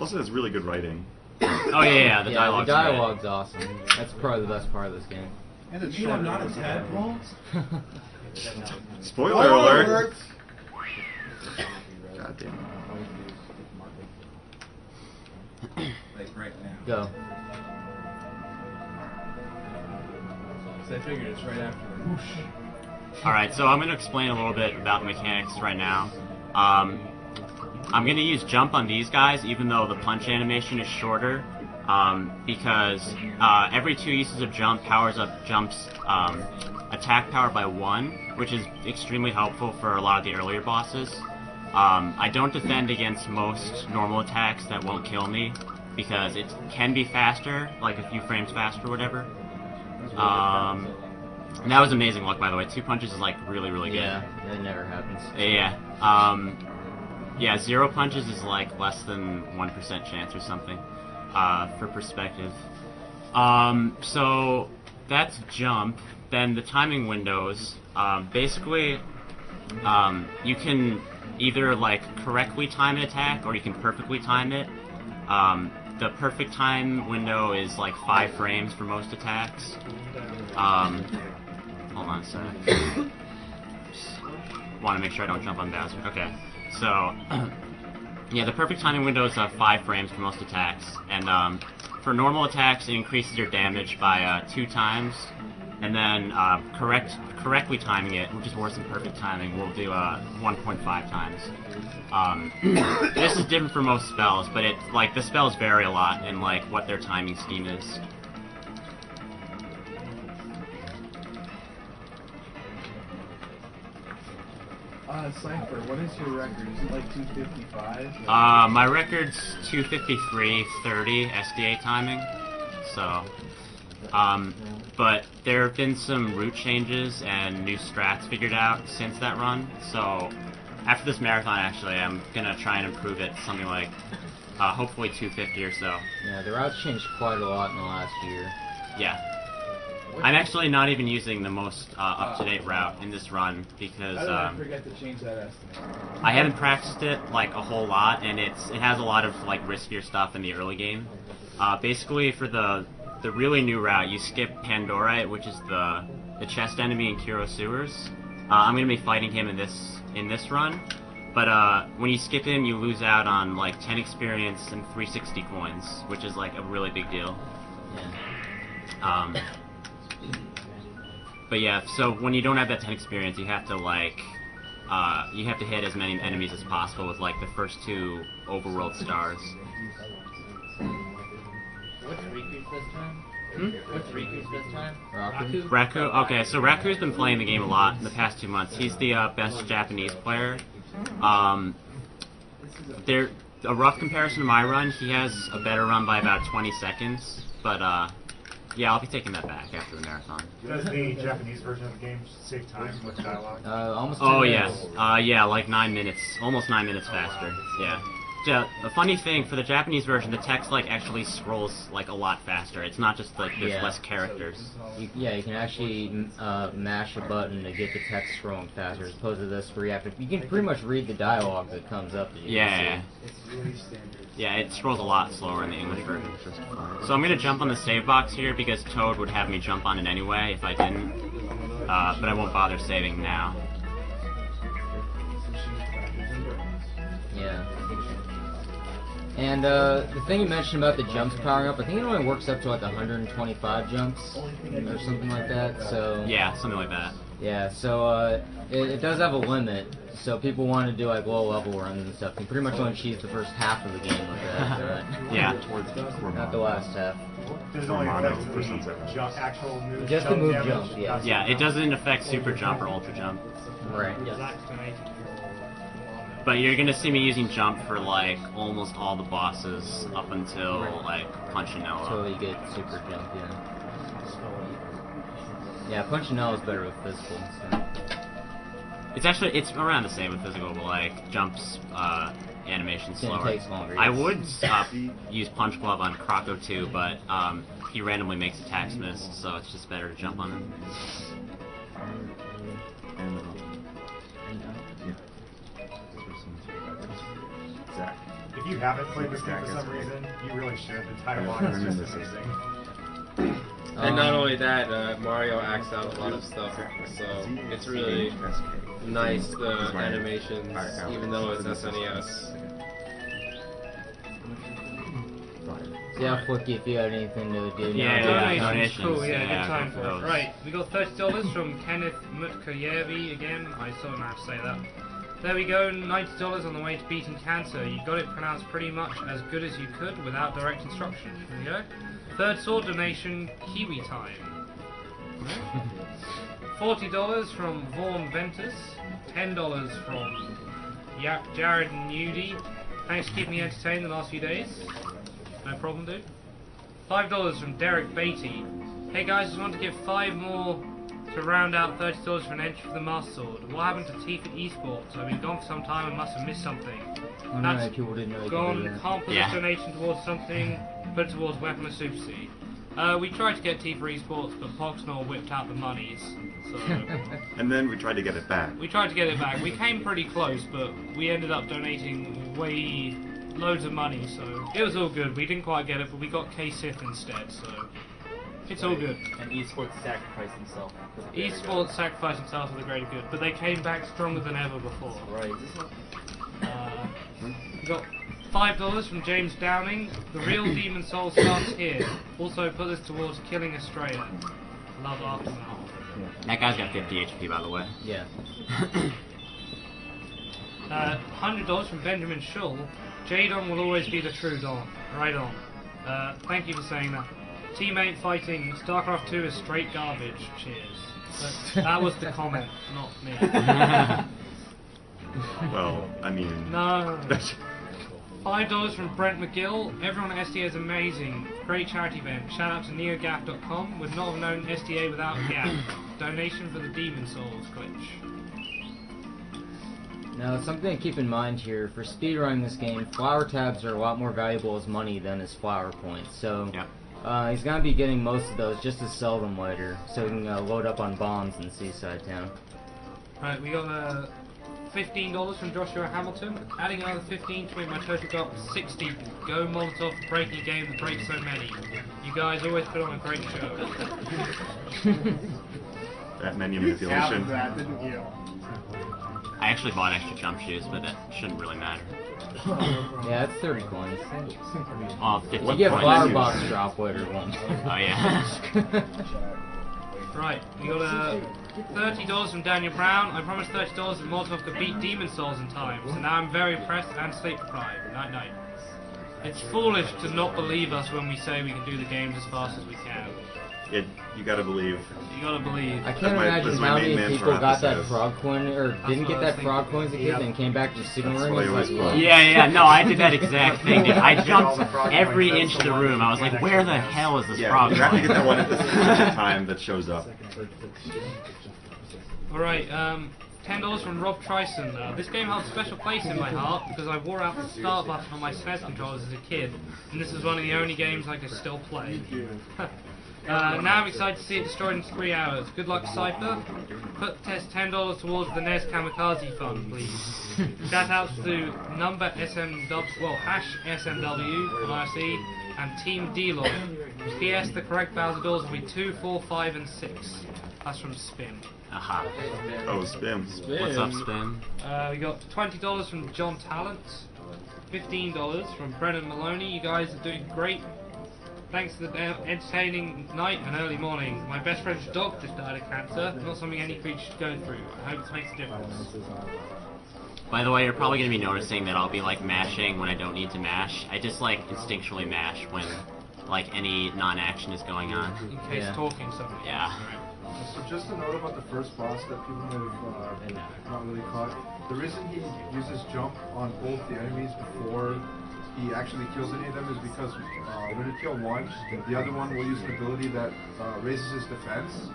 Plus, it has really good writing. Oh yeah, the dialogue's the dialogue's awesome. That's probably the best part of this game. And the short not a tadpole? Spoiler alert! God damn it. Like right now. Go. So I figured it's right after the whoosh. Alright, so I'm going to explain a little bit about the mechanics right now. I'm going to use jump on these guys, even though the punch animation is shorter, because every 2 uses of jump powers up Jump's attack power by 1, which is extremely helpful for a lot of the earlier bosses. I don't defend against most normal attacks that won't kill me, because it can be faster, like a few frames faster or whatever. And that was amazing luck, by the way. 2 punches is like really, really good. Yeah, that never happens. Yeah. Yeah, 0 punches is like less than 1% chance or something, for perspective. So that's jump. Then the timing windows, basically, you can either like correctly time an attack or you can perfectly time it. The perfect time window is like 5 frames for most attacks. Hold on a sec. Want to make sure I don't jump on Bowser. Okay, so yeah, the perfect timing window is 5 frames for most attacks, and for normal attacks it increases your damage by 2 times, and then correctly timing it, which is worse than perfect timing, will do 1.5 times. This is different for most spells, but the spells vary a lot in like what their timing scheme is. Cyghfer, what is your record? Is it like 255? My record's 253.30 SDA timing, so, but there have been some route changes and new strats figured out since that run, so after this marathon, actually, I'm gonna try and improve it to something like, hopefully 250 or so. Yeah, the routes changed quite a lot in the last year. Yeah. I'm actually not even using the most up-to-date route in this run because I forget to change that estimate. I haven't practiced it like a whole lot, and it has a lot of like riskier stuff in the early game. Basically, for the really new route, you skip Pandorite, which is the chest enemy in Kuro Sewers. I'm gonna be fighting him in this run, but when you skip him, you lose out on like 10 experience and 360 coins, which is like a really big deal. Yeah. But yeah, so when you don't have that 10 experience, you have to like, you have to hit as many enemies as possible with like the first 2 overworld stars. What's Riku's this time? What's Riku's this time? Raku? Okay, so Raku's been playing the game a lot in the past 2 months. He's the best Japanese player. A rough comparison to my run, he has a better run by about 20 seconds, but yeah, I'll be taking that back after the marathon. Does the Japanese version of the game save time with dialogue? Almost 10 minutes. Yes. Yeah, like 9 minutes. Almost 9 minutes faster. Yeah. The funny thing, for the Japanese version, the text like actually scrolls like a lot faster. It's not just like there's less characters. You can actually mash a button to get the text scrolling faster, as opposed to this where you can pretty much read the dialogue that comes up. Yeah. Yeah, it scrolls a lot slower in the English version. So I'm gonna jump on the save box here because Toad would have me jump on it anyway if I didn't. But I won't bother saving now. Yeah. And the thing you mentioned about the jumps powering up, I think it only works up to like 125 jumps or something like that. So yeah, something like that. Yeah, so it does have a limit. So people want to do like low level runs and stuff. You pretty much only cheese the first half of the game with that. Yeah. Not the last half. Does it only affect actual move just the move jump, yeah. Yeah, it doesn't affect super jump or ultra jump. Right. But you're gonna see me using jump for like almost all the bosses up until like Punchinella. Until you get super jump, yeah. Yeah, Punchinella is better with physical. So. It's around the same with physical, but like jumps animation slower. It takes longer. I would use Punch Glove on Croco too, but he randomly makes attacks miss, so it's just better to jump on him. Zach. If you haven't played this game for some reason, you really should. The dialogue is just amazing. And not only that, Mario acts out a lot of stuff, so it's really nice, the animations, even though it's SNES. Yeah, Flicky, if you had anything to do. Yeah, Donations. Cool, yeah, Yeah, good time good for for it. those. Right, we got $30 from Kenneth Mutkayevi again. I still don't know how to say that. There we go, $90 on the way to beating cancer. You got it pronounced pretty much as good as you could without direct instruction. There you go. Third sword donation, Kiwi time. $40 from Vaughn Ventus. $10 from Jared Nudie. Thanks for keeping me entertained the last few days. No problem, dude. $5 from Derek Beatty. Hey guys, just want to give 5 more to round out $30 for an entry for the Master Sword. What happened to Tifa Esports? I've been gone for some time and must have missed something. Oh, no, people didn't know you could do Gone, that. can't put Yeah. this donation towards something, put it towards Weapon of Super Seed. We tried to get Tifa Esports, but Poxnor whipped out the monies. So And then we tried to get it back. we tried to get it back. We came pretty close, but we ended up donating loads of money, so it was all good. We didn't quite get it, but we got K-Sith instead, so it's all good. And esports sacrificed himself. for the greater Esports sacrificed themselves for the greater good, but they came back stronger than ever before. good. Right. We got $5 from James Downing. The real Demon Soul starts here. Also put this towards killing Estrella. Love Aftermath. That guy's got 50 HP, by the way. Yeah. $100 from Benjamin Shull. Jadon will always be the true Don. Right on. Thank you for saying that. Teammate fighting StarCraft 2 is straight garbage. Cheers. But that was the comment, not me. Well, I mean... No. $5 from Brent McGill. Everyone at SDA is amazing. Great charity event. Shout out to neogaf.com. Would not have known SDA without a gap. Donation for the Demon Souls glitch. Now, something to keep in mind here, for speedrunning this game, flower tabs are a lot more valuable as money than as flower points, so Yep. he's going to be getting most of those just to sell them later, so he can load up on bombs in Seaside Town. Right, we got $15 from Joshua Hamilton. Adding another 15 to make my total go up to 60. Go Molotov for breaking a game that breaks so many. You guys always put on a great show. That menu You tapped manipulation. that, didn't you? I actually bought extra jump shoes, but that shouldn't really matter. Yeah, that's 30 coins. Oh, 50 You get What flower menu? box drop later one. Oh, yeah. Right, we got $30 from Daniel Brown. I promised $30 that Molotov could beat Demon Souls in time, so now I'm very pressed and sleep deprived. Night night. It's foolish to not believe us when we say we can do the games as fast as we can. You gotta believe. You gotta believe. I can't my- imagine that's my how main many mantra people on got this that is- frog coin, or didn't what get I that was frog thinking. coin as a kid and came back just signaling what I it. always Like, thought. Yeah, no, I did that exact thing, dude. I jumped the frog every points, inch of that's the the one room. I was that like, you where get the extra hell is this Yeah, frog you have to coin? get that one at the specific time that shows up. Alright, $10 from Rob Trison. This game holds a special place in my heart because I wore out the start button on my SNES controllers as a kid, and this is one of the only games I can still play. Now I'm excited to see it destroyed in 3 hours. Good luck, Cyghfer. Put test $10 towards the NES Kamikaze Fund, please. Shout outs to number SMW, well, #SMW on IRC and Team D-Lloyd. PS, the correct Bowser doors will be 2, 4, 5, and 6. That's from Spin. Aha. Oh, spin. What's up, Spin? We got $20 from John Talent, $15 from Brennan Maloney. You guys are doing great. Thanks to the entertaining night and early morning. My best friend's dog just died of cancer. Not something any creature should go through. I hope this makes a difference. By the way, you're probably going to be noticing that I'll be, like, mashing when I don't need to mash. I just, like, instinctually mash when, like, any non-action is going on. In case Yeah. talking something. Yeah. So just a note about the first boss that people may have not really caught. The reason he uses jump on both the enemies before he actually kills any of them is because when you kill one, the other one will use an ability that raises his defense.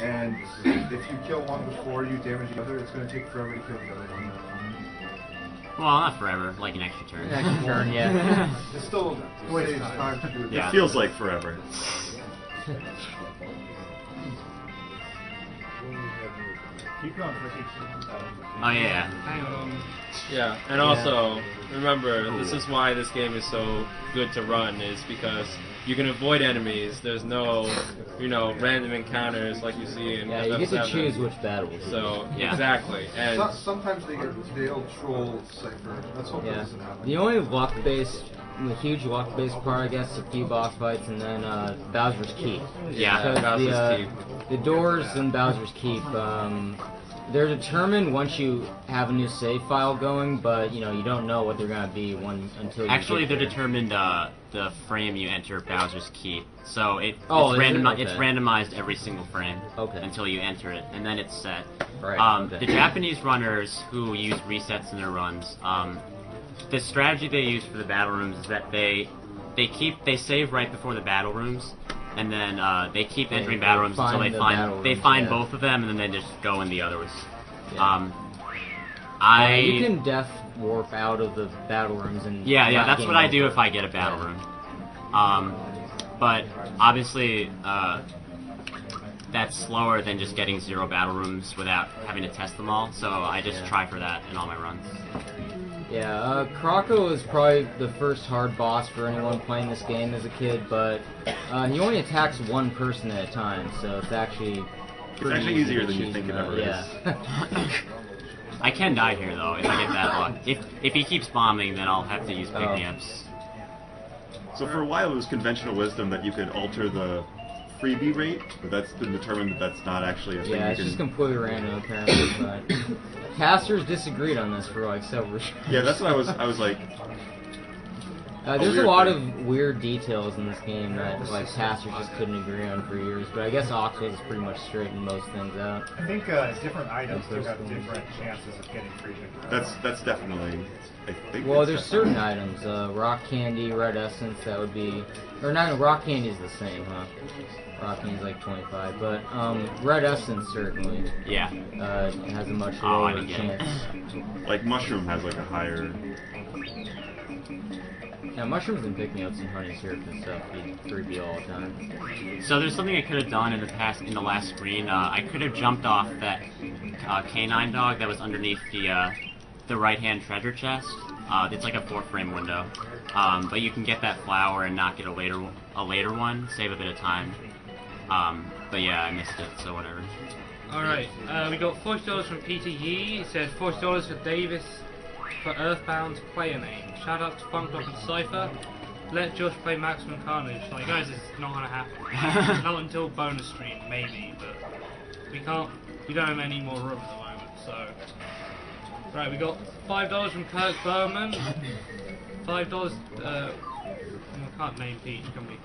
And if you kill one before you damage the other, it's going to take forever to kill the other one. Well, not forever, like an extra turn. Next turn, yeah. It still saves time to do it. Yeah. It feels like forever. Keep going, Ricky. Oh yeah. Hang on. Yeah, and also remember, this is why this game is so good to run, is because you can avoid enemies. There's no, random encounters like you see in Yeah, you get to FF7. choose which battles. So Yeah. exactly, and Sometimes they'll troll Cypher. Let's hope that Yeah. doesn't happen. The only luck-based, the huge luck-based part, I guess, is a few boss fights and then Bowser's Keep. Yeah, Because Bowser's the doors in Bowser's Keep, they're determined once you have a new save file going, but you don't know what they're gonna be until you Actually, get they're there. determined the frame you enter Bowser's Keep. So it's Oh, is it? it's Okay. randomized every single frame Okay. until you enter it, and then it's set. Right, okay. The Japanese runners who use resets in their runs, the strategy they use for the battle rooms is that they save right before the battle rooms, and then they keep entering battle rooms until they the find battle rooms, yeah. both of them, and then they just go in the others. Yeah. You can death warp out of the battle rooms and Yeah, not that's game what I do over. if I get a battle Yeah. room. But obviously, that's slower than just getting 0 battle rooms without having to test them all, so I just try for that in all my runs. Yeah, Krako is probably the first hard boss for anyone playing this game as a kid, but he only attacks one person at a time, so it's actually pretty actually easy easier to than you cheese think him it out. ever Yeah. I can die here, though, if I get that luck. If he keeps bombing, then I'll have to use pick-me-ups. So for a while it was conventional wisdom that you could alter the freebie rate, but that's been determined that that's not actually a thing Yeah, you it's can... just completely random apparently, but casters disagreed on this for like several years. Yeah, that's what I was like... There's a weird lot thing. of weird details in this game that like casters just couldn't agree on for years, but I guess Oxford is pretty much straightened most things out. I think different items do have different chances of getting freedom. That's definitely... I think Well, it's there's certain items, rock candy, red essence, that would be, or not, rock candy is the same, huh? Rock candy's like 25, but red essence certainly Yeah. has a much Oh, I lower didn't get it. chance. Like mushroom has like a higher... Yeah, mushrooms and pick-me-ups and honey syrup and stuff you freebie all the time. So there's something I could have done in the last screen. I could have jumped off that canine dog that was underneath the right-hand treasure chest. It's like a 4-frame window. But you can get that flower and not get a later one, save a bit of time. But yeah, I missed it, so whatever. Alright, we got $40 from Peter Yee. It says $40 for Davis for Earthbound's player name. Shout out to Funkdog and Cypher. Let Josh play Maximum Carnage. Like, guys, it's not gonna happen. Not until bonus stream, maybe, but we don't have any more room at the moment, so. Right, we got $5 from Kirk Bowman. $5, I can't name Peach, can we?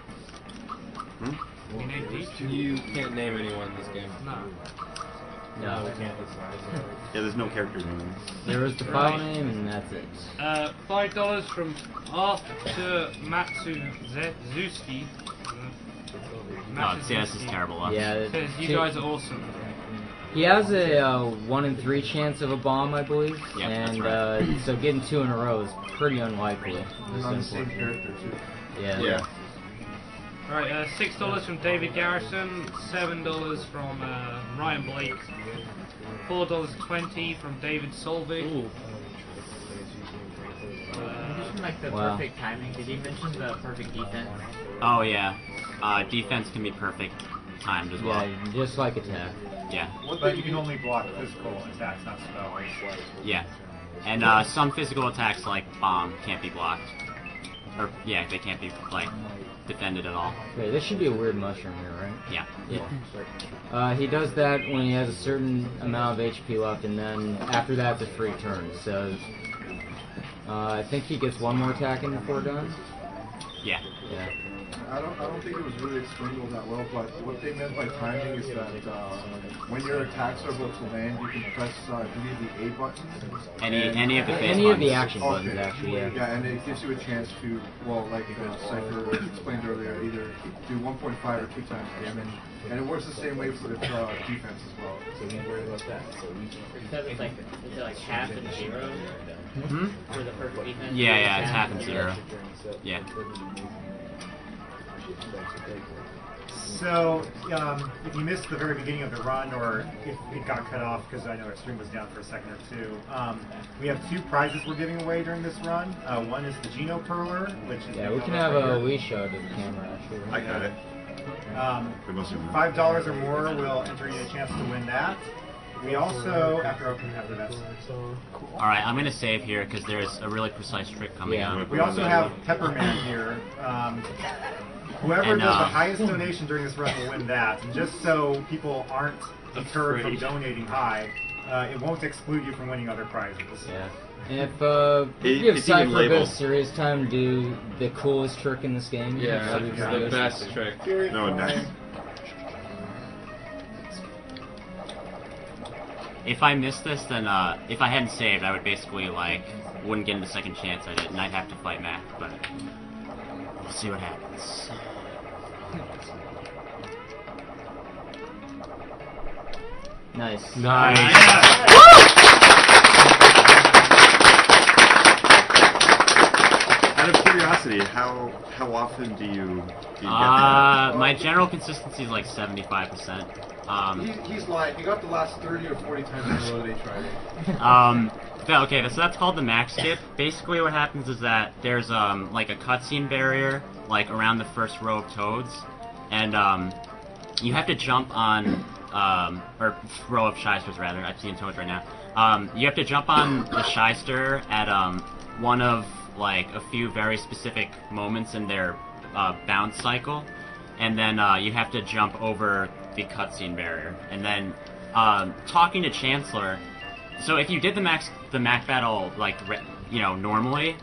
Can we name Peach? you can't name anyone in this game. No. No, Yeah, there's no character names. there is the file name and that's it. $5 from Arthur Matsuzuski. Oh, see, this is terrible luck. Yeah, Says, you guys are awesome. he has a 1 in 3 chance of a bomb, I believe, Yep, and that's right. so getting 2 in a row is pretty unlikely. It's on the same character too. Yeah. Alright, $6 from David Garrison, $7 from Ryan Blake, $4.20 from David Solvig. You mentioned like the Wow. perfect timing. Did you mention the perfect defense? Oh yeah. Defense can be perfect timed as well. Yeah, just like attack. Yeah. But you can only block physical attacks, not spells. Yeah. And some physical attacks like bomb can't be blocked. Or yeah, they can't be like defended at all. Okay, this should be a weird mushroom here, right? Yeah. Yeah. He does that when he has a certain amount of HP left, and then after that, it's a free turn. So I think he gets one more attack in before done. Yeah. Yeah. I don't think it was really explained all that well, but what they meant by timing is that when your attacks are about to land, you can press, I believe, the A button. Any of the face Any of the buttons. action buttons, actually, yeah. Yeah, and it gives you a chance to, well, like Cypher explained earlier, either do 1.5 or 2 times damage, and it works the same way for defense as well. So we worry about that. So we except it's like is it like half and zero Hmm? for the perfect defense? Yeah, it's half and zero. Yeah. So, if you missed the very beginning of the run, or if it got cut off because I know our stream was down for a second or two, we have 2 prizes we're giving away during this run. One is the Geno Perler, which is Yeah, we can have a Wii show to the camera, actually. I got it. $5 or more will enter you a chance to win that. We also, after opening up the vest. Alright, I'm gonna save here because there's a really precise trick coming Yeah. up. We also have Pepperman here. Whoever And, does the highest donation during this run will win that. And just so people aren't deterred from donating high, it won't exclude you from winning other prizes. Yeah. And if we give it's even Cyghfer a bit of labeled. serious time to do the coolest trick in this game. Yeah, that'd be it's pretty the good. best trick. No, nice. If I missed this, then if I hadn't saved, I would basically wouldn't get the second chance at it, and I'd have to fight Mac. But we'll see what happens. Nice. Out of curiosity, how often do you get that? My general consistency is like 75%. He's lying. He got the last 30 or 40 times in a row that he tried it. Okay, so that's called the max skip. Basically what happens is that there's like a cutscene barrier around the first row of toads, and you have to jump on or row of shysters rather. I'm seeing toads right now. You have to jump on the shyster at one of a few very specific moments in their bounce cycle, and then you have to jump over the cutscene barrier. And then talking to Chancellor. So if you did the Mac battle normally,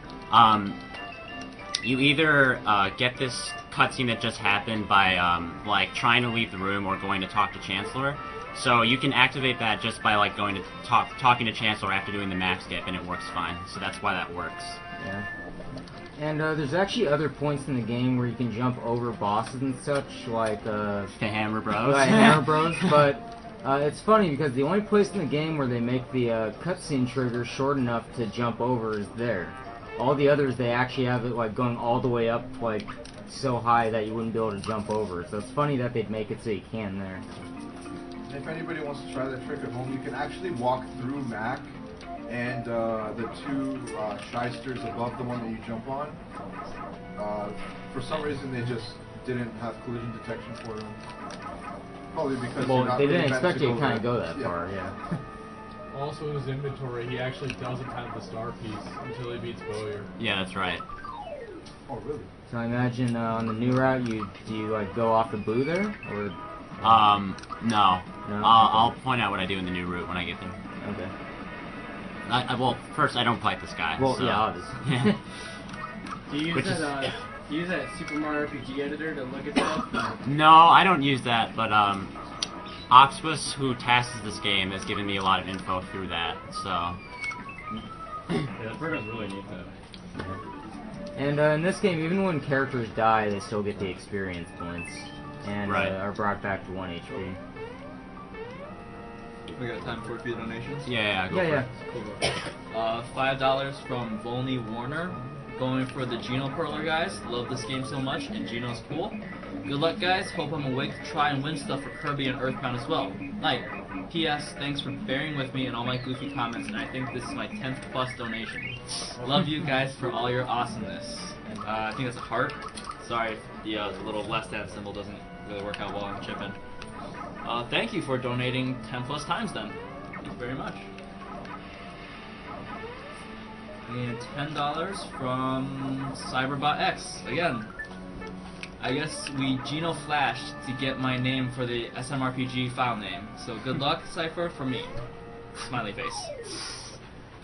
you either get this cutscene that just happened by trying to leave the room or going to talk to Chancellor. So you can activate that just by going to talking to Chancellor after doing the Mac skip, and it works fine. So that's why that works. Yeah. And there's actually other points in the game where you can jump over bosses and such, like The Hammer Bros. Hammer Bros. But it's funny because the only place in the game where they make the cutscene trigger short enough to jump over is there. All the others, they actually have it going all the way up so high that you wouldn't be able to jump over. So it's funny that they'd make it so you can there. And if anybody wants to try that trick at home, you can actually walk through Mac and the 2 shysters above the one that you jump on. For some reason, they just didn't have collision detection for them. Probably because they didn't really expect meant you to kind of there. go that far, yeah. Also in his inventory, he actually doesn't have the star piece until he beats Bowyer. Yeah, that's right. Oh, really? So I imagine on the new route, do you go off the Boo there, or? No. No? I'll point out what I do in the new route when I get there. Okay. Well, first I don't fight this guy. Well, so. yeah, obviously. Do you Which use is- that? Use that Super Mario RPG editor to look at stuff? No, I don't use that, but Oxbus, who tasks this game, has given me a lot of info through that, so... Yeah, that program's really neat though. And in this game, even when characters die, they still get the experience points, and Right. are brought back to 1 HP. We got time for a few donations? Yeah, go Yeah, for yeah. it. $5 from Volney Warner, going for the Geno Perler guys. Love this game so much, and Geno's cool. Good luck, guys. Hope I'm awake to try and win stuff for Kirby and Earthbound as well. Night. P.S. Thanks for bearing with me and all my goofy comments, and I think this is my 10th plus donation. Love you guys for all your awesomeness. I think that's a heart. Sorry if the little less than symbol doesn't really work out well on chipping. Thank you for donating 10 plus times then. Thank you very much. And $10 from Cyberbot X. Again, I guess we Geno flashed to get my name for the SMRPG file name. So good luck, Cypher, from me. Smiley face.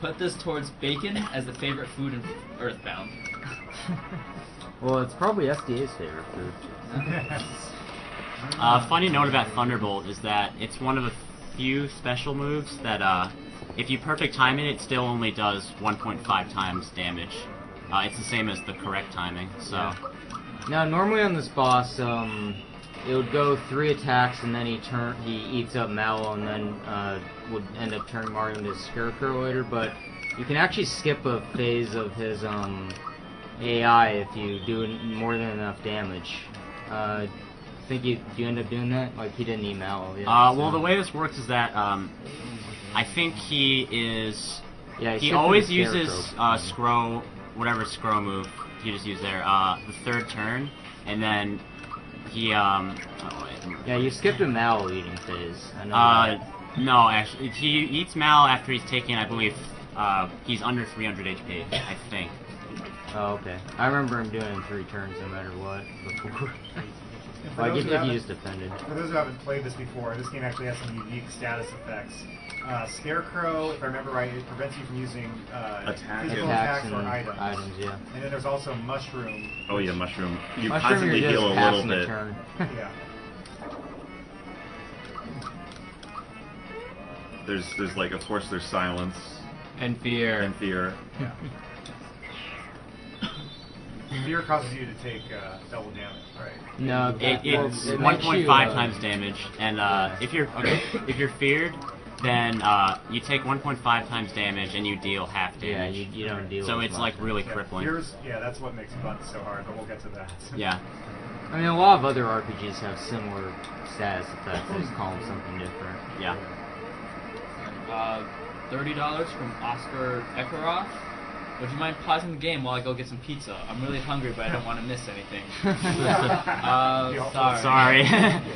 Put this towards bacon as the favorite food in Earthbound. Well, it's probably SDA's favorite food. Funny note about Thunderbolt is that it's one of the few special moves that, if you perfect time it still only does 1.5 times damage. It's the same as the correct timing, so... Yeah. Now, normally on this boss, it would go 3 attacks, and then he eats up Mallow, and then would end up turning Mario into a Scarecrow later, but you can actually skip a phase of his AI if you do more than enough damage. think you end up doing that? Like he didn't eat Mallow yet. Well, the way this works is that I think he is. Yeah, he always uses Scrow, whatever Scrow move he just used there, the third turn, and then he Yeah, you skipped a Mallow eating phase. I know that. No, actually, he eats Mal after he's taken, I believe, he's under 300 HP, I think. Oh, okay. I remember him doing 3 turns no matter what before. Like if you just defended. For those who haven't played this before, this game actually has some unique status effects. Scarecrow, if I remember right, it prevents you from using physical attacks or items. Yeah. And then there's also Mushroom. Oh yeah, Mushroom. You Mushroom, constantly you're heal just a little passing the bit. turn. Yeah. There's like, of course, there's silence And fear. and fear. Yeah. Fear causes you to take double damage, right? No, It's it 1.5 times damage, and if you're feared, then you take 1.5 times damage and you deal half damage. Yeah, you don't deal. So with it's much. like really crippling. Yeah, that's what makes Buns so hard, but we'll get to that. Yeah. I mean, a lot of other RPGs have similar status effects. They just call them something different. Yeah. $30 from Oscar Ekarov. Would you mind pausing the game while I go get some pizza? I'm really hungry, but I don't want to miss anything. Sorry.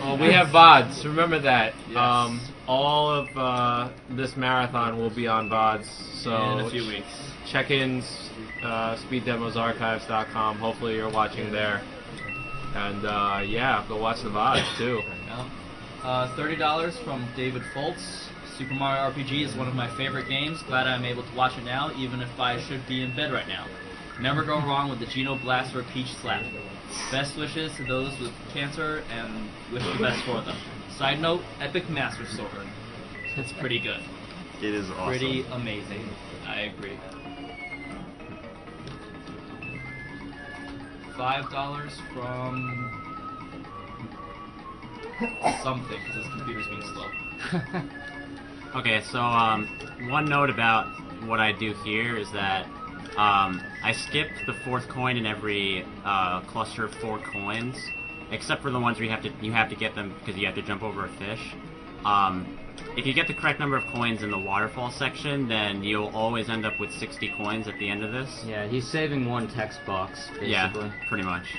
Well, we have VODs. Remember that. Yes. All of this marathon will be on VODs. So In a few weeks. Check-ins, speeddemosarchives.com. Hopefully you're watching there. And yeah, go watch the VODs too. $30 from David Foltz. Super Mario RPG is one of my favorite games. Glad I'm able to watch it now, even if I should be in bed right now. Never go wrong with the Geno Blaster Peach Slap. Best wishes to those with cancer, and wish the best for them. Side note, Epic Master Sword. It's pretty good. It is awesome. Pretty amazing. I agree. $5 from something, because his computer's being slow. Okay, so one note about what I do here is that I skipped the 4th coin in every cluster of 4 coins, except for the ones where you have to get them because you have to jump over a fish. If you get the correct number of coins in the waterfall section, then you'll always end up with 60 coins at the end of this. Yeah, he's saving one text box, basically. Yeah, pretty much.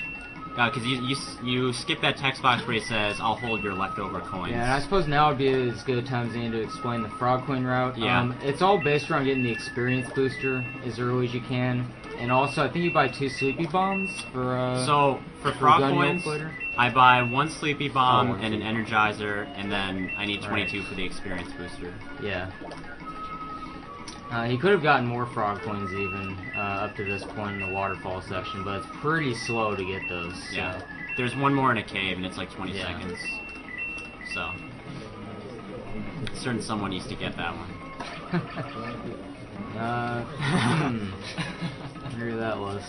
Because you skip that text box where it says, I'll hold your leftover coins. Yeah, and I suppose now would be as good a time as any to explain the Frog Coin route. Yeah. It's all based around getting the experience booster as early as you can. And also, I think you buy 2 Sleepy Bombs for So, for Frog gun Coins, later. I buy 1 Sleepy Bomb one and an Sleepy Energizer, and then I need 22 for the experience booster. Yeah. He could have gotten more Frog Coins even up to this point in the waterfall section, but it's pretty slow to get those. So. Yeah. There's one more in a cave, and it's like 20 Yeah. seconds. So, certain someone needs to get that one. Where that was.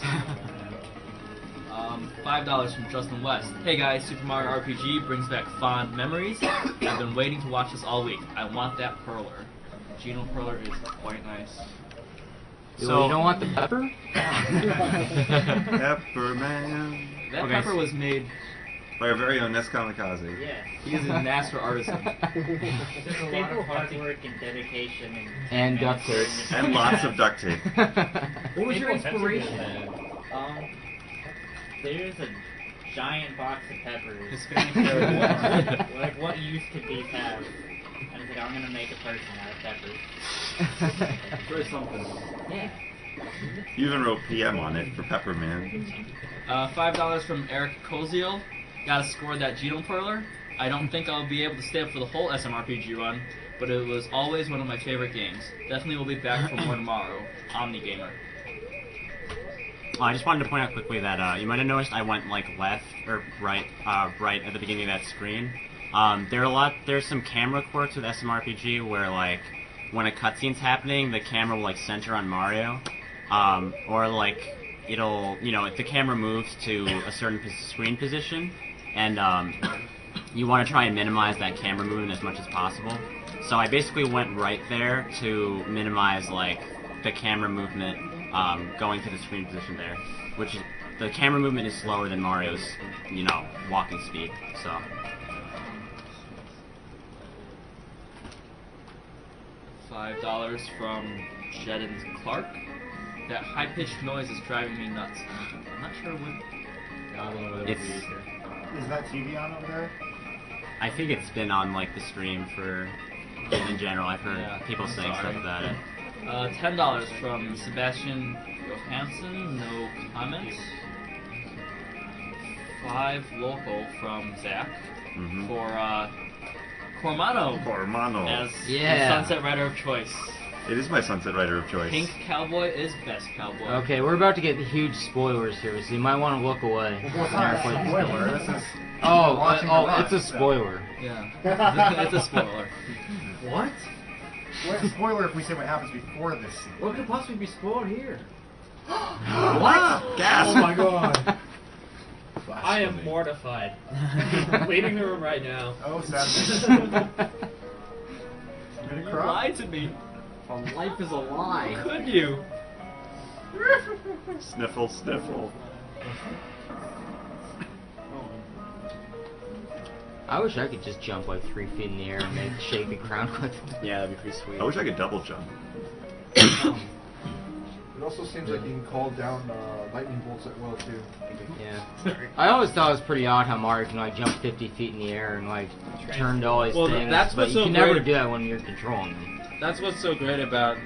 $5 from Justin West. Hey guys, Super Mario RPG brings back fond memories. I've been waiting to watch this all week. I want that Perler. Geno Perler is quite nice. So you don't want the pepper? Pepper Man. That Okay. pepper was made. By our very own Ness Kamikaze. Yeah. He is a master artisan. Just a lot of hard work and dedication And duct tape. And lots of duct tape. What was your inspiration? There's a giant box of peppers. Hispanic heritage. Like, what use could these have? And I was like, I'm gonna make a person out of peppers. Very something. Yeah. You even wrote PM on it for Pepper Man. $5 from Eric Koziel. Gotta score that Geno Perler. I don't think I'll be able to stay up for the whole SMRPG run, but it was always one of my favorite games. Definitely will be back for more tomorrow. Omnigamer. I just wanted to point out quickly that you might have noticed I went like left or right at the beginning of that screen. There's some camera quirks with SMRPG where like when a cutscene's happening, the camera will like center on Mario, or like it'll if the camera moves to a certain screen position, and you want to try and minimize that camera movement as much as possible. So I basically went right there to minimize like the camera movement going to the screen position there, which is, the camera movement is slower than Mario's you know, walking speed. So. $5 from Jedden Clark. That high-pitched noise is driving me nuts. I'm not sure what. It's. Is that TV on over there? I think it's been on like the stream for. In general, I've heard Yeah, people I'm saying sorry. stuff about it. $10 from Sebastian Johansson. No comments. 5 local from Zach Mhm. for Cormano Cormano. as Yeah. the Sunset Rider of choice. It is my Sunset Rider of choice. Pink Cowboy is best cowboy. Okay, we're about to get huge spoilers here, so you might want to look away. Well, it's not a spoiler. This is Oh, watching the run, it's a so. spoiler. Yeah. It's a spoiler. What? Well, it's a spoiler if we say what happens before this scene. What could possibly be spoiled here? What? Gasp! Oh my god. I am mortified. Leaving the room right now. Oh, sadly. Did it You cry? lied to me. Life is a lie. Could you? Sniffle, sniffle. I wish I could just jump like 3 feet in the air and make shake the ground with it. Yeah, that'd be pretty sweet. I wish I could double jump. It also seems like you can call down lightning bolts at will too. Yeah. I always thought it was pretty odd how Mario can like jump 50 feet in the air and like turn to all these Well, things, that's but what's you so can never great- do that when you're controlling them. That's what's so great about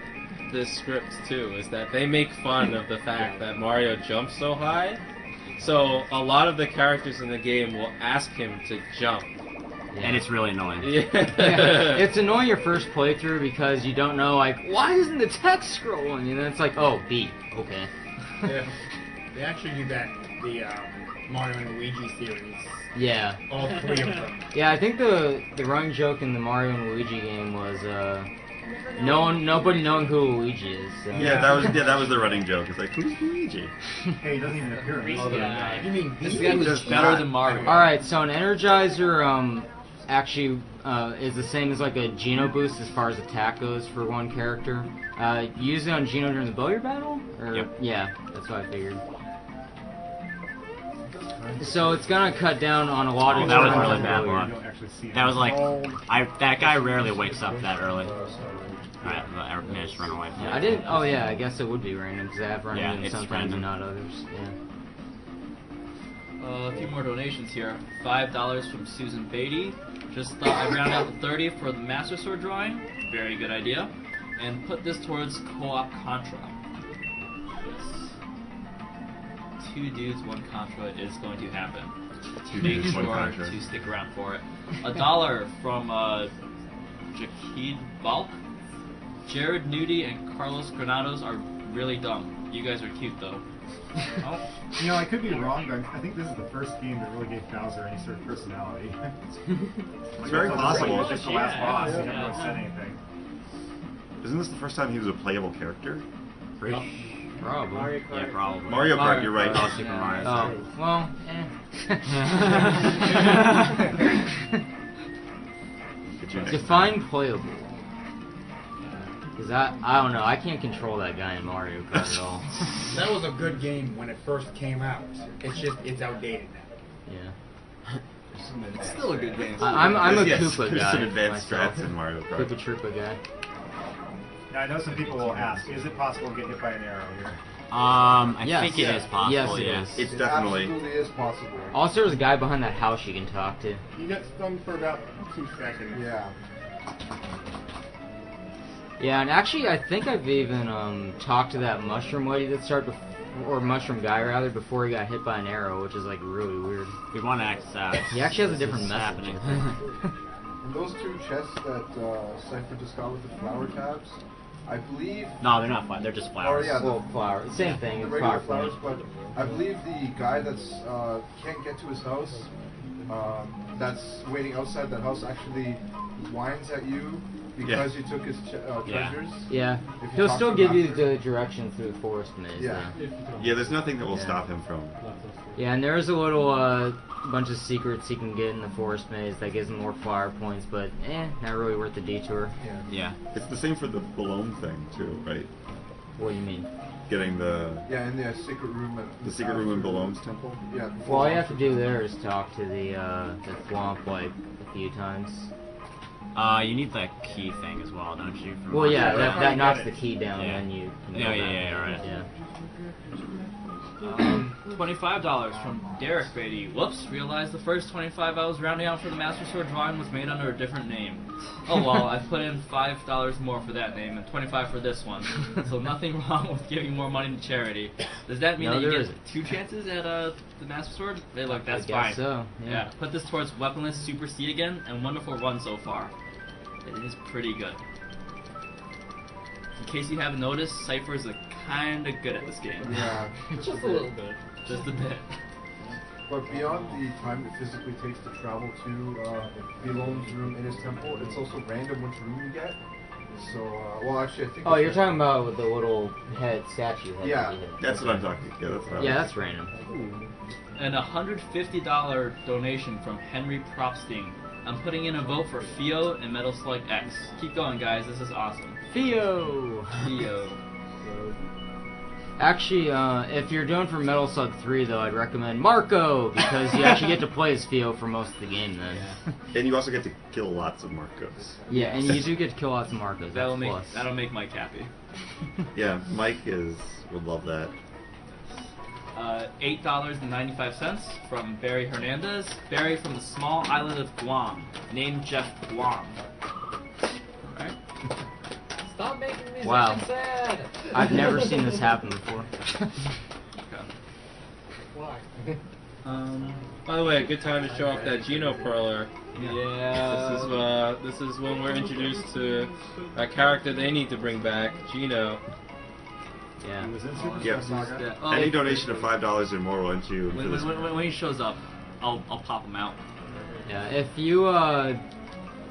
this script too, is that they make fun of the fact that Mario jumps so high. So a lot of the characters in the game will ask him to jump. And it's really annoying. Yeah. It's annoying your first playthrough because you don't know like why isn't the text scrolling, and then it's like, oh, B, okay. Yeah. They actually do that, the Mario and Luigi series. Yeah. All 3 of them. Yeah, I think the running joke in the Mario and Luigi game was nobody knowing who Luigi is. So. Yeah, that was the running joke. It's like, who's Luigi? Hey, he doesn't even appear in This this. guy. You mean This guy was Just better not. than Mario. All right, so an Energizer actually is the same as like a Geno boost as far as attack goes for one character. You use it on Geno during the Bowyer battle? Or, Yep. Yeah, that's what I figured. So it's gonna cut down on a lot of That was turns really on bad Bowyer. luck. You don't actually see it. That was like, that guy rarely wakes up that early. Alright, I managed to run away from Yeah, that. I didn't. Oh yeah, I guess it would be random because I have run Yeah, into it's sometimes random. and not others. Yeah. A few more donations here. $5 from Susan Beatty. Just thought I'd round out the 30 for the Master Sword drawing. Very good idea. And put this towards co-op Contra. Yes. 2 dudes, 1 Contra is going to happen. Two Make dudes, sure one Contra. to stick around for it. $1 from Jakid Balk. Jared Nudie and Carlos Granados are really dumb. You guys are cute though. Oh, you know, I could be wrong, but I think this is the first game that really gave Bowser any sort of personality. It's very possible. It's just the last boss. He Yeah. never really said anything. Isn't this the first time he was a playable character? Probably. Yeah, probably. Mario Kart, you're right. Oh, Super Mario. Oh, well, Get you next Define playable. Because I don't know, I can't control that guy in Mario Kart at all. That was a good game when it first came out. It's outdated now. Yeah. It's still a good game. I'm a Yes, Koopa there's guy. some advanced myself. strats in Mario Koopa Kart. Troopa guy. Now, I know some people will ask, is it possible to get hit by an arrow here? I Yes. think it is possible, Yes, it yeah. is. It's It definitely. absolutely is possible. Also, there's a guy behind that house you can talk to. You got stung for about 2 seconds. Yeah. Yeah, and actually, I think I've even talked to that mushroom lady that started, or mushroom guy rather, before he got hit by an arrow, which is like really weird. We want to act out. He actually has a different This is message. happening. And those 2 chests that Cyghfer just got with the flower tabs, I believe. No, they're not flowers. They're just flowers. Or yeah, Well, flower, same thing. the It's regular flower flowers, but I believe the guy that's can't get to his house, that's waiting outside that house, actually whines at you because you took his treasures. Yeah, If you he'll talk still to give you Master. the direction through the forest maze. Yeah. Yeah, there's nothing that will Yeah. stop him from. Yeah, and there's a little bunch of secrets you can get in the forest maze that gives him more flower points, but not really worth the detour. Yeah. Yeah. It's the same for the balloon thing too, right? What do you mean? getting the in the secret room. the secret room in Balom's temple. Yeah. Well, all you have to do there is talk to the Thwomp like a few times. You need that key thing as well, don't you? from Well, yeah, Monster? that knocks the key down, Yeah. and then you. Can Yeah, go yeah, back. yeah, right. Yeah. $25 from Derek Beatty. Whoops, realized the first 25 I was rounding out for the Master Sword drawing was made under a different name. Oh well, I put in $5 more for that name and 25 for this one. So nothing wrong with giving more money to charity. Does that mean No, that you there get isn't. 2 chances at the Master Sword? Hey, look, that's I fine. guess so. Yeah. Put this towards Weaponless Super C again, and wonderful run so far. It is pretty good. In case you haven't noticed, Cyghfer is kinda good at this game. Yeah. Just a little bit. Just a bit. But beyond the time it physically takes to travel to Belon's room in his temple, it's also random which room you get. So, well, actually, I think. Oh, you're talking about with the little statue head. Yeah. that you hit. That's what I'm talking. Yeah, that's what I Yeah, was- that's random. And a $150 donation from Henry Propsting. I'm putting in a vote for Theo and Metal Slug X. Keep going, guys. This is awesome. Theo. Theo. Actually, if you're doing for Metal Slug 3, though, I'd recommend Marco, because you actually get to play as Theo for most of the game then. And you also get to kill lots of Marcos. Yeah, and you do get to kill lots of Marcos. That'll That's make Mike happy. Yeah, Mike would love that. $8.95 from Barry Hernandez. Barry from the small island of Guam, named Jeff Guam. Alright. Stop making musicians Wow. sad. I've never seen this happen before. Why? By the way, a good time to show off that Geno Perler. Yeah. This is when we're introduced to a character they need to bring back, Geno. Yeah. Yes. Oh, Any donation of $5 or more will enter you into this. when he shows up, I'll pop him out. Yeah, if you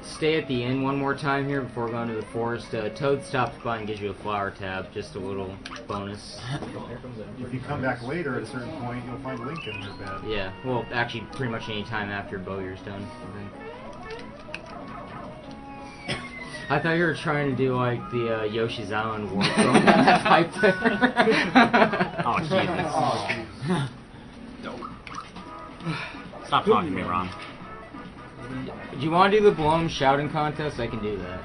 stay at the inn one more time here before going to the forest, Toad stops by and gives you a flower tab, just a little bonus. If you come back later at a certain point, you'll find Link in your bed. Yeah, well, actually, pretty much any time after Bowyer's done, I think. I thought you were trying to do like the Yoshi's Island war throwing that pipe there. Oh, Jesus. Stop talking to me, Ron. Do you want to do the Bloom shouting contest? I can do that.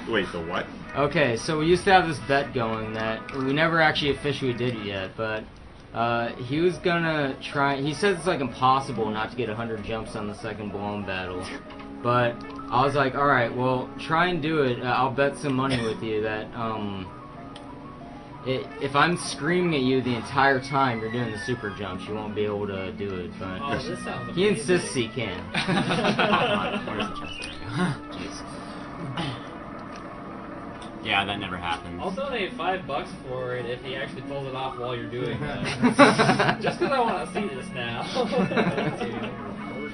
Wait, the what? Okay, so we used to have this bet going that we never actually officially did it yet, but he was gonna try. He says it's like impossible not to get 100 jumps on the second Bloom battle, but I was like, all right, well, try and do it. I'll bet some money with you that if I'm screaming at you the entire time you're doing the super jumps, you won't be able to do it. But Oh, this sounds he amazing. insists he can. Where's the chest? Jeez. Yeah, that never happened. I'll donate $5 for it if he actually pulls it off while you're doing that. Just because I want to see this now.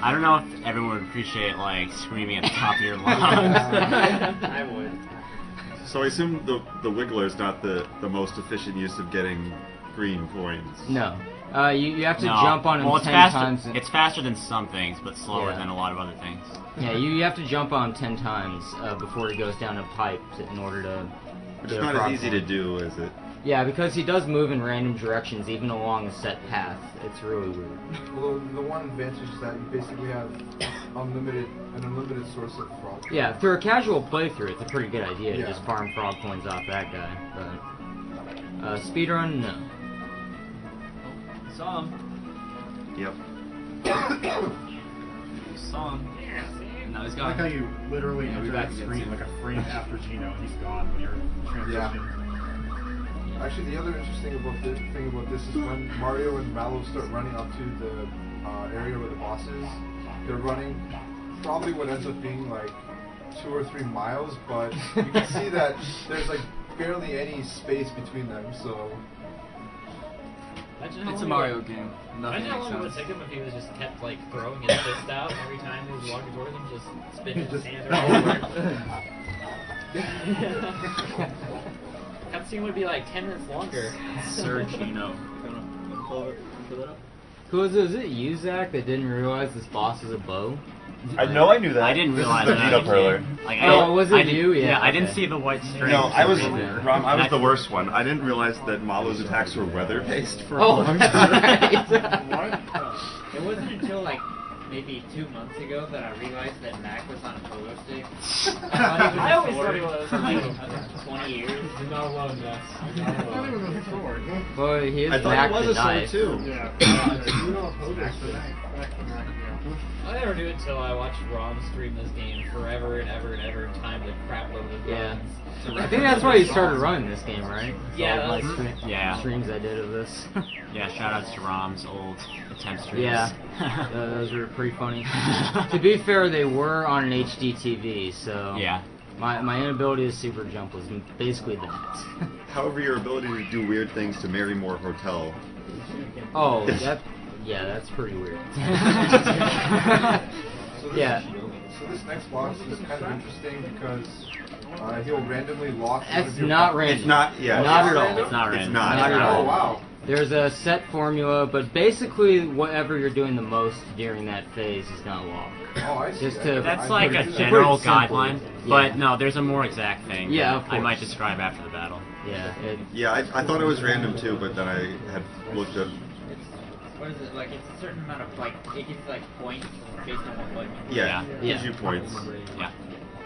I don't know if everyone would appreciate like screaming at the top of your lungs. I would. So I assume the Wiggler is not the most efficient use of getting green coins. No. You have to No. jump on him well, it's 10 faster, times. It's faster than some things, but slower Yeah. than a lot of other things. Yeah, you have to jump on him 10 times before he goes down a pipe in order to. Which get is a not frog as easy to coin. do, is it? Yeah, because he does move in random directions, even along a set path. It's really weird. Well, the one advantage is that you basically have an unlimited source of frog. Yeah, through a casual playthrough, it's a pretty good idea to Yeah. just farm frog coins off that guy. But speedrun, no. Saw him. Yep. Saw him. Now he's I like how gone. you literally Yeah, enter we're that back again screen soon. like a frame after Geno and he's gone when you're transitioning. Actually, the other interesting thing about this is when Mario and Mallow start running up to the area where the boss is, they're running probably what ends up being like 2 or 3 miles, but you can see that there's like barely any space between them, so... Imagine how It's a long Mario it game. would, Nothing imagine how makes long it would sense. take him if he was just kept like throwing his fist out every time he was walking towards him, just spinning his Just- hand around. Cutscene would be like 10 minutes longer. Sir Geno. Pull that up. Who was it? Was it you, Zach, that didn't realize this boss was a bow? I know I knew that. I didn't This realize is the that. Geno Perler. Like, Was it you? Yeah. I didn't see the white string. No, I was Yeah. Rom, I was the worst one. I didn't realize that Malo's attacks were weather-based for a Oh, long that's time. right. It wasn't until like maybe 2 months ago that I realized that Mac was on a polo stick. I always thought he was for like 20 years. You're not alone, Ness. You're not alone. Boy, he is I thought Mac it was the a sword knife. too. I never knew it until I watched Rom stream this game forever and ever and ever, timed the crap load of Yeah. buttons. I think that's why you started running this game, right? Yeah, All, like, that's- streams I did of this. Yeah, shoutouts to Rom's old attempt streams. Yeah, those were pretty funny. To be fair, they were on an HD TV, so Yeah. my inability to super jump was basically that. However, your ability to do weird things to Marrymore Hotel. Oh, that's pretty weird. Yeah. So this next boss is kind of interesting because he'll randomly lock. one It's of your not buttons. random. It's not. Yeah. Not at all. It's not It's random. not. Not at Oh all. wow. There's a set formula, but basically whatever you're doing the most during that phase is gonna lock. Oh, I see. Just to- That's I like never a knew that. general Pretty simple. guideline, but no, there's a more exact thing. Yeah, that of I might course. describe after the battle. Yeah. Yeah, I thought it was random too, but then I had looked at. What is it, like it's a certain amount of, like, it gets like points based on what button you Yeah, Yeah. gives you points. Yeah.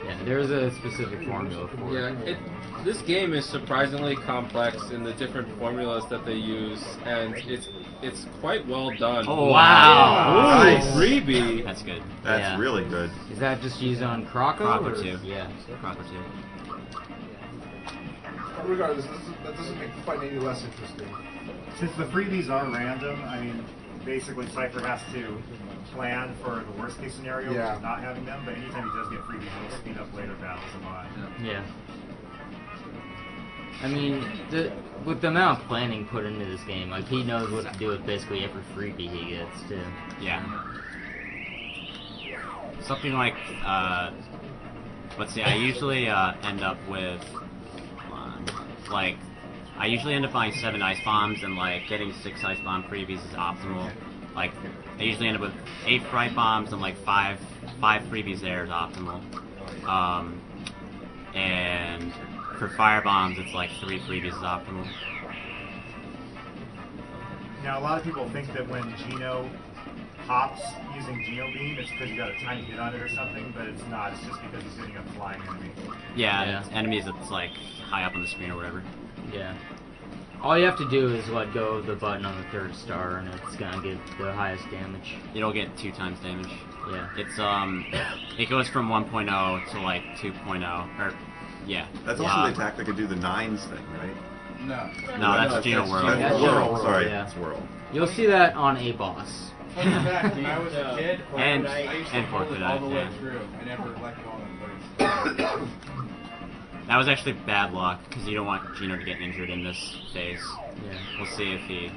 Yeah, there's a specific formula for Yeah, it. this game is surprisingly complex in the different formulas that they use, and it's quite well done. Oh, wow. Nice. Freebie. That's good. That's Yeah. really good. Is that just used on Croco? Croco or- too. Yeah. Proper too. Regardless, that doesn't make the fight any less interesting. Since the freebies are random, I mean, basically Cypher has to plan for the worst case scenario, Yeah. which is not having them, but anytime he does get freebies, he'll speed up later battles a lot. Yeah. I mean, with the amount of planning put into this game, like he knows what to do with basically every freebie he gets too. Yeah. Something like, let's see, I usually end up with, I usually end up buying 7 ice bombs, and like getting 6 ice bomb freebies is optimal. Like, I usually end up with 8 fright bombs and like 5 freebies there is optimal. And for fire bombs, it's like 3 freebies is optimal. Now, a lot of people think that when Geno hops using Geno Beam, it's because you got a tiny hit on it or something, but it's not. It's just because he's hitting a flying enemy. Yeah, Yeah. it's enemies that's like high up on the screen or whatever. Yeah. All you have to do is let go of the button on the 3rd star, and it's gonna get the highest damage. It'll get 2 times damage. Yeah. It's it goes from 1.0 to like 2.0, or yeah. That's also the attack that could do the 9s thing, right? No. No, that's Geno World. That's That's Whirl. Whirl, Sorry, yeah. that's Whirl. You'll see that on a boss. Fun fact, when I was a kid, And- I used to and hold it Fortnite, all the way yeah. through. I never let go on it first. That was actually bad luck, because you don't want Geno to get injured in this phase. Yeah. We'll see if he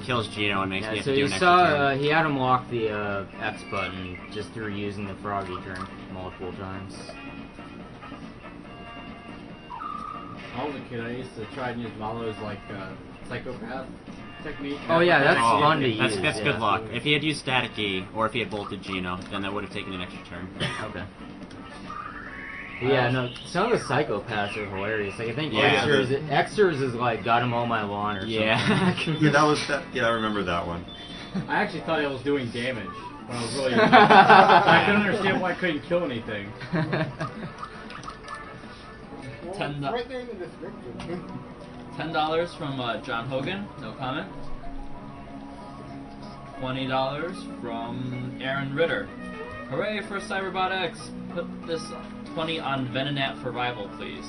kills Geno and makes me Yeah, have so to do you an extra saw turn. he had him lock the X button just through using the froggy drink multiple times. I was a kid, I used to try and use Malo's like psychopath technique. Oh yeah, that's Oh, fun to that's, use. That's yeah. good luck. If he had used Static E, or if he had bolted Geno, then that would have taken an extra turn. Okay. Yeah, no, some of the psychopaths are hilarious. Like I think Yeah. Xers is like got him all my lawn or Yeah. something. Yeah, that was that. Yeah, I remember that one. I actually thought I was doing damage when I was really young. I couldn't understand why I couldn't kill anything. Right there in the description. $10 from John Hogan, no comment. $20 from Aaron Ritter. Hooray for Cyberbot X! Put this 20 on Venonat for rival, please.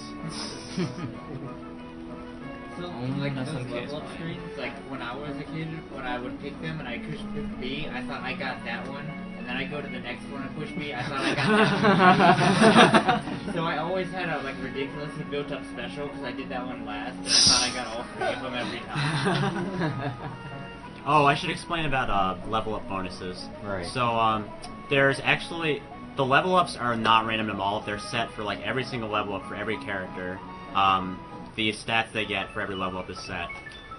So, like those level up screens, like when I was a kid, when I would pick them and I push B, I thought I got that one, and then I go to the next one and push B, I thought I got that one. So I always had a like ridiculously built up special because I did that one last, and I thought I got all 3 of them every time. Oh, I should explain about level up bonuses. Right. So there's actually the level ups are not random at all. They're set for like every single level up for every character. The stats they get for every level up is set.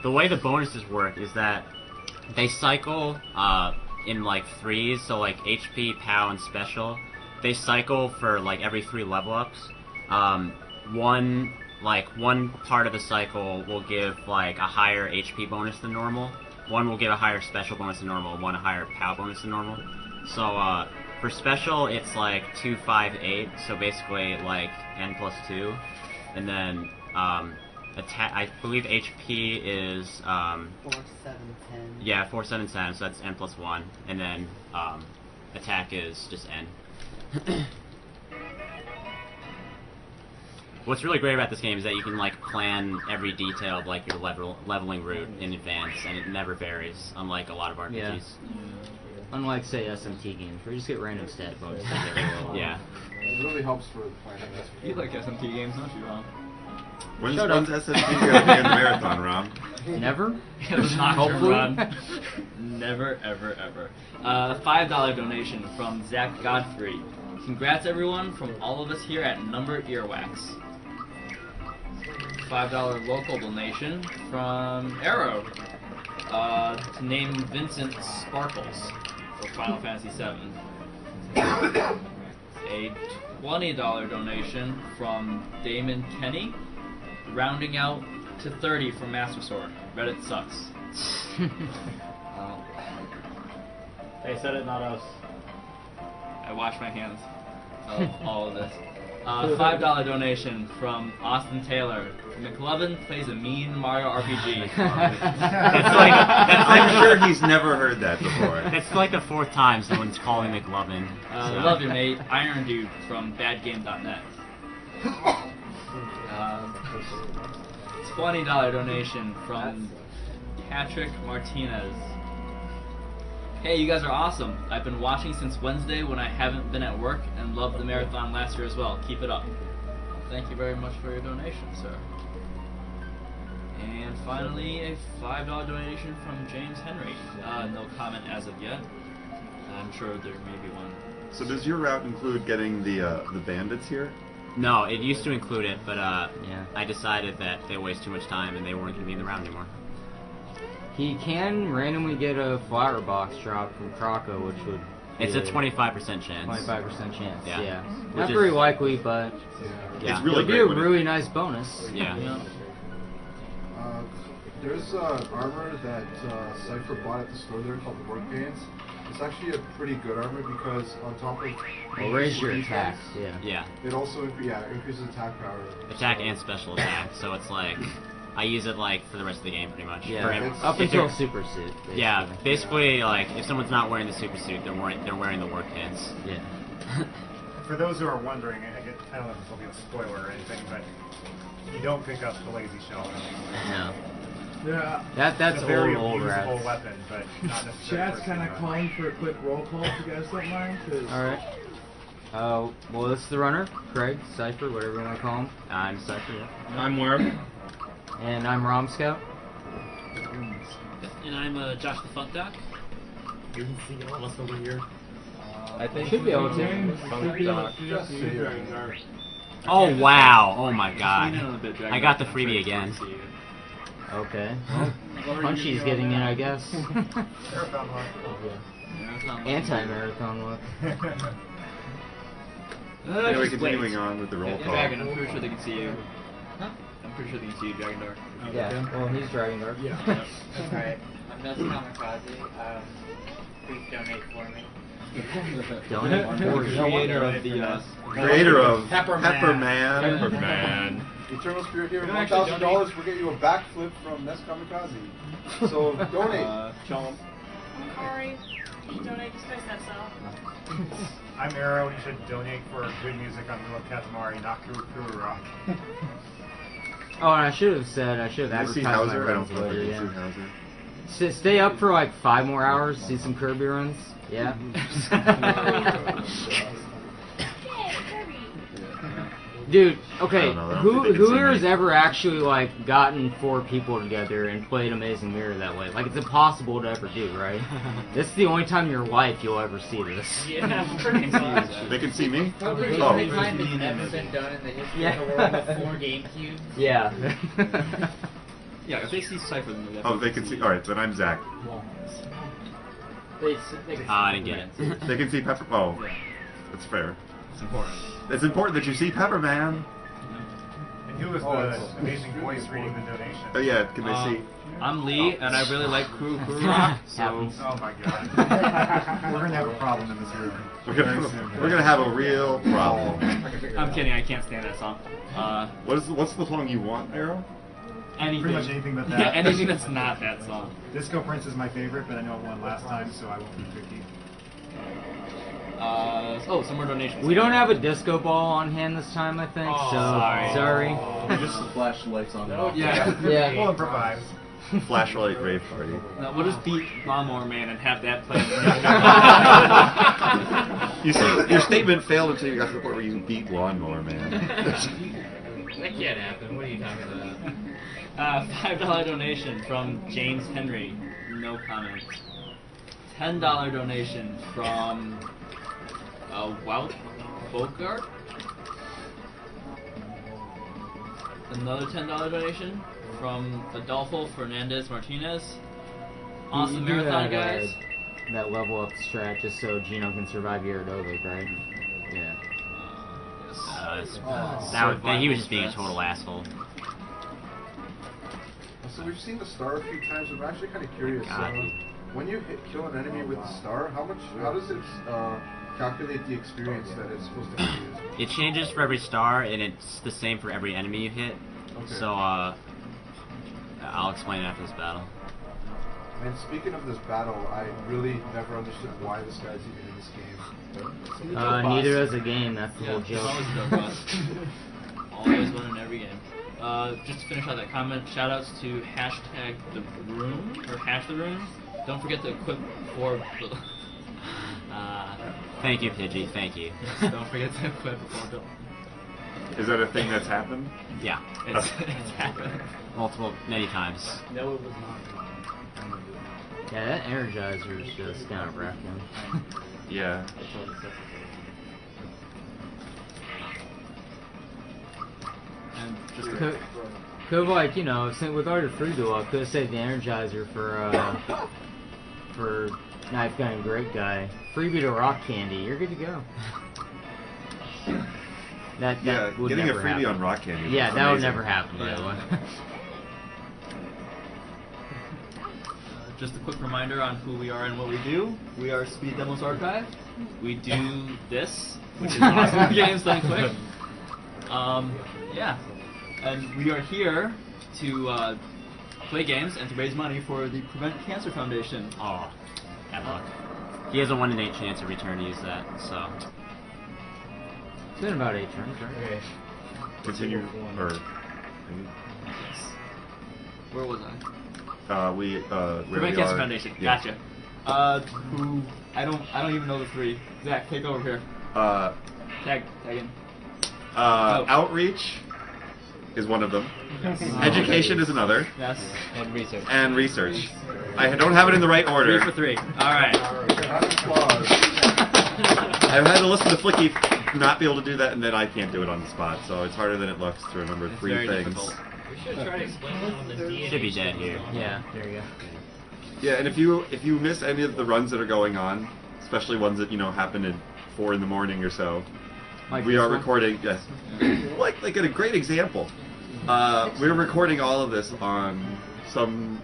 The way the bonuses work is that they cycle in like threes, so like HP, POW, and special. They cycle for like every 3 level ups. One part of the cycle will give like a higher HP bonus than normal. One will give a higher special bonus than normal. One a higher POW bonus than normal. So for special, it's like 2, 5, 8. So basically like N plus 2, and then attack. I believe HP is 4, 7, 10. Yeah, 4, 7, 10. So that's N plus 1, and then attack is just N. What's really great about this game is that you can like plan every detail of like your leveling route in advance, and it never varies, unlike a lot of RPGs. Yeah. Unlike say SMT games, where you just get random stat bonuses. Yeah. It really helps for the planning. You like SMT games, don't you, Rom? When's SNES gonna be in the marathon, Rob? Never? It's not Hopefully. run. Never, ever, ever. $5 donation from Zach Godfrey. Congrats everyone from all of us here at Number Earwax. $5 local donation from Arrow. To name Vincent Sparkles for Final Fantasy VII. A $20 donation from Damon Kenny. Rounding out to 30 from Master Sword. Reddit sucks. They said it, not us. I wash my hands of all of this. $5 donation from Austin Taylor. McLovin plays a mean Mario RPG. I'm sure he's never heard that before. That's like the 4th time someone's calling McLovin. Love you, mate. Iron Dude from badgame.net. $20 donation from Patrick Martinez. Hey, you guys are awesome. I've been watching since Wednesday when I haven't been at work and loved the marathon last year as well. Keep it up. Thank you very much for your donation, sir. And finally, a $5 donation from James Henry. No comment as of yet. I'm sure there may be one. So does your route include getting the bandits here? No, it used to include it, but Yeah. I decided that they waste too much time and they weren't going to be in the round anymore. He can randomly get a flower box drop from Croco, which would be It's a 25% chance. 25% chance. Yeah. Yeah. Which Not is- very likely, but Yeah. It's really it'd be great a when really nice bonus. Yeah. There's armor that Cyghfer bought at the store there called the Work Bands. It's actually a pretty good armor because on top of Well, raise your defense, attacks. Yeah. Yeah. it also increases attack power. Attack and special attack, so it's like I use it like for the rest of the game pretty much. Yeah. For Up if until they're- super suit. Basically. Yeah, basically like if someone's not wearing the super suit, they're wearing the work pants. Yeah. For those who are wondering, I don't know if this will be a spoiler or anything, but you don't pick up the lazy shell. No. Yeah. That's It's a very old usable rats. weapon, but not necessarily. Chat's for kind of speedrun. calling for a quick roll call if you guys don't mind. All right. Well, this is the runner, Craig, Cypher, whatever you want to call him. I'm Cyghfer, yeah. I'm Worm. And I'm Rom Scout. And I'm Josh the Funk Doc. What's over here? I think Should be able to. Should be able to just use Dragon Guard. Oh wow! Oh my god! Lean in a bit, Dragon I got the Dog. freebie again. Okay. Well, Punchy's getting in, I guess. Marathon luck. Anti-marathon look. Anyway, continuing on with the roll call. Dragon, I'm pretty sure they can see you. Huh? I'm pretty sure they can see you, Dragon Dark. Yeah. Well, he's Dragon Guard. Yeah. Alright, I'm Nels Kamikaze. Please donate for me. Donate for you. Creator of the Creator of Pepperman. Pepperman. Eternal Spirit here, You can actually $1,000 will get you a backflip from Nest Kamikaze. So donate. Chomp. I'm Kari. Can you donate just because that's all? I'm Arrow, and you should donate for good music on Little Katamari, not Kuru Rock. Oh, and I should have You advertised see my Hauser? I runs don't think later, you yeah. see Hauser. Stay up for like 5 more hours, see some Kirby runs. Yeah. Dude, okay, I don't know, I don't think they can who see here has me. ever actually like gotten 4 people together and played Amazing Mirror that way? Like it's impossible to ever do, right? This is the only time in your life you'll ever see this. Yeah, pretty much. They can see me? Probably the Oh. only time it's ever been done in the history of the world with 4 GameCubes. Yeah. Yeah, if they see Cypher, then they Oh, they can see. All right, then I'm Zach. They can I didn't get it. They can see Pepper. Oh, that's fair. It's important. It's important that you see Pepper Man. And who was the amazing voice reading the donation? Oh yeah, can they see? I'm Lee, and I really like Kuru Rock, so... Oh my god. We're gonna have a problem in this room. We're gonna have a real problem. I'm kidding, I can't stand that song. What's the song you want, Arrow? Anything. Pretty much anything but that. Yeah, anything that's not that song. Disco Prince is my favorite, but I know it won last time, so I won't be picky. Some more donations. We don't have a disco ball on hand this time, I think. Oh, so sorry. Just the flashlights on. Yeah. Yeah. We'll improvise. Flashlight rave party. No, we'll just beat Lawnmower Man and have that play. You see, your statement failed until you got to the point where you beat Lawnmower Man. That can't happen. What are you talking about? $5 donation from James Henry. No comment. $10 donation from Wout Bogart. Another $10 donation from Adolfo Fernandez Martinez. Awesome You do marathon, that, guys. That level up strat just so Gino can survive Gyaradovic, right? Yeah. He was just being a total asshole. So we've seen the star a few times. I'm actually kind of curious. When you kill an enemy with the star, how does it calculate the experience that it's supposed to be used? It changes for every star, and it's the same for every enemy you hit. Okay. So, I'll explain it after this battle. And speaking of this battle, I really never understood why this guy's even in this game. Neither does the game. That's the whole It's joke. always the boss. Always win in every game. Just to finish out that comment, shoutouts to hashtag the room or hash the room. Don't forget to equip for. Thank you, Pidgey. Thank you. Yes, don't forget to equip for Bill. Is that a thing that's happened? Yeah. It's happened. Many times. No, it was not. Yeah, that Energizer is just kind of wrecking. Yeah. And just Could have, like, you know, with Art of Free Duel, I could have saved the Energizer for Knife Guy and Great Guy. Freebie to Rock Candy, you're good to go. That would getting never a freebie happen. on Rock Candy. Yeah, was that would amazing. never happen, by the way. just a quick reminder on who we are and what we do. We are Speed Demos Archive. We do this, which is awesome games done quick. Yeah, and we are here to play games and to raise money for the Prevent Cancer Foundation. Oh, bad luck. He has a 1 in 8 chance every turn to use that, so. It's been about 8 turns, right? Okay. Continue, or... Where was I? Prevent Cancer Foundation. Yeah. Gotcha. Who? I don't even know the three. Zach, take over here. Tag in. Outreach is one of them. Yes. Education is another. Yes. And research. I don't have it in the right order. 3 for 3. All right. I've had to listen to Flicky not be able to do that, and then I can't do it on the spot. So it's harder than it looks to remember It's 3 very things. difficult. We should try to explain that on the DNA. Should be dead here. Yeah, there you go. Yeah, and if you miss any of the runs that are going on, especially ones that happen at 4 in the morning or so, Like we this are one? recording. Yes, like a great example. We're recording all of this on some.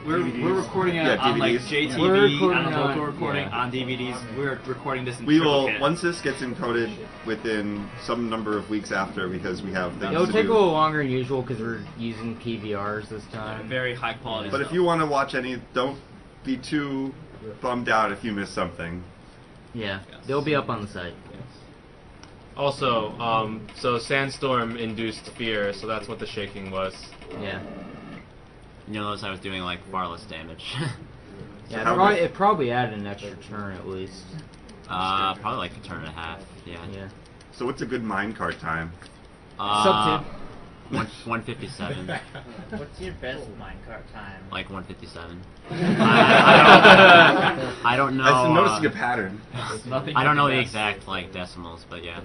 We're recording it on like DVDs. JTV, We're recording on a local on- recording, yeah. on DVDs. We're recording this in We will triplicate. once this gets encoded within some number of weeks after, because we have things It'll to take do. a little longer than usual because we're using PVRs this time. Very high quality But stuff. if you want to watch any, don't be too bummed out if you miss something. Yeah, they'll be up on the site. Also, so Sandstorm induced fear, so that's what the shaking was. Yeah. You notice I was doing like far less damage. Yeah, it probably added an extra turn at least. Probably like a turn and a half. Yeah. Yeah. So what's a good minecart time? Sub 157. What's your best minecart time? Like 157. I don't know. I'm noticing a pattern. I don't know the exact like decimals, but yeah.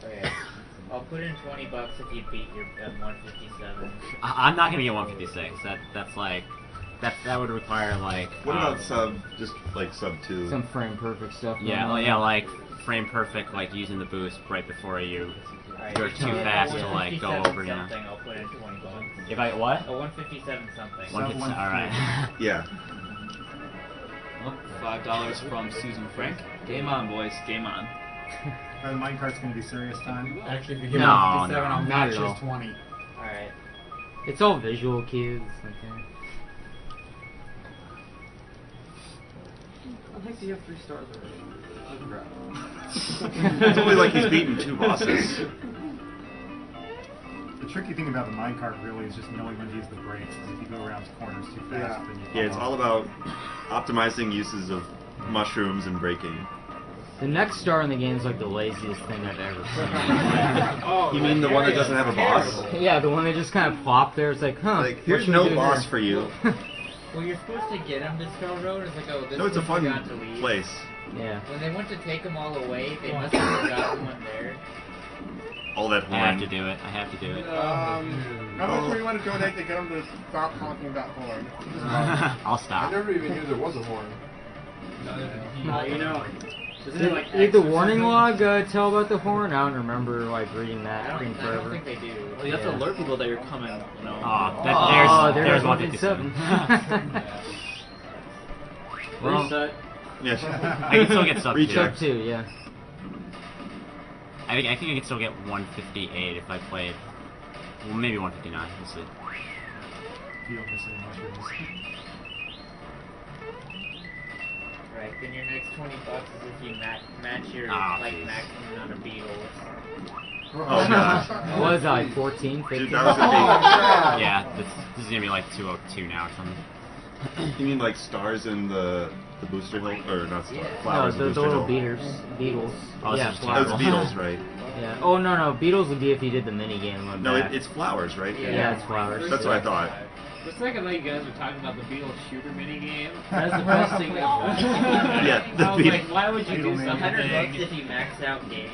Okay. I'll put in $20 if you beat your 157. I'm not gonna get 156. That would require like. What about sub 2? Some frame perfect stuff. Yeah, going on. yeah, like frame perfect, like using the boost right before you go too fast to like go over. You know. Something, I'll put in $20. If I what? A 157 something. 157. All right. Yeah. Well, $5 from Susan Frank. Game on, boys. Game on. Are the minecarts going to be serious time? Actually, if you give No, me 57, no, I'll not match at all. his 20. Alright. It's all visual cues. Okay. I think you have 3 stars already. It's only like he's beaten 2 bosses. The tricky thing about the minecart really is just knowing when to use the brakes. Because if you go around corners too fast, then you fall Yeah, it's off. all about optimizing uses of mushrooms and braking. The next star in the game is like the laziest thing I've ever seen. You mean the one that doesn't have a boss? Yeah, the one that just kind of plopped there. It's like, huh. Like, what here's should we no do boss here? for you. Well, you're supposed to get them to Skull Road. It's like, oh, this No, it's a one fun forgot to leave. place. Yeah. When they went to take them all away, they must have forgotten one there. All that I have horn. to do it. I have to do it. How much do we want to donate to get them to stop honking that horn? I'll I stop. never even knew there was a horn. You know, isn't it Did, like did X the or warning something? log tell about the horn? I don't remember like reading I that thing don't, I don't forever. think they do. Well, you have to Yeah. alert people that you're coming, you know. Oh, there's 157. 157. Well, Reset. Yeah. I can still get sub 2. Recheck. Sub 2, yeah. I think I can still get 158 if I played. Well, maybe 159. We'll see. You don't miss any mushrooms. Right, then your next $20 is if you match your jeez. maximum amount of beetles. Oh god. What was I, like 14, 15? Dude, that was a big... Yeah, this is gonna be like 202 now or something. You mean like stars in the booster hill? Or not stars, Yeah. No, flowers in the booster little hill? beetles. Oh, Yeah, it's just flowers. Those beetles, right? Yeah. Oh, no, beetles would be if you did the minigame and went No, back. it's flowers, right? Yeah, it's flowers. That's what I thought. The second night you guys were talking about the Beatles shooter minigame. That's the best thing ever. Yeah, the I was Beatles. like, why would you do something $100 big? if you max out game.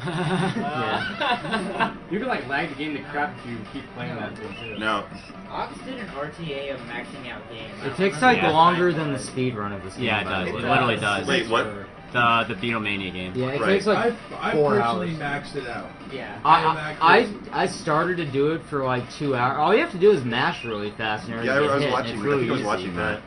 Yeah. You can like lag the game to crap if you keep playing that thing too. No. Ox did an RTA of maxing out game. It takes like Yeah. longer than the speed run of this game. Yeah, it by does. the It way. literally does. Wait, what? The Beatlemania game. Yeah, it Right. takes like I 4 personally hours. maxed it out. Yeah. I started to do it for like 2 hours. All you have to do is mash really fast and Yeah, everything I was hit, and watching. it's I really think I was easy, watching that.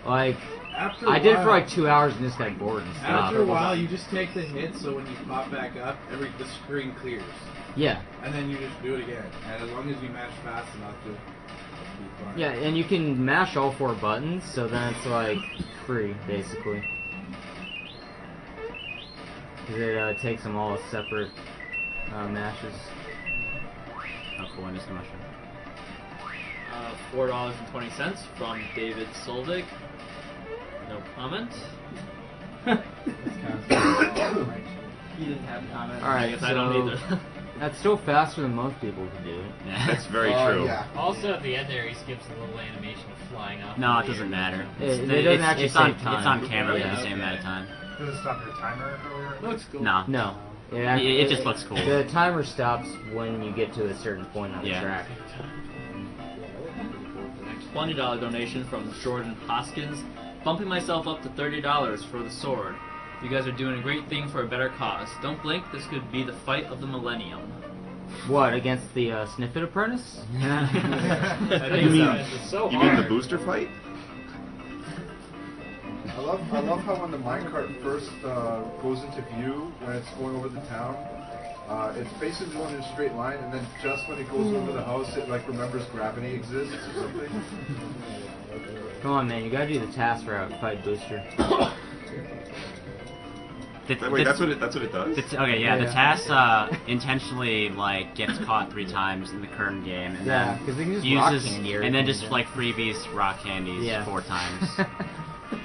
but, like, After I did it a for while- like 2 hours and just got bored and stopped. After a while, you just take the hit, so when you pop back up, the screen clears. Yeah. And then you just do it again. And as long as you mash fast enough, you'll be fine. Yeah, and you can mash all 4 buttons, so then it's like free, basically. 'Cause it takes them all as separate mashes. Oh, cool. I missed the mushroom. $4.20 from David Solvig. No comment. He didn't have comments. Alright, I guess so I don't either. that's still faster than most people can do it. Yeah. That's very Oh, true. yeah. Also, at the end there, he skips a little animation of flying off. No, the it doesn't weird- matter. It doesn't actually it's on, save time. It's on camera Yeah, for the same okay. amount of time. Does it stop your timer earlier? Looks cool. No. No. It just looks cool. The timer stops when you get to a certain point on the Yeah. track. $20 donation from Jordan Hoskins. Bumping myself up to $30 for the sword. You guys are doing a great thing for a better cause. Don't blink, this could be the fight of the millennium. What, against the Sniffit Apprentice? I You think mean, so. It's so you mean the hard. booster fight? I love how when the minecart first goes into view when it's going over the town, it's basically going in a straight line, and then just when it goes over the house, it like remembers gravity exists or something. Come on, man, you gotta do the task route, fight Booster. Wait, that's what it does? Okay, yeah, the Yeah. task intentionally like gets caught 3 times in the current game, and Yeah, then 'cause they can just rock uses candy and then everything, just yeah. like freebies rock candies Yeah. 4 times.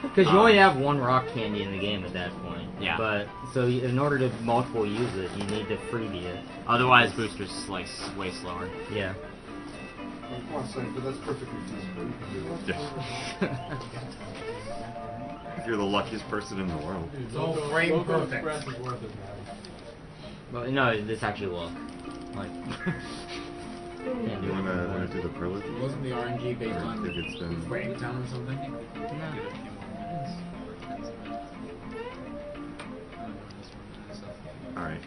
Because you only have 1 rock candy in the game at that point. Yeah. But, so in order to multiple use it, you need to freebie it. Otherwise, Booster's like way slower. Yeah. Well, come on, son, but that's perfectly feasible. You can do it. You're the luckiest person in the world. Dude, all Loco- frame Loco perfect. Express is worth it, man. Well, no, it's actually luck. Like, You wanna do the Perla? Wasn't the RNG based Or on if it's been... frame count or something? Give it a few more minutes. Alright.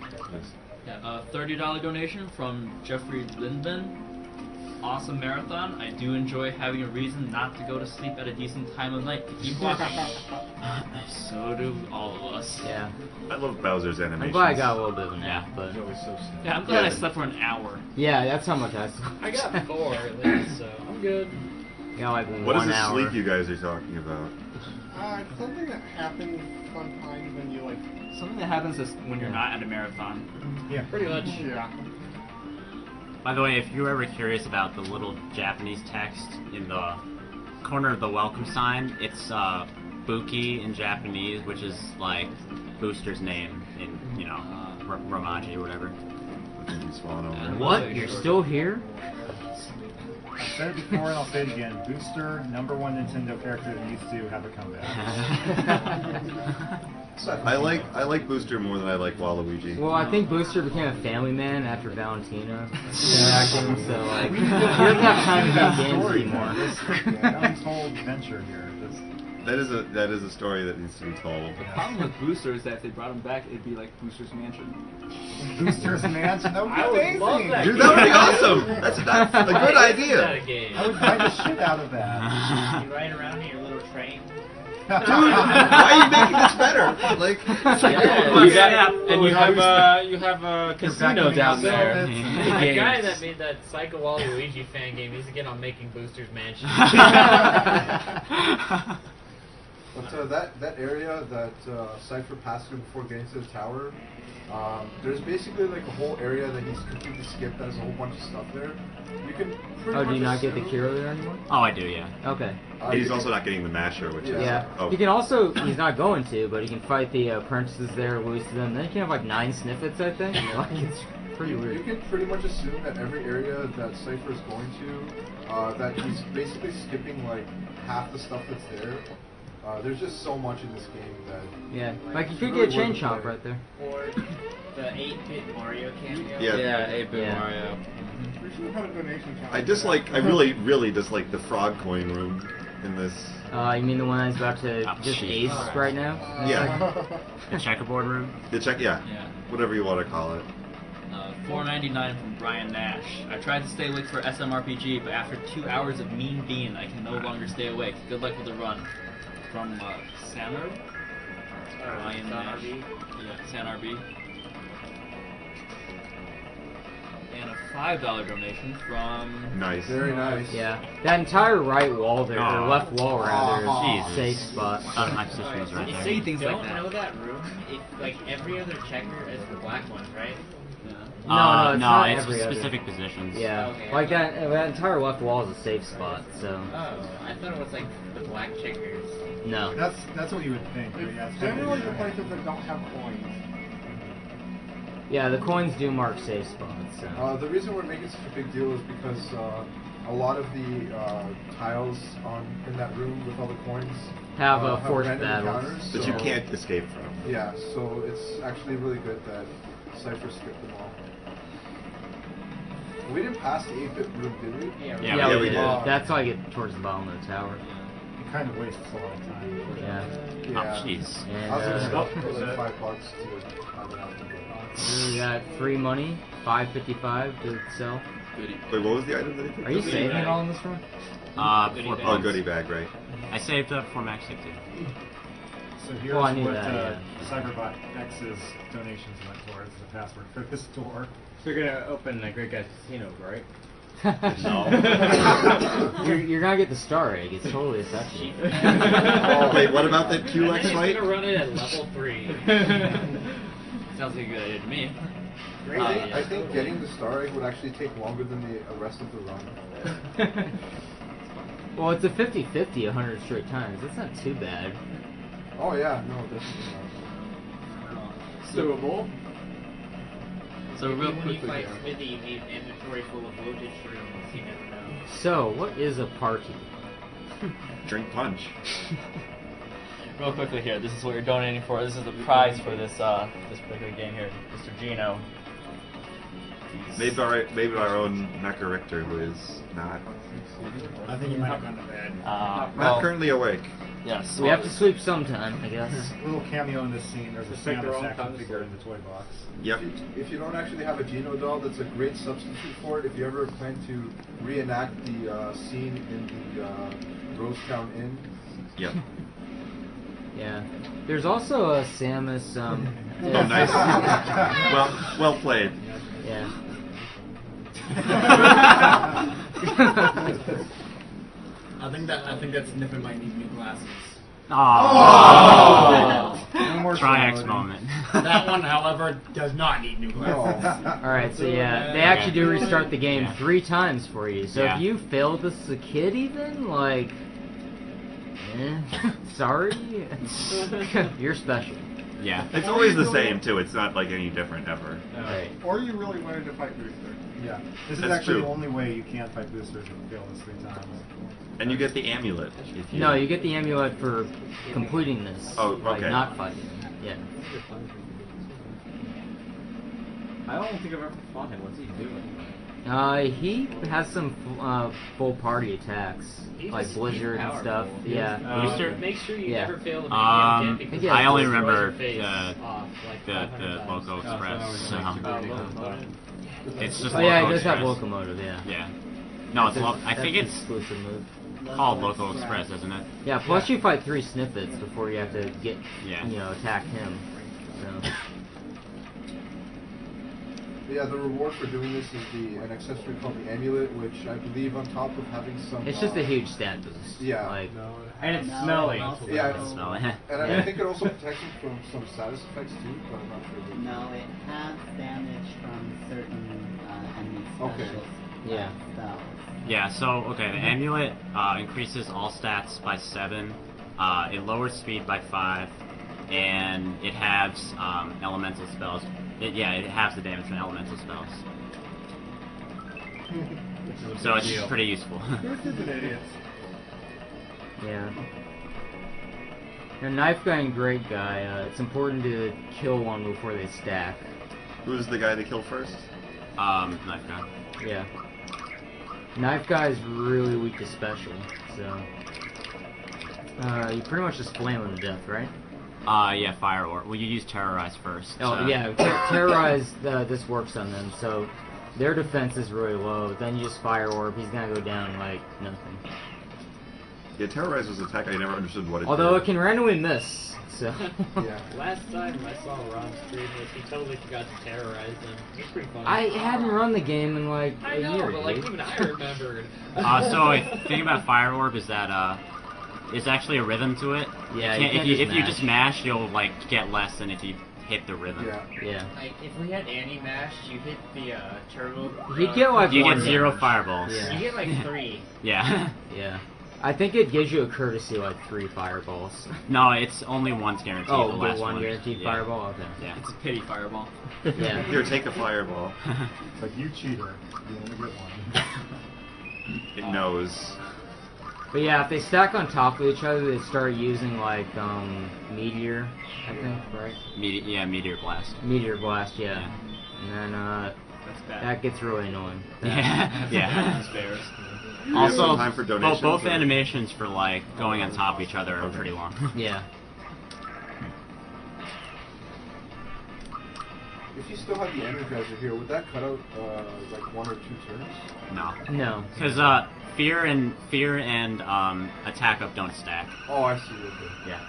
Yeah, $30 donation from Jeffrey Lindman. Awesome marathon. I do enjoy having a reason not to go to sleep at a decent time of night to keep watching. So do all of us. yeah. I love Bowser's animations. I'm glad I got a little bit of a nap, but Yeah, I'm glad I slept for an hour. yeah, that's how much I slept. I got 4 at least, so I'm good. Got like What is 1 this hour. sleep you guys are talking about? Something that happens sometimes when you like. Something that happens is when you're not at a marathon. Yeah. Pretty much. Yeah. By the way, if you're ever curious about the little Japanese text in the corner of the welcome sign, it's Buki in Japanese, which is like Booster's name in, you know, Romaji or whatever. What? You're still here? I've said it before and I'll say it again. Booster, #1 Nintendo character that needs to have a comeback. I like Booster more than I like Waluigi. Well, I think Booster became a family man after Valentina interacting, so like he doesn't have time to play games anymore. Untold adventure here. That is a story that needs to be told. The problem with Booster is that if they brought him back, it'd be like Booster's Mansion. Booster's Mansion? That would be I would amazing! love that Dude, that would be awesome! That's a good idea! I would buy the shit out of that. You ride around in your little train. Dude, why are you making this better? Like, you have a casino down there. The guy that made that Psycho Waluigi fan game needs to get on making Booster's Mansion. But that area that Cypher passed through before getting to the tower, there's basically like a whole area that he's completely skipped that has a whole bunch of stuff there. You can pretty much Oh, do you not get the assume- Kira there anymore? Oh, I do, yeah. Okay. he's also not getting the Masher, which is... Yeah. Oh. He can also, he's not going to, but he can fight the apprentices there, lose to them. Then he can have like 9 snippets, I think. Like, it's pretty You weird. can pretty much assume that every area that Cypher is going to, that he's basically skipping like half the stuff that's there. There's just so much in this game that... Yeah, like you it's could really get Chain worth Chomp playing. right there. Or the 8-bit Mario cameo. Yeah. 8-bit Yeah. Mario. We should have had a donation count. I really dislike the frog coin room in this. You mean the one that's about to just jeez. ace right now? Yeah. The checkerboard room? Yeah. Whatever you want to call it. $4.99 from Brian Nash. I tried to stay awake for SMRPG, but after 2 hours of Mean Bean, I can no longer stay awake. Good luck with the run. From Samer? Brian Nash. Yeah, SanRB. And a $5 donation from... Nice. Very nice. Yeah. That entire right wall there, or left wall rather, Jesus. is a safe spot. My sister's right If there. you Say things like don't that. know that room, it, like every other checker is the black ones, right? No, it's not it's every other. specific positions. Yeah, Okay. like that entire left wall is a safe spot, so... Oh, I thought it was like the black checkers. No. That's what you would think. But yeah, it's Generally, the definitely- places that don't have coins. Yeah, the coins do mark safe spots, so... The reason we're making such a big deal is because a lot of the tiles in that room with all the coins Have forced random battles. encounters, That so you can't escape from. Yeah, so it's actually really good that Cypher skipped them all. We didn't pass the 8-bit room, did we? Yeah, we did. Oh. That's like it towards the bottom of the tower. It kind of wastes a lot of time. Yeah. Oh, jeez. And, I was gonna spend is like it? $5 to have it happen. we got free money, $5.55 to sell. Wait, what was the item that he picked? Are you up? saving it all in this room? Oh, goodie bag, right. I saved up for Max 60. So here's Well, I knew what that, Cyberbot X's donations went towards the password for this door. So you're gonna open a Great Guys Casino, right? You're gonna get the star egg. It's totally effective. Oh, wait, what about that QX He's fight? gonna run it at level 3. Sounds like a good idea to me. I think getting the star egg would actually take longer than the rest of the run. Well, it's a 50-50 100 straight times. That's not too bad. Oh yeah, no, definitely not. Doable. So real When you quickly fight here. Smithy, you need an inventory full of voltage rooms. You never know. So, what is a party? Drink punch. Real quickly here, this is what you're donating for. This is the prize for this this particular game here, Mr. Gino. Maybe our own Mecha Richter, who is not I think you might have gone to bed. not currently awake. Yes. We have to sleep sometime, I guess. A little cameo in this scene. There's a Just like their Samus own action kind of figure story. in the toy box. Yep. If you don't actually have a Geno doll, that's a great substitute for it. If you ever plan to reenact the scene in the Rose Town Inn. Yep. Yeah. There's also a Samus. Oh, nice. well played. Yeah. I think that Sniffin might need new glasses. Oh. No more Triax Shinobi. moment. That one, however, does not need new glasses. Alright, so yeah, they actually do restart the game Yeah. 3 times for you. So Yeah. if you failed this as a kid even, like... sorry? You're special. Yeah. It's always the same too. It's not like any different ever. Right. Or you really wanted to fight Booster. Yeah. This is That's actually true. the only way you can fight boosters if you fail this 3 times. And you get the amulet. If you... No, you get the amulet for completing this. Oh, Like, okay. not fighting. Yeah. I don't think I've ever fought him. What's he doing? He has some full party attacks, like Blizzard and stuff. Yeah. Booster? Make sure you Yeah. never fail the main game again because yeah, I only it destroys remember your face off, like the 500 times. Loco Express. So. Locomotive. It's just Oh yeah, Loco it does have Express. locomotive. Yeah. Yeah. No, it's I think That's it's an exclusive move. called Loco Express, isn't it? Yeah. Plus, you fight 3 Snippets before you have to get, Yeah. attack him. So. Yeah, the reward for doing this is an accessory called the amulet, which I believe on top of having some... It's just a huge stat boost. Yeah. Like, And it's smelly. Yeah, It's smelly. and I think it also protects him from some status effects too, but I'm not sure. No, it has damage from certain enemy Okay. specials. Yeah. Spells. Yeah, so, okay, the amulet increases all stats by 7, it lowers speed by 5, and it halves elemental spells. It halves the damage from elemental spells. So it's pretty useful. Boosters are idiots. yeah. Now, Knife Guy and Great Guy, it's important to kill one before they stack. Who's the guy to kill first? Knife Guy. Yeah. Knife Guy is really weak to special, so... you pretty much just flame him to death, right? Yeah, Fire Orb. Well, you use Terrorize first. Oh, so. yeah, Terrorize, this works on them, so their defense is really low. Then you just Fire Orb, he's gonna go down like nothing. Yeah, Terrorize was an attack I never understood what it Although did. it can randomly miss, so... Yeah. Last time I saw Ron stream this, he totally forgot to terrorize them. It's pretty funny. I hadn't run the game in like I a know, year, but like dude. even I remembered. So the thing about Fire Orb is that it's actually a rhythm to it. Yeah, you you can't, can't if you just just mash, you'll like get less than if you hit the rhythm. Yeah. Yeah. Like, if we had anti-mash, you hit the turbo... You'd get like You one get 0 damage. fireballs. Yeah. You get like 3. Yeah. Yeah. I think it gives you a courtesy like 3 fireballs. No, it's only one's guaranteed. Oh, the the last one one. guaranteed Yeah. fireball? Okay. Yeah. It's a pity fireball. Yeah. Here, take a fireball. It's like, you cheater. You only get one. It knows. But yeah, if they stack on top of each other, they start using like meteor, I think, right? Meteor Blast. Meteor blast, yeah. And then That's bad. that gets really annoying. Yeah. Yeah. Spares. Do we have Also, some time for donations, both or- animations for like going on top of each other are pretty long. Yeah. If you still have the Energizer here, would that cut out like 1 or 2 turns? No. No. Because fear and attack up don't stack. Oh, I see. Okay. Yeah.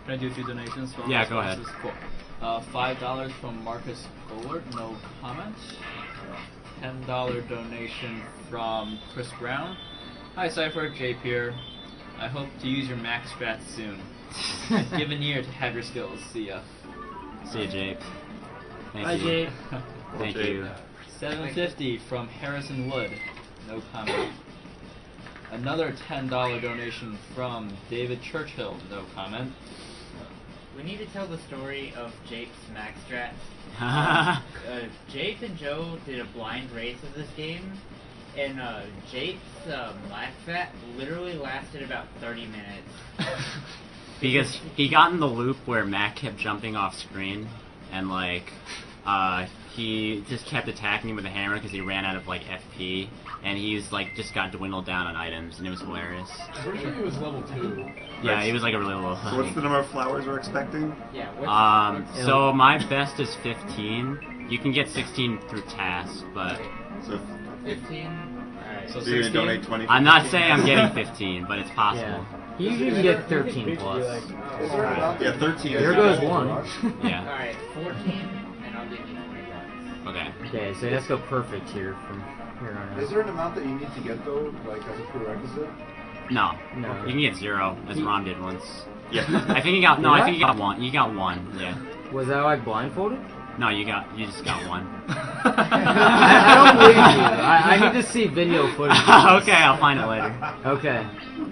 Can I do a few donations from Yeah, go ahead. sponsors? Cool. $5 from Marcus Gollert, no comment. $10 donation from Chris Brown. Hi Cypher, Jay here. I hope to use your max strat soon. Given year to have your skills. See ya. See you, Jake. Thank Bye, you. Jake. Thank you. $7.50 from Harrison Wood. No comment. Another $10 donation from David Churchill. No comment. We need to tell the story of Jake's max strats. Jake and Joe did a blind race of this game, and Jake's max strat literally lasted about 30 minutes. Because he got in the loop where Mac kept jumping off screen, and like he just kept attacking him with a hammer because he ran out of like FP, and he's like just got dwindled down on items, and it was hilarious. I'm pretty sure he was level 2. Yeah, he was like a really low. So what's the number of flowers we're expecting? Yeah. So my best is 15. You can get 16 through tasks, but So 15. Alright. So you're gonna 16? donate 20? I'm not saying I'm getting 15, but it's possible. Yeah. You usually can get 13 plus. Is there an amount Yeah, 13. There goes one. Yeah. Alright, 14, and I'll give you 20 bucks. Okay. Okay, so let's go perfect here from here on out. Is there an amount that you need to get though, like as a prerequisite? No. No. You can get 0, as Ron did once. Yeah. I think you got no. I think you got 1. You got 1. Yeah. Was that like blindfolded? No, you just got 1. I don't believe you. I need to see video footage. Okay, I'll find it later. Okay.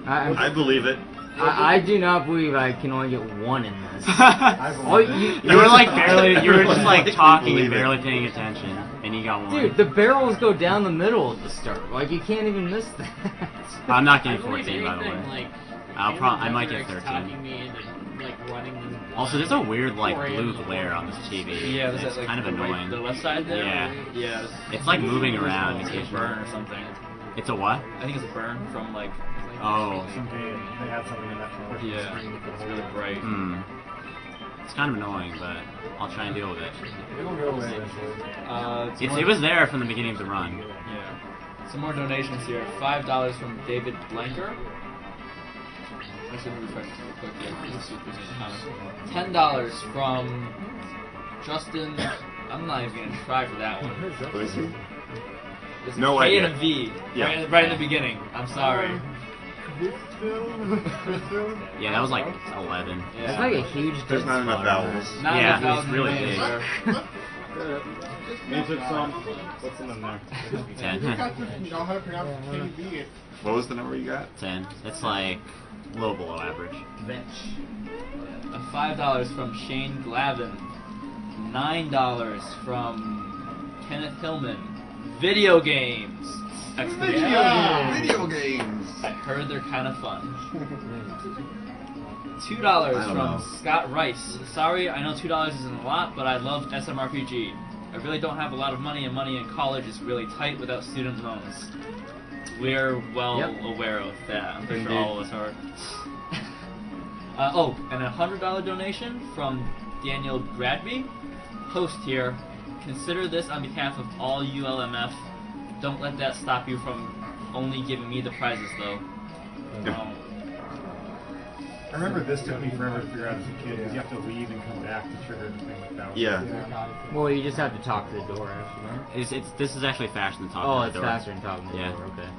I believe it. I do not believe I can only get 1 in this. You were like barely. You were just like talking and barely paying attention, and you got 1. Dude, the barrels go down the middle at the start. Like you can't even miss that. I'm not getting 14, by the way. Like, I might get 13. talking me into, like, running them. Also, there's a weird like blue glare on this TV. Yeah, was it's that like kind of the right- annoying. the left side there? Yeah. Yeah. It's like moving around. It's a burn or something. It's a what? I think it's a burn from like. Oh. Some game, they had something in that portion of the Yeah, screen. it's really bright. It's kind of annoying, but I'll try and deal with it. It'll go away eventually. It was there from the beginning of the run. Yeah. Some more donations here. $5 from David Blanker. I should refresh it real quick here. Let's see if there's any comments. $10 from Justin. I'm not even gonna try for that one. What is he? It's No K idea. and a V. Yeah. Right in the beginning. I'm sorry. Yeah, that was like 11. Yeah. That's like a huge. There's not enough vowels. Not Yeah, enough it's really big. What's in there? 10. You know how to pronounce KV. What was the number you got? 10. It's like a little below average. $5 from Shane Glavin. $9 from Kenneth Hillman. Video games. Video games. I heard they're kind of fun. $2 I don't from know. Scott Rice. Sorry, I know $2 isn't a lot, but I love SMRPG. I really don't have a lot of money, and money in college is really tight without student loans. We're well aware of that. I'm pretty sure all of us are. And a $100 donation from Daniel Bradby. Host here. Consider this on behalf of all ULMF. Don't let that stop you from only giving me the prizes, though. I remember this took me forever to figure out as a kid because you have to leave and come back to trigger the thing like that. Yeah. Well, you just have to talk to the door after that. This is actually faster than talking Oh, to it's the door. faster than talking to the Yeah. door. Okay.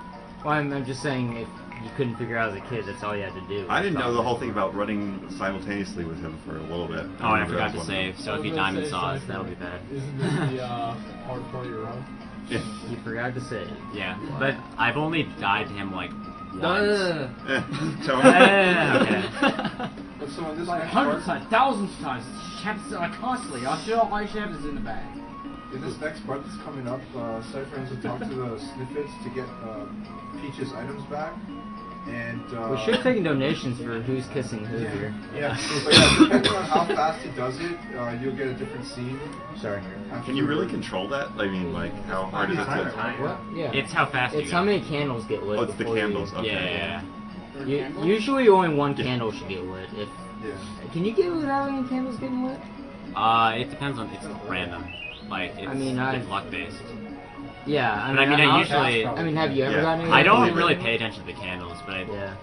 Well, I'm just saying if you couldn't figure out as a kid, that's all you had to do. I didn't know the whole thing about running simultaneously with him for a little bit. Oh, and I remember forgot that to was save, so if you diamond saws, that'll be bad. Isn't this the hard part of your run? Yeah. You forgot to save. Yeah, but I've only died to him like once. Okay. So in this Like next hundreds part, times, thousands of times, chapters constantly. I'll show all my chapters in the bag. in this next part that's coming up, Cyghfer has to talk to the snippets to get Peach's items back. And We should have taken donations for who's kissing who here. Yeah, but yeah, depending on how fast he does it, you'll get a different scene. Sorry. Can you really control that? I mean, like, how hard is it to... What? Yeah. It's how fast It's you how go. many candles get lit. Oh, it's the before you- candles. Okay. Yeah. Usually only one candle should get lit. If Yeah. Can you get it without any candles getting lit? It depends on, it's random. Like, it's, I mean, it's luck based. Yeah, But I mean, I usually... I mean, have you ever gotten it? I don't really pay attention to the candles, but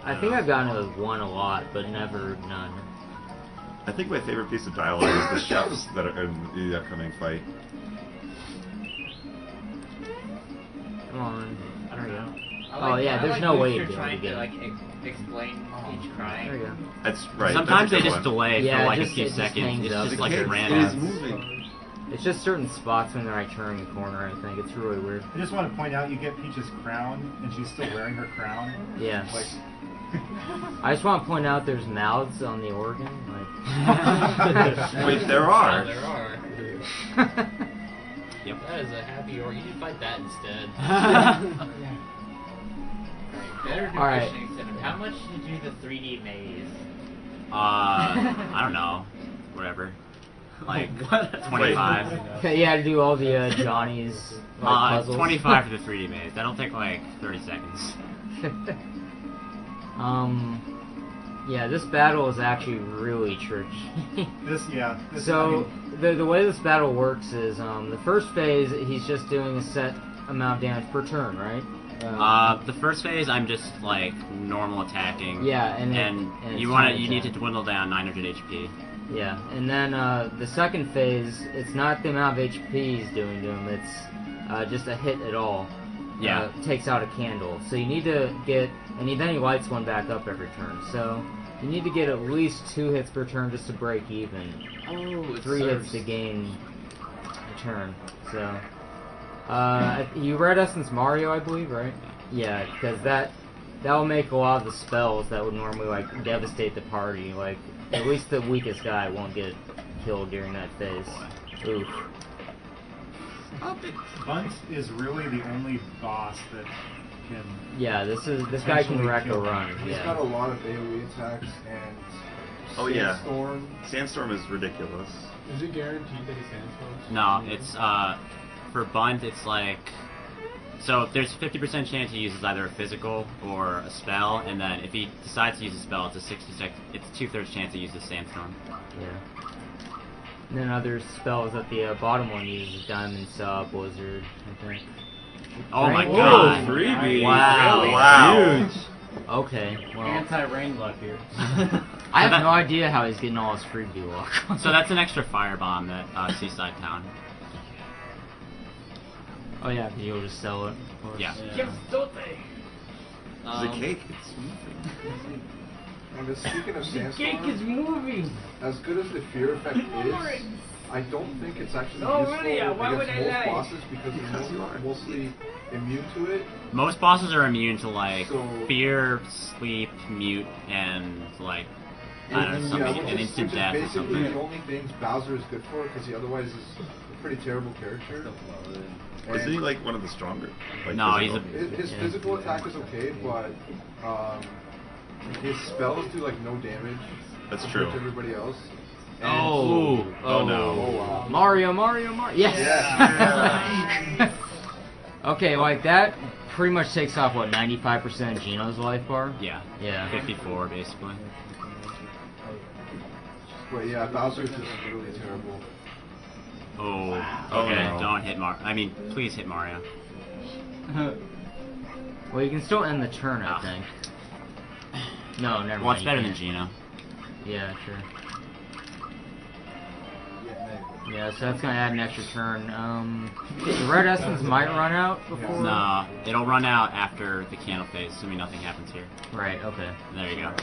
I think I've gotten it with one a lot, but never none. I think my favorite piece of dialogue is the chefs that are in the upcoming fight. Come on. There we go. I Oh yeah, there's no way you're to be able to trying get to it. like explain each crying. There you go. That's right. Sometimes that's they a good just one. delay Yeah, for like just- a few it just seconds. hangs It's up. just like It is random. moving. It's just certain spots when they're like turning the corner. I think it's really weird. I just want to point out, you get Peach's crown, and she's still wearing her crown. Yeah. Like, I just want to point out there's mouths on the organ. Like. Wait, there are. There are. Yep. That is a happy organ. You can fight that instead. Better do Alright. fishing incentive. How much to do the 3D maze? I don't know. Whatever. Like, What? 25. Okay, you had to do all the Johnny's puzzles. 25 for the 3D maze. That'll take like 30 seconds. Yeah, this battle is actually really tricky. This So the way this battle works is the first phase he's just doing a set amount of damage per turn, right? The first phase I'm just like normal attacking. Yeah, and you need to dwindle down 900 HP. Yeah, and then the second phase, it's not the amount of HP he's doing to him, it's just a hit at all. Yeah. Takes out a candle. So you need to get, and then he lights one back up every turn. So you need to get at least 2 hits per turn just to break even. Oh, it 3 serves. hits to gain a turn. So you read Essence Mario, I believe, right? Yeah, because that will make a lot of the spells that would normally like devastate the party. Like at least the weakest guy won't get killed during that phase. Oof. Bunt is really the only boss that can. Yeah, this guy can wreck a run. He's got a lot of AoE attacks and. Oh yeah. Sandstorm. Sandstorm is ridiculous. Is it guaranteed that he sandstorms? No, it's for Bunt it's like, so there's 50% chance he uses either a physical or a spell, and then if he decides to use a spell, it's a 2/3 chance he uses Sandstorm. Yeah. And then other spells that the bottom one uses, Diamond Saw, Blizzard, I think. Oh my Rain- god! Whoa, freebie! Wow. Really? Wow. Huge. Okay, well. Anti-rain luck here. I have no idea how he's getting all his freebie luck. So that's an extra firebomb at Seaside Town. Oh yeah, because you'll just sell it. Of course. Yeah. It's a cake. It's moving. And speaking of The Sandstorm, cake is moving. as good as the fear effect is, I don't think it's actually No, useful really, why would against I most lie? bosses because you're mostly immune to it. Most bosses are immune to like So- fear, sleep, mute, and like I don't know, something, an instant death or Basically, something. the only things Bowser is good for because he otherwise is a pretty terrible character. Isn't he like one of the stronger? Like, No, physical? His physical attack is okay, but his spells do like no damage. That's compared true. to everybody else. And Oh. Oh no. Oh wow. Mario. Yes! Yes. Okay, like that pretty much takes off, what, 95% of Geno's life bar? Yeah. Yeah. 54 basically. But yeah, Bowser's just really terrible. Oh. Oh, Okay. no. Don't hit Mario. I mean, please hit Mario. Well, you can still end the turn, I Oh. think. No, never mind. Well, it's you better than can't. Geno. Yeah, sure. Yeah, so that's gonna add an extra turn. The red essence might run out before. No, it'll run out after the candle phase, assuming nothing happens here. Right. Okay. There you go.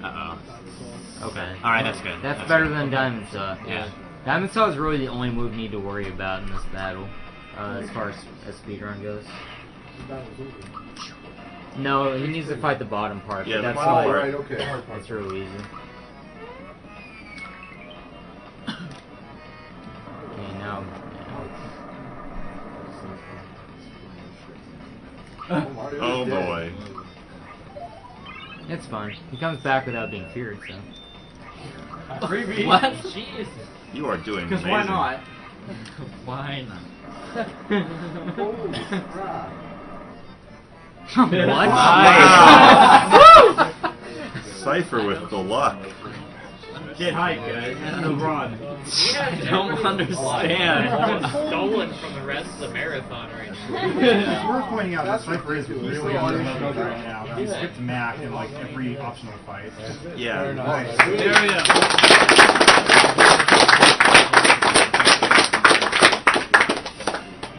Uh-oh. Okay. Alright, that's good. That's better good. than Diamond Saw. Yeah. Diamond Saw is really the only move you need to worry about in this battle, as far as speedrun goes. No, he needs to fight the bottom part. Yeah, but the that's bottom like, part. Right, okay. That's really easy. Okay, now. Mario Oh is dead. boy. It's fine. He comes back without being feared, so. Freebie. What? Jeez. You are doing Because amazing. why not? Why not? Holy crap. What? Wow. Cypher with the luck. Get hype, guys. The run. I don't understand. Stolen from the rest of the marathon right now. It's worth pointing out that That's Cypher is ridiculous. really Yeah. underleveled right now. He skipped Mac in like every optional fight. Yeah. Nice.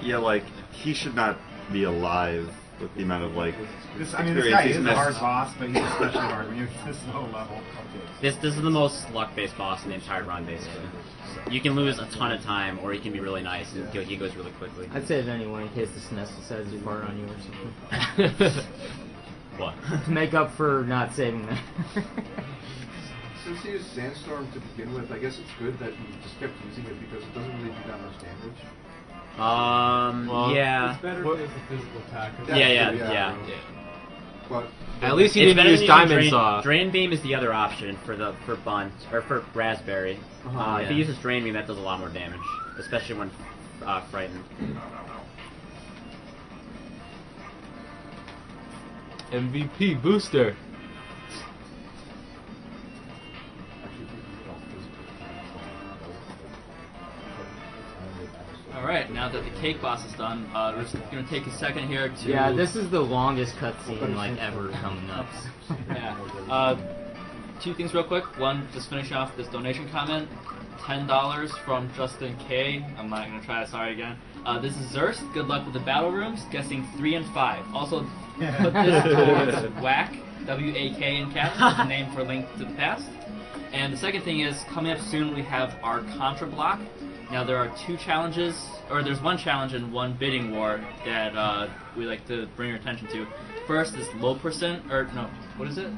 Yeah, like he should not be alive with the amount of like. This guy is experience he's a missed. hard boss, but he's especially hard when you're this low level. This is the most luck-based boss in the entire run, basically. You can lose a ton of time, or you can be really nice and he goes really quickly. I'd say if anyone, in case the SNES decides to fart on you or something. What? To make up for not saving them. Since he used Sandstorm to begin with, I guess it's good that he just kept using it because it doesn't really do that much damage. Yeah. It's better if it's a physical attack. Yeah. but At least you didn't use Diamond Saw. Drain Beam is the other option for Bunt or for Raspberry. If he uses Drain Beam, that does a lot more damage, especially when frightened. MVP booster. Alright, now that the cake boss is done, we're just going to take a second here to... Yeah, this is the longest cutscene like ever coming up. Yeah. Two things real quick. One, just finish off this donation comment. $10 from Justin K. I'm not going to try that, sorry again. This is Zerst. Good luck with the battle rooms. Guessing 3 and 5. Also, put this towards WAC, W-A-K in caps, as a name for Link to the Past. And the second thing is, coming up soon we have our Contra block. Now there are 2 challenges, or there's 1 challenge and 1 bidding war that we like to bring your attention to. First is low percent, or no, what is it?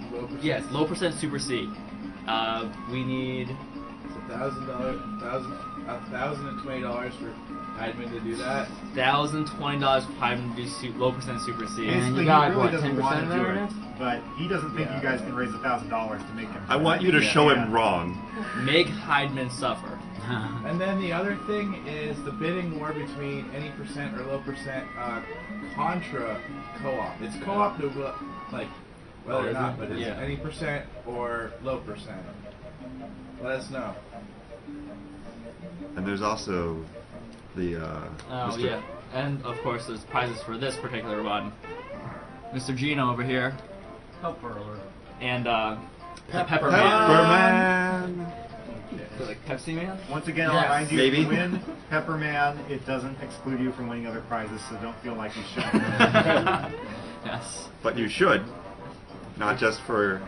Yes, low percent Super C. We need $1,020 for Hydeman to do that. $1,020 for Hydeman to do low percent Super C. And Basically, you got, he really what, doesn't 10% want of to do that it, but he doesn't think you guys can raise $1,000 to make him. I want you to show him wrong. Make Hydeman suffer. And then the other thing is the bidding war between any percent or low percent Contra co-op. It's co-op to like whether or not, but it's any percent or low percent. Let us know. And there's also the Oh yeah, and of course there's prizes for this particular one. Mr. Gino over here. And Pepperman. Like Pepsi Man? Once again, I'll remind you, if you win Pepperman, it doesn't exclude you from winning other prizes, so don't feel like you should. Yes. But you should, not just for.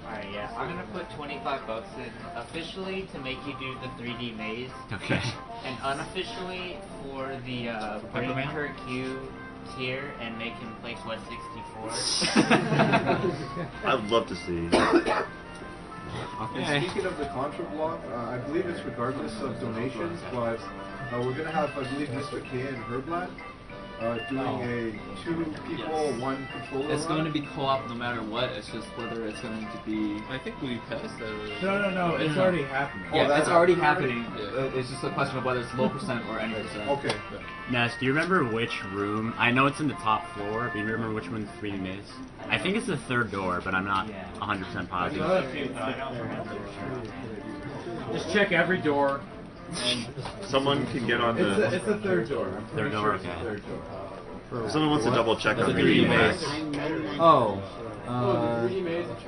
Alright, yeah, I'm gonna put $25 in officially to make you do the 3D maze. Okay. And unofficially for the bring Pepperman? her Q tier and make him play Quest 64. I'd love to see. And speaking of the Contra block, I believe it's regardless of donations, but we're going to have, I believe, Mr. K and Herblat doing a 2 people, 1 controller It's run. going to be co-op no matter what, it's just whether it's going to be... I think we passed that already. No, it's already happening. Yeah, it's already happening. Yeah. It's just a question of whether it's low percent or any percent. Okay. Ness, do you remember which room? I know it's in the top floor, but do you remember which one's 3D maze? I think it's the 3rd door, but I'm not 100% positive. Just check every door. And someone can get on the. It's a 3rd door. I'm pretty 3rd sure door, it's a okay. 3rd door. If someone wants to double check the 3D maze. Oh. I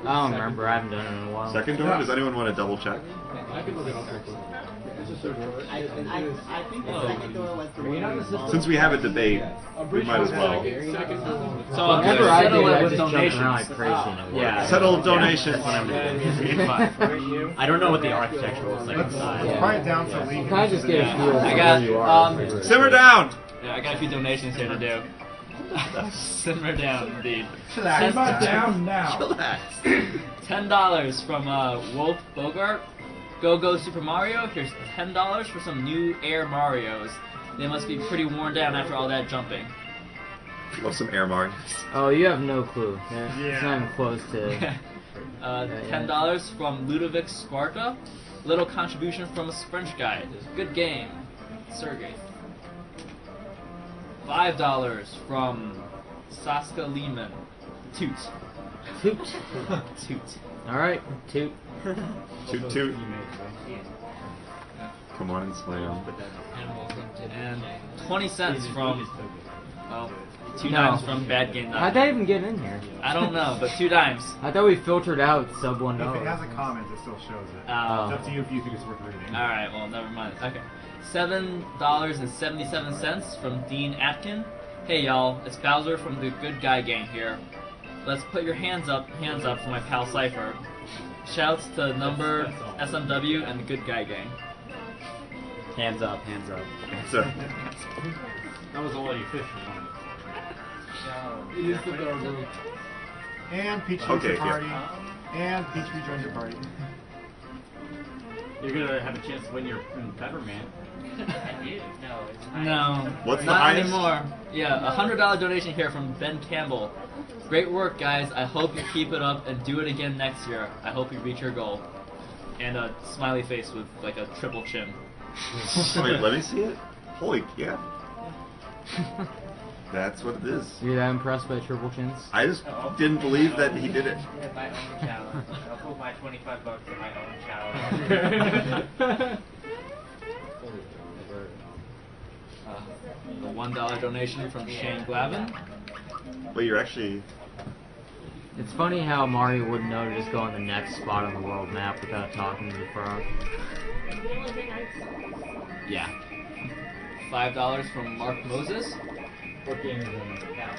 don't remember. I haven't done it in a while. 2nd door? Does anyone want to double check? I can look it up real quick. I think the second door was the one. Since we have a debate, we might as well. So whenever I do, settle I it with just jump donations. around like crazy. Yeah. Settle donations. I don't know what the architecture looks like inside. Quiet down so we You kind of just get a feel for I where got, you are. Simmer down! Yeah, I got a few donations here to do. Simmer down, indeed. Chillax. Down now. $10 from Wolf Bogart. Go Super Mario. Here's $10 for some new Air Marios. They must be pretty worn down after all that jumping. Love some air Marios. Oh, you have no clue. It's not even close to. $10 from Ludovic Sparta. Little contribution from a French guy. Good game. Sergey. $5 from Saska Lehman. Toot. Toot. Toot. Alright, toot. Toot toot. Come on and slam. And 20 cents from, well, 2 No. dimes from Bad Game. How'd that even get in here? I don't know, but 2 dimes. I thought we filtered out sub $1. If it has a comment, it still shows it. Oh. It's up to you if you think it's worth reading. Alright, well, never mind. Okay. $7.77 from Dean Atkin. Hey y'all, it's Bowser from the Good Guy Gang here. Let's put your hands up for my pal Cyghfer. Shouts to Number, SMW, and the Good Guy Gang. Hands up, hands up. So, That was already official. It is the third room. And Peach Okay, joins the party. And Peach rejoins the party. You're gonna have a chance to win your Peppermint. I do. No, it's fine. No. What's the not highest? anymore. Yeah, a $100 donation here from Ben Campbell. Great work, guys. I hope you keep it up and do it again next year. I hope you reach your goal. And a smiley face with like a triple chin. Wait, let me see it. Holy yeah. That's what it is. You're that impressed by triple chins? I just didn't believe that he did it. In my own challenge. I'll put my $25 in my own challenge. The $1 donation from Shane Glavin. But you're actually... It's funny how Mario wouldn't know to just go on the next spot on the world map without talking to the frog. Yeah. $5 from Mark Moses. What game is that?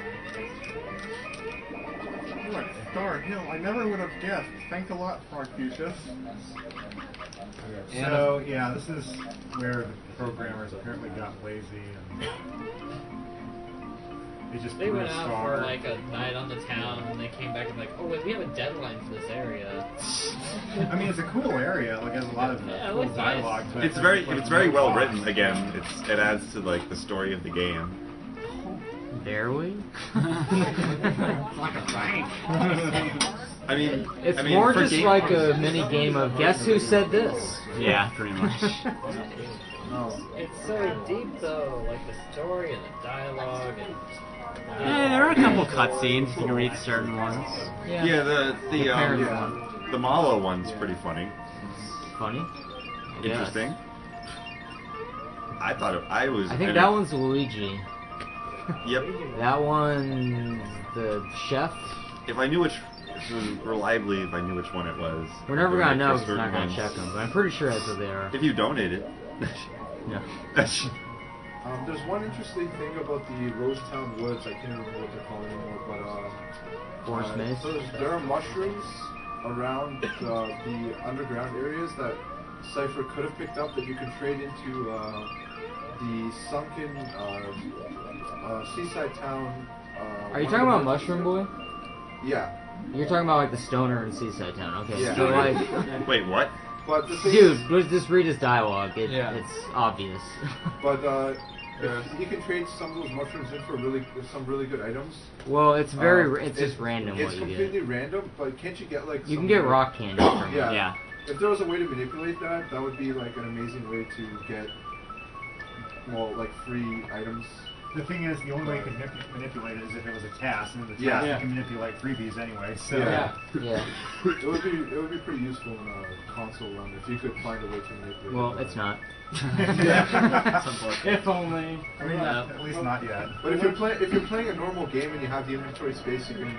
What? Star Hill. I never would have guessed. Thanks a lot, Farcucius. So, yeah, this is where the programmers apparently got lazy and they just They threw went a out star. for like a night on the town, and they came back and like, oh wait, we have a deadline for this area. I mean, it's a cool area. Like, it has a lot of Yeah, it cool looks nice. dialogue. But It's very well written. Again, it adds to like the story of the game. Dare we? It's like a prank. I mean, It's more for just game- like a mini game of guess who said this. Yeah, pretty much. It's so deep though, like the story and the dialogue and. Yeah, there are a couple cutscenes. You can read certain ones. Yeah, parent one. the Malo one's pretty funny. Funny? Interesting. I thought I was. I think that one's Luigi. Yep. That one's the chef. If I knew which, reliably, if I knew which one it was. We're never I'd gonna know for because we're not certain gonna ones. check them, but I'm pretty sure that's what they are. If you donate it. No. There's one interesting thing about the Rosetown Woods. I can't remember what they're called anymore, but Forest maze? so there are mushrooms around the underground areas that Cypher could have picked up that you can trade into the sunken seaside town. Are you talking about Mushroom Boy? Yeah. You're talking about like the stoner in Seaside Town. Okay. Yeah. So like, wait, what? But the thing dude, just read his dialogue. Yeah. It's obvious. But you can trade some of those mushrooms in for some really good items. Well, it's very, it's just random It's what you completely get. random, but can't you get like You some, can get like- rock candy from it. Yeah. If there was a way to manipulate that, that would be like an amazing way to get like free items. The thing is, the only way you can manipulate it is if it was a task, and in the task Yeah. you can manipulate freebies anyway. So Yeah. It would be pretty useful in a console run if you could find a way to manipulate. Well, it. it's not. If only. I mean, at least not yet. But if you're playing a normal game and you have the inventory space, you can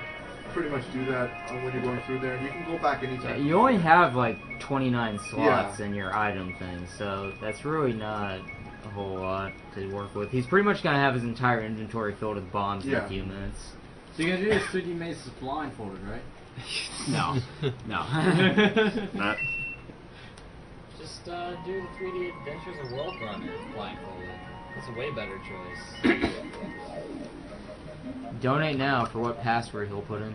pretty much do that when you're going through there. You can go back anytime. You only have like 29 slots in your item thing, so that's really not a whole lot to work with. He's pretty much gonna have his entire inventory filled with bombs in a few minutes. So you're gonna do this 3D Mazes blindfolded, right? No. No. Not. Just do the 3D Adventures of World Runner blindfolded. That's a way better choice. Donate now for what password he'll put in.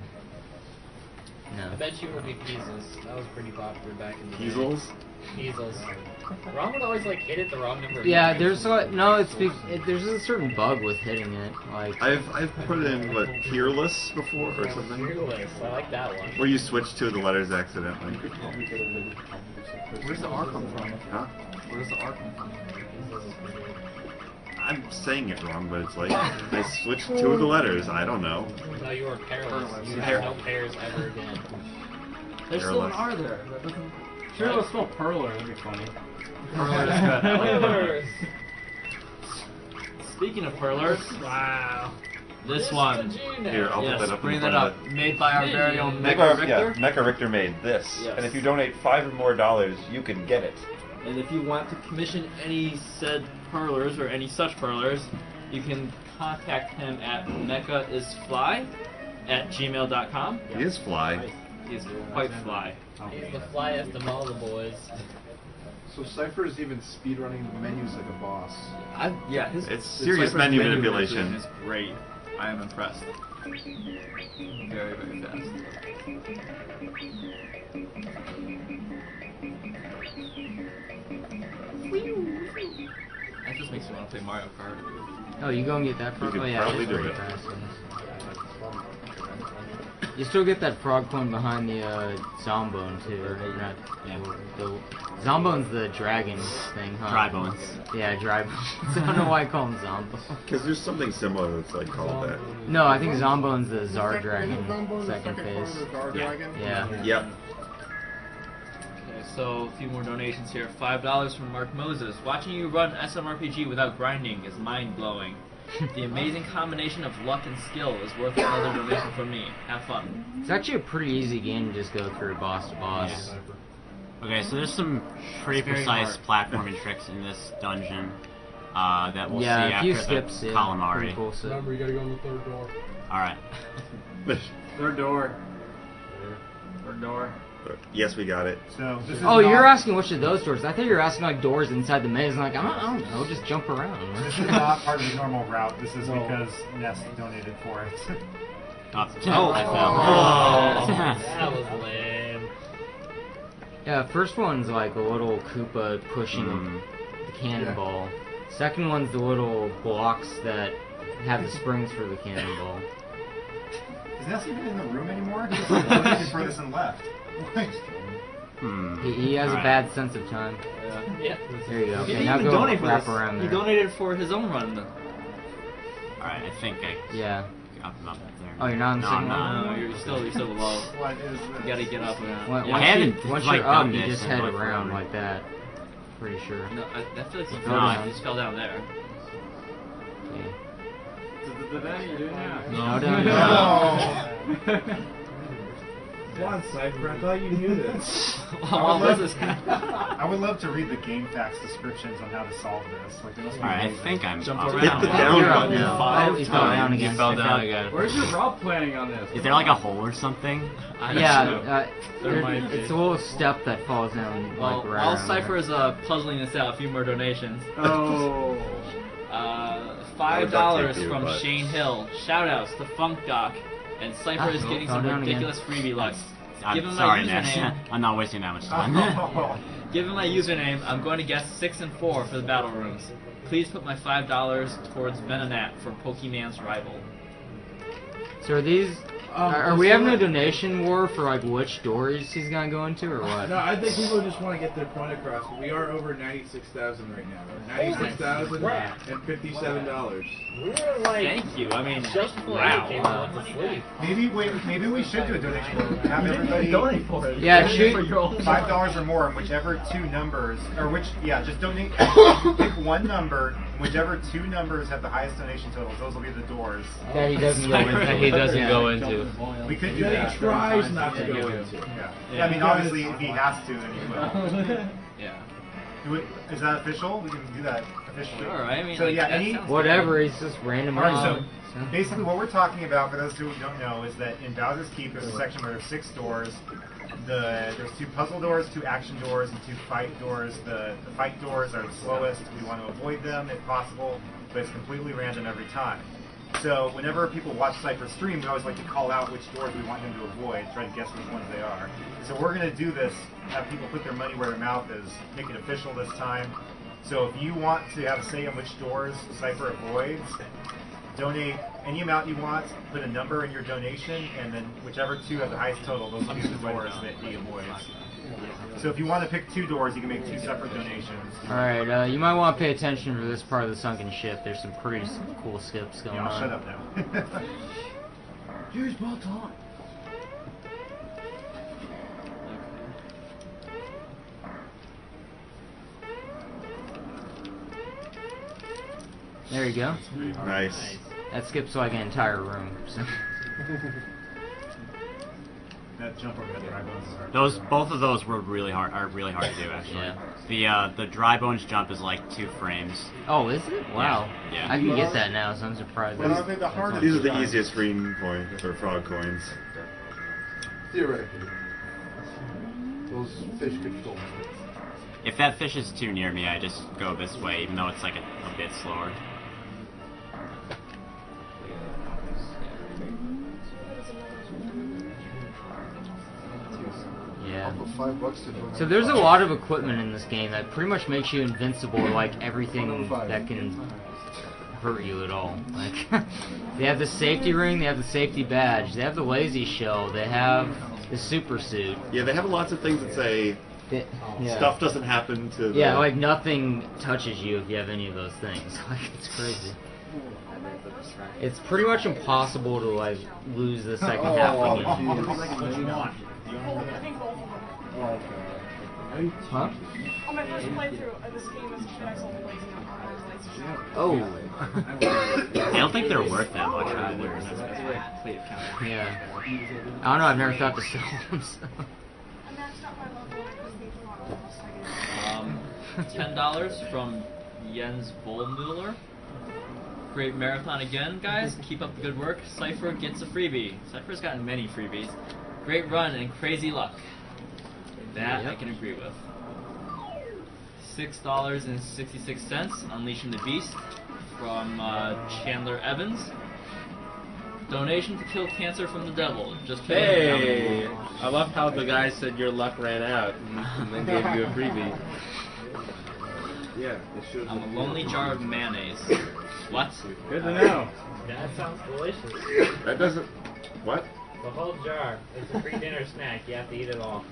No. I bet you it would be Peasels. That was pretty popular back in the day. Peasels? Peasels. Ron would always like hit it the wrong number of Yeah, times. there's like there's a certain bug with hitting it. Like I've put in what Peerless before or something. Peerless. I like that one. Where you switch to the letters accidentally. Where's the R come from? Huh? Where's the R come from? I'm saying it wrong, but it's like I switched two of the letters. I don't know. No, you are perilous. You Pear- have no pairs ever again. There's still an Perilous. R there. That doesn't. Sure, let's spell Perler. That'd be funny. Perlers. Speaking of perlers, Wow. this one. Here, I'll Yes, put that up. bring in that front up. of it. Made by our very own Mecha Mecha, Richter. yeah, Mecha Richter made this, Yes. and if you donate $5 or more, you can get it. And if you want to commission any said perlers or any such perlers, you can contact him at mechaisfly@gmail.com. He is fly. He's quite fly. He's the flyest of all the boys. So Cypher is even speedrunning the menus like a boss. Yeah, It's serious menu manipulation. is great. I am impressed. Very, very fast. That just makes me want to play Mario Kart. Oh, you go and get that frog? could Oh yeah, probably it's do really it. fast. You still get that frog coin behind the Zombone too. Or not, the Zombone's the dragon thing, huh? Drybones. Yeah, Drybones. I don't know why I call him Zombone. Because there's something similar that's like called that. No, I think Zombone's the Zard Dragon, second phase. Yeah. Yep. Okay, so a few more donations here. $5 from Mark Moses. Watching you run SMRPG without grinding is mind-blowing. The amazing combination of luck and skill is worth another donation from me. Have fun. It's actually a pretty easy game to just go through boss to boss. Yeah. Okay, so there's some pretty It's very precise hard. platforming tricks in this dungeon that we'll see Yeah, if you after skip the it, calamari. pretty cool stuff. Remember, you gotta go in the third door. Alright. Third door. Third door. Yes, we got it. So this is Oh, not, you're asking which of those doors? I thought you were asking like doors inside the maze. I'm like, I don't know, just jump around. This is not part of the normal route. This is because Ness donated for it. Oh, I fell. That was lame. Yeah, first one's like a little Koopa pushing the cannonball. Second one's the little blocks that have the springs for the cannonball. Is Ness even in the room anymore? He just donated for this and left. He has a bad sense of time. Yeah. There you go. He Okay, didn't now even go donate for wrap this. around He there. donated for his own run. Alright, I think I... Yeah. I'm up there. Oh, you're not on the No, second I'm one? not. No, you're still below. What is this? You gotta get up around. Once, Yeah. I haven't, once like, you're up, done you this just in, head like, around forever. like that. Pretty sure. No, I feel like Go you down. just fell down there. No, no. Come on, Cyghfer, I thought you knew this. I would love to read the game facts descriptions on how to solve this. Like, they must be Alright, I amazing. think I'm Jump up. around. Hit the down button Yeah. 5 He fell down times. again. You fell down again. Where's your route planning on this? Is there like a hole or something? Yeah, There might be. it's a little step that falls down Well, like right while around Cypher there. is puzzling this out, a few more donations. Oh. $5 you, from but- Shane Hill. Shoutouts to Funk Doc. And Cypher is getting some down again. ridiculous freebie luck. I'm Give him sorry, my Ness. username. I'm not wasting that much time. Give him my username. I'm going to guess 6 and 4 for the battle rooms. Please put my $5 towards Venonat for Pokemon's rival. So are these? Are we having a donation war for like which doors he's gonna go into or what? No, I think people just want to get their point across. We are over 96,000 right now. $96,057. We're like. Thank you. I mean, Just before wow. I came out to sleep. Maybe we should do a donation. Have everybody donate for it. Yeah, shoot. $5 or more, and whichever two numbers, just donate. Pick one number, and whichever two numbers have the highest donation totals. Those will be the doors. That he doesn't go into. That he doesn't Yeah. go into. We could do That that. he tries not to go into. Yeah. I mean, obviously, if he has to, then he will. Yeah. Is that official? We can do that officially. Sure, I mean, so like, yeah, that any sounds Whatever, he's just random. All right, so random. basically what we're talking about, for those who don't know, is that in Bowser's Keep there's a section where there's 6 doors. There's 2 puzzle doors, 2 action doors, and 2 fight doors. The fight doors are the slowest. We want to avoid them if possible, but it's completely random every time. So whenever people watch Cypher's stream, we always like to call out which doors we want him to avoid, try to guess which ones they are. So we're going to do this, have people put their money where their mouth is, make it official this time. So if you want to have a say on which doors Cypher avoids, donate any amount you want, put a number in your donation, and then whichever 2 have the highest total, those will be the doors that he avoids. So if you want to pick 2 doors, you can make 2 separate donations. Alright, you might want to pay attention for this part of the sunken ship. There's some pretty cool skips going Yeah, on. I'll shut up now. Use Bolton. There you go. Nice. That skips like an entire room. So. That jump over the dry bones is hard. Both of those were really hard. Are really hard to do actually. The dry bones jump is like 2 frames. Oh, is it? Wow. Yeah. I can get that now, so I'm surprised. What are they the hardest? These are the easiest green coins, or frog coins. Theoretically. Those fish could fall. If that fish is too near me, I just go this way, even though it's like a bit slower. Yeah. $5 to do So there's a lot of equipment in this game that pretty much makes you invincible, like everything that can hurt you at all. Like, they have the safety ring, they have the safety badge, they have the lazy shell, they have the super suit. Yeah, they have lots of things that say stuff doesn't happen to the... Yeah, like nothing touches you if you have any of those things. Like, it's crazy. It's pretty much impossible to like lose the second half of the game. What you want? I think both of them. Huh? On my first playthrough of this game as a kid, I saw the lazy number. Oh. I don't think they're worth that much either. Yeah. I don't know, I've never thought to sell them, so. $10 from Jens Vollmuller. Great marathon again, guys. Keep up the good work. Cyghfer gets a freebie. Cypher's gotten many freebies. Great run and crazy luck. That I can agree with. $6.66. Unleashing the Beast from Chandler Evans. Donation to kill cancer from the devil. Just kidding. Hey! I love how the guy said your luck ran out and then gave you a freebie. Yeah, it should. I'm a lonely jar of mayonnaise. What? Good to know. That sounds delicious. That doesn't... What? The whole jar. It's a free dinner snack. You have to eat it all.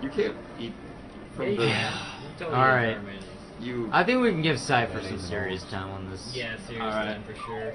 You can't eat from Yeah, you the... can. Totally Alright. You... I think we can give Cypher some serious time on this. Yeah, serious Alright. time for sure.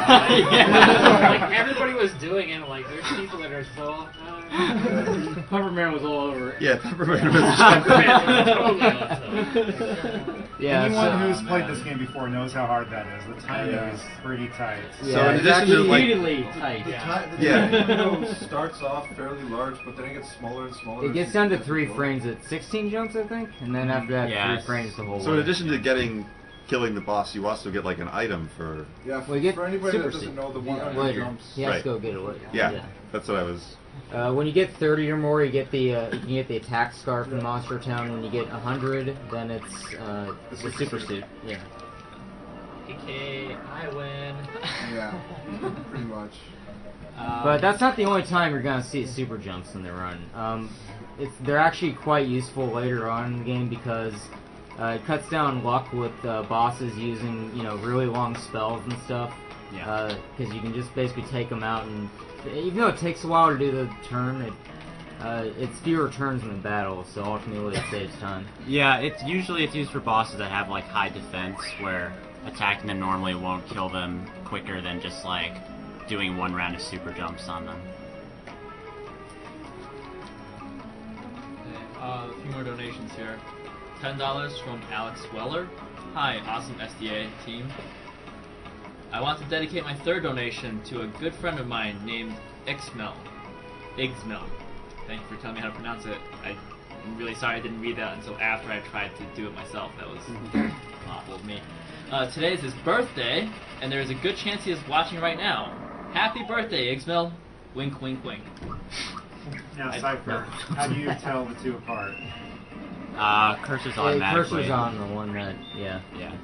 Like everybody was doing it. Like there's people that are so. Pepperman was all over it. Yeah, Pepperman was. Yeah, anyone who's played this game before knows how hard that is. The timing is pretty tight. Yeah, so in addition to like, tight. The window starts off fairly large, but then it gets smaller and smaller. It gets down to 3 frames at 16 jumps, I think, and then after that, 3 frames the whole way. So in addition to killing the boss, you also get like an item for. Yeah, well, you get for anybody super that doesn't suit. know, the 100 later. jumps. He has to go get it later. Yeah, that's what I was. When you get 30 or more, you get the you can get the attack scarf in Monster Town. When you get 100, then it's the super suit. Yeah. PK, I win. Yeah, pretty much. But that's not the only time you're gonna see super jumps in the run. They're actually quite useful later on in the game because it cuts down luck with bosses using really long spells and stuff. Yeah. Because you can just basically take them out, and even though it takes a while to do the turn, it's fewer turns in the battle, so ultimately it saves time. Yeah, it's used for bosses that have like high defense, where attacking them normally won't kill them quicker than just like doing one round of super jumps on them. A few more donations here. $10 from Alex Weller. Hi, awesome SDA team. I want to dedicate my third donation to a good friend of mine named Ixmel. Thank you for telling me how to pronounce it. I'm really sorry I didn't read that until after I tried to do it myself. That was awful of me. Today is his birthday, and there is a good chance he is watching right now. Happy birthday, Ixmel. Wink, wink, wink. Now, Cyghfer, how do you tell the two apart? Cursor's automatically. Cursor's on the one that, yeah. Yeah.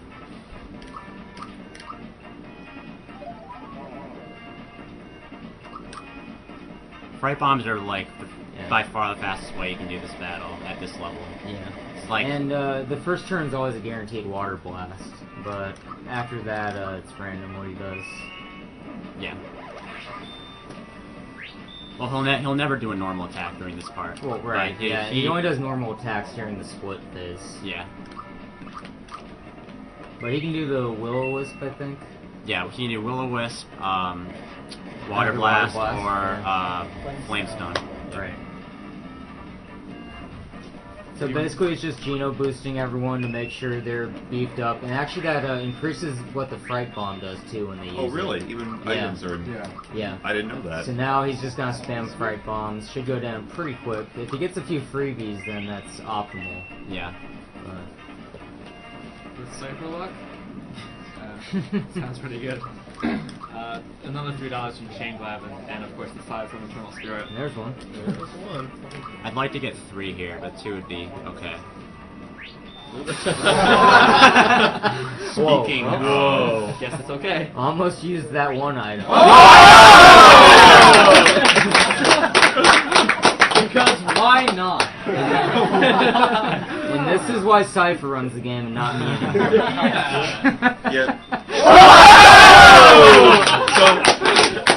Fright bombs are like by far the fastest way you can do this battle at this level. Yeah. It's like, and the first turn is always a guaranteed water blast, but after that, it's random what he does. Yeah. Well, he'll never do a normal attack during this part. Well, right. He only does normal attacks during the split phase. Yeah. But he can do the Will-O-Wisp, I think. Yeah, he can do Will-O-Wisp, Water Blast, or Flame Stone. Right. So basically it's just Geno boosting everyone to make sure they're beefed up, and actually that increases what the Fright Bomb does too when they use it. Oh really? Even items are... Yeah. I didn't know that. So now he's just gonna spam Fright Bombs, should go down pretty quick. If he gets a few freebies, then that's optimal. Yeah. With Cyghfer luck? Sounds pretty good. Another $3 from Shane Glavin, and of course the 5 from Eternal Spirit. There's one. There's one. I'd like to get 3 here, but 2 would be okay. Speaking. Whoa. Guess it's okay. Almost used that one item. Because why not? And this is why Cypher runs the game and not me anymore. Yeah.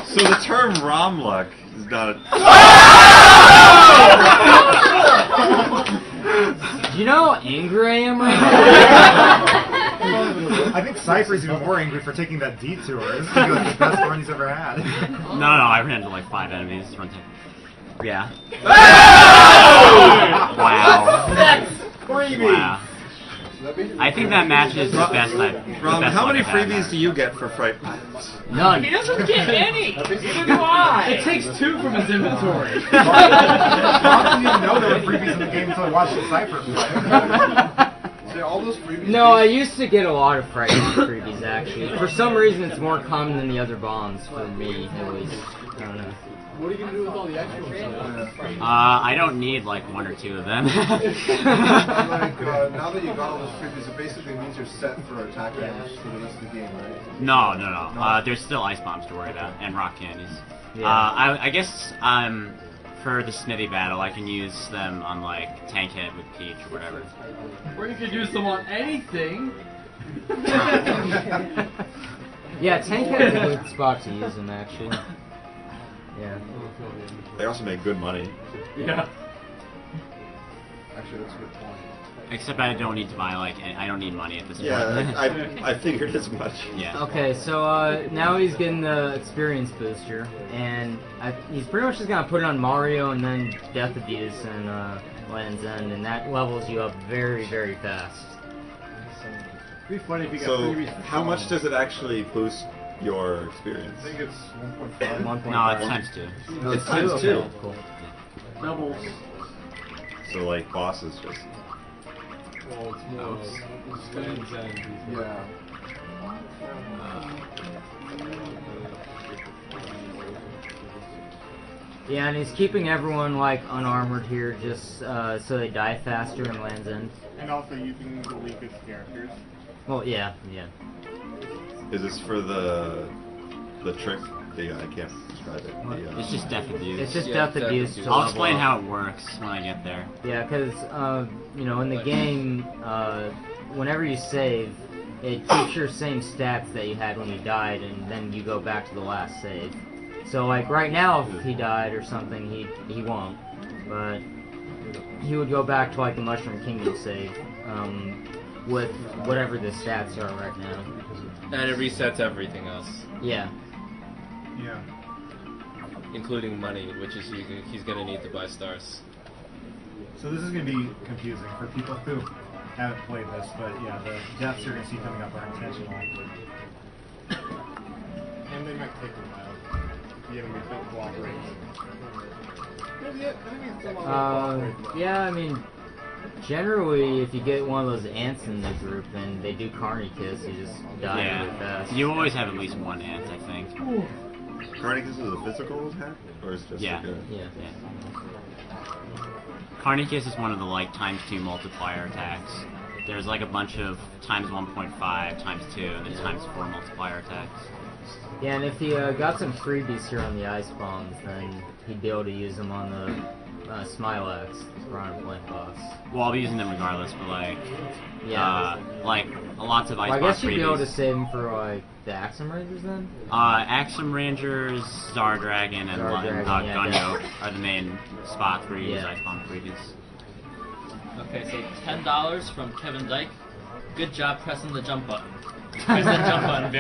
So the term ROM luck is not. Do you know how angry I am right now? I think Cypher's even more angry for taking that detour. This is the best run he's ever had. No, I ran into like 5 enemies. Yeah. Wow. That's freebie. Wow. I think that matches the best I've. Rob, how many freebies do you get for Fright Bombs? None. He doesn't get any! Neither do I! It takes 2 from his inventory. I didn't even know there were freebies in the game until I watched the Cypher play. See, all those freebies. No, I used to get a lot of Fright freebies actually. For some reason it's more common than the other bombs for me at least. I don't know. What are you gonna do with all the extra ones? I don't need like 1 or 2 of them. Like, now that you got all those freebies, it basically means you're set for attack damage for the rest of the game, right? No. There's still ice bombs to worry about and rock candies. Yeah. I guess for the Smithy battle, I can use them on like Tankhead with Peach or whatever. Or you could use them on anything. Yeah, Tankhead's a good spot to use them actually. Yeah. They also make good money. Yeah. Actually, that's a good point. Except I don't need to buy like I don't need money at this point. Yeah, I figured as much. Yeah. Okay, so now he's getting the experience booster, and he's pretty much just gonna put it on Mario and then Death Abuse and Land's End, and that levels you up very, very fast. It'd be funny if you got So, freebies. how much does it actually boost your experience? I think it's 1.5. No, it's times 2. It's times 2. Okay, cool. Doubles. So like bosses just. Well, it's more Land's End. Yeah. Yeah, and he's keeping everyone like unarmored here just so they die faster in Land's End. And also using the weakest characters. Well, yeah. Is this for the trick? I can't describe it. It's just Death Abuse. It's just Death Abuse. I'll explain how it works when I get there. Yeah, because in the game, whenever you save, it keeps your same stats that you had when you died, and then you go back to the last save. So like right now, if he died or something, he won't, but he would go back to like the Mushroom Kingdom save with whatever the stats are right now. And it resets everything else. Yeah. Yeah. Including money, which is he's gonna need to buy stars. So this is gonna be confusing for people who haven't played this, but yeah, the deaths you're gonna see coming up are intentional. And they might take a while. The enemies don't cooperate. Yeah, I mean, generally, if you get one of those ants in the group, then they do Carney Kiss, you just die really fast. You always have at least one ant, I think. Carney Kiss is a physical attack? Or is it just Yeah. like a... Yeah. Carney Kiss is one of the like ×2 multiplier attacks. There's like a bunch of ×1.5, ×2, and then ×4 multiplier attacks. Yeah, and if he got some freebies here on the ice bombs, then he'd be able to use them on the Smilex, the Piranha Plant boss. Well, I'll be using them regardless, but like, Yeah. like lots of ice Well, I bomb guess you'd be able to freebies. save them for like the Axum Rangers then? Axum Rangers, Star Dragon, and Zardragon, yeah, Gunyo yeah. are the main spots where you use Yeah. ice bomb freebies. Okay, so $10 from Kevin Dyke. Good job pressing the jump button. You press that jump button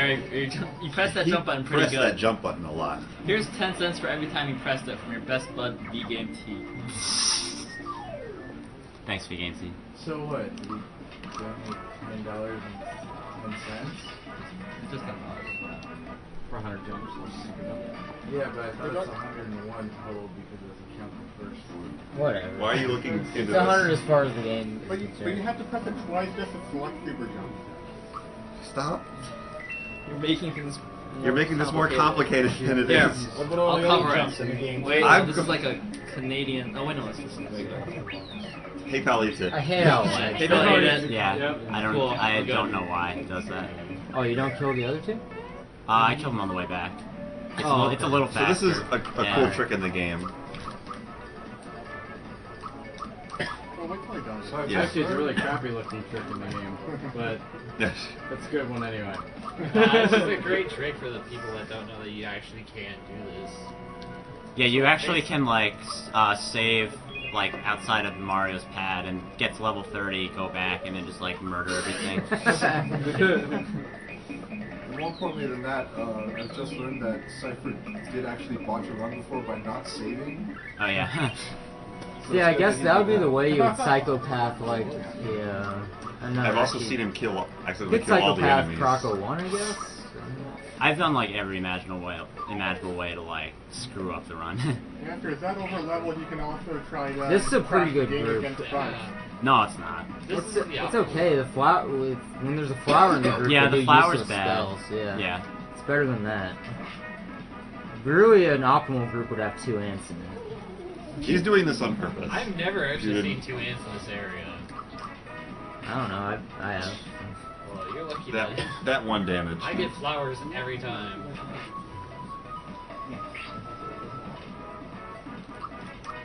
you press that jump button pretty Press good. that jump button a lot. Here's 10 cents for every time you pressed it from your best bud V-Game T. Thanks, V-Game T. So what? Did we donate $10.10? Just $10. For 100 jumps. Yeah, but I thought it's 101 total because it doesn't count the first one. Whatever. Why are you looking into It's this? 100 as far as the game is But you concerned. have to press it twice just to select super jump. Stop. You're making things You're making this more complicated than it Here, is. What about all I'll the cover other it. jumps in the game? Wait, I'm this is like a Canadian. Oh wait, no, it's just regular. PayPal eats it. I hate how it lags. PayPal ate it. Yeah, Yep. I don't, Cool, I we're good. don't know why it does that. Oh, you don't kill the other two? I killed them on the way back. It's, Oh, it's a little So faster. this is a Yeah. cool trick in the game. Oh, wait till I done. So it's Yes. actually a really crappy looking trick in the game, but Yes. it's a good one anyway. This is a great trick for the people that don't know that you actually can do this. Yeah, you actually can like save like outside of Mario's pad and get to level 30, go back, and then just like murder everything. More importantly than that, I've just learned that Cyghfer did actually botch a run before by not saving. Oh yeah. Yeah, I guess that would be the way you would psychopath like the. I've also seen him accidentally Good kill all the psychopath enemies. Croco 1, I guess. I've done like every imaginable way to like screw up the run. After is that over leveled, you can also try that. This is a pretty good game group. against bugs. No, it's not. It's okay. The flower when there's a flower in the group, Yeah, they the do flower's useless bad. spells. Yeah. Yeah. It's better than that. Really, an optimal group would have 2 ants in it. He's doing this on purpose. I've never actually Dude. seen 2 ants in this area. I don't know. I have. Well, you're lucky That one damage. I get flowers every time.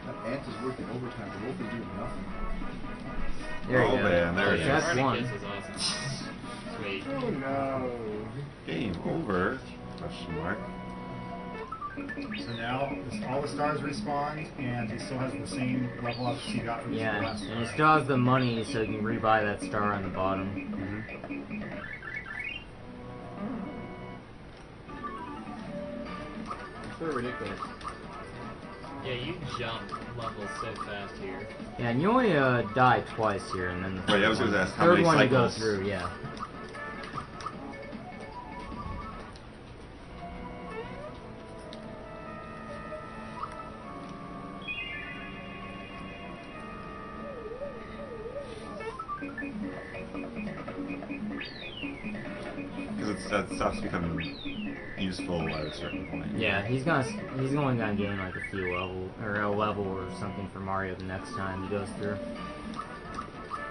That ant is working overtime. The wolf is doing nothing. There you Oh, go. man, there it is. That's Party one. Kiss is awesome. Sweet. Oh no. Game over. Question mark. So now all the stars respawned, and he still has the same level up he got from the Yeah, last and he star. still has the money, so you can rebuy that star on the bottom. It's so ridiculous. Yeah, you jump levels so fast here. Yeah, and you only die twice here, and then the Right, I was third gonna one- ask how third many one you go cycles. through. Yeah. Because that stops becoming useful at a certain point. Yeah, he's only gonna gain like a few a level or something for Mario the next time he goes through.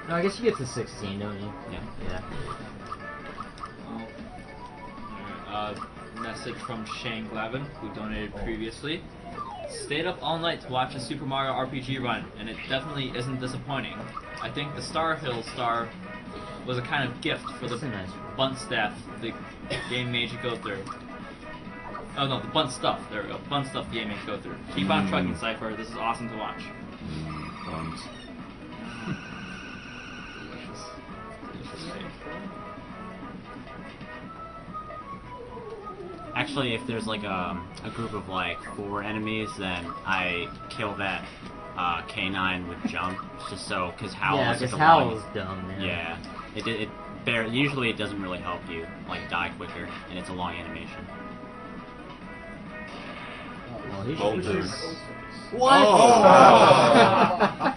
No, I guess you get to 16, don't you? Yeah. Yeah. Message from Shane Glavin, who donated previously. Stayed up all night to watch a Super Mario RPG run, and it definitely isn't disappointing. I think the Star Hill star was a kind of gift for the That's a nice bunt staff the game made you go through. Oh no, the bunt stuff. There we go. Bunt stuff the game made you go through. Keep on trucking, Cyghfer. This is awesome to watch. Buns. Actually, if there's like a group of like 4 enemies, then I kill that K9 with jump, just so, because Howl Yeah, is such because a Howl long... is dumb, Yeah. Usually it doesn't really help you, like, die quicker, and it's a long animation. Bolters. What? Oh!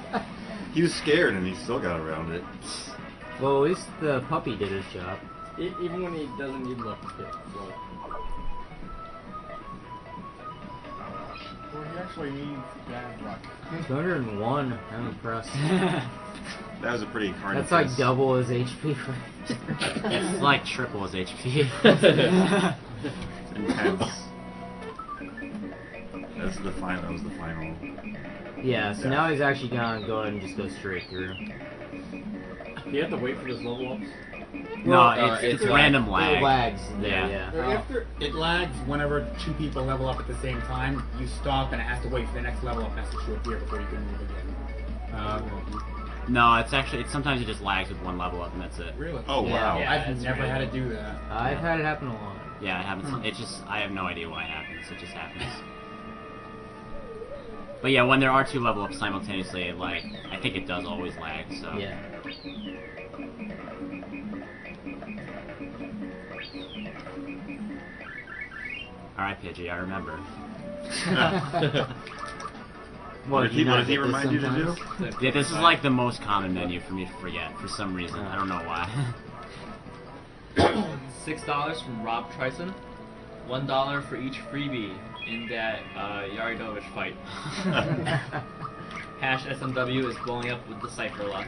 He was scared and he still got around it. Well, at least the puppy did his job. Even when he doesn't need luck to get float. Well, he actually needs bad luck. 201. I'm impressed. That was a pretty carnage. That's like double his HP. It's like triple his HP. Intense. That was the final. Yeah, so now he's actually gonna go ahead and just go straight through. You have to wait for this level ups? No, it's random lag. It lags there, Yeah. It lags whenever 2 people level up at the same time. You stop and it has to wait for the next level up message to appear before you can move again. No, it's sometimes it just lags with 1 level up and that's it. Really? Oh wow. Yeah, I've never had to do that. I've had it happen a lot. Yeah, it happens. It just, I have no idea why it happens. It just happens. But yeah, when there are 2 level ups simultaneously, I think it does always lag, so. Yeah. Alright, Pidgey, I remember. What did he remind you to do? Yeah, this is like the most common menu for me to forget, for some reason. I don't know why. $6 from Rob Trison. $1 for each freebie in that Yaridovich fight. Hash SMW is blowing up with the Cyghfer luck.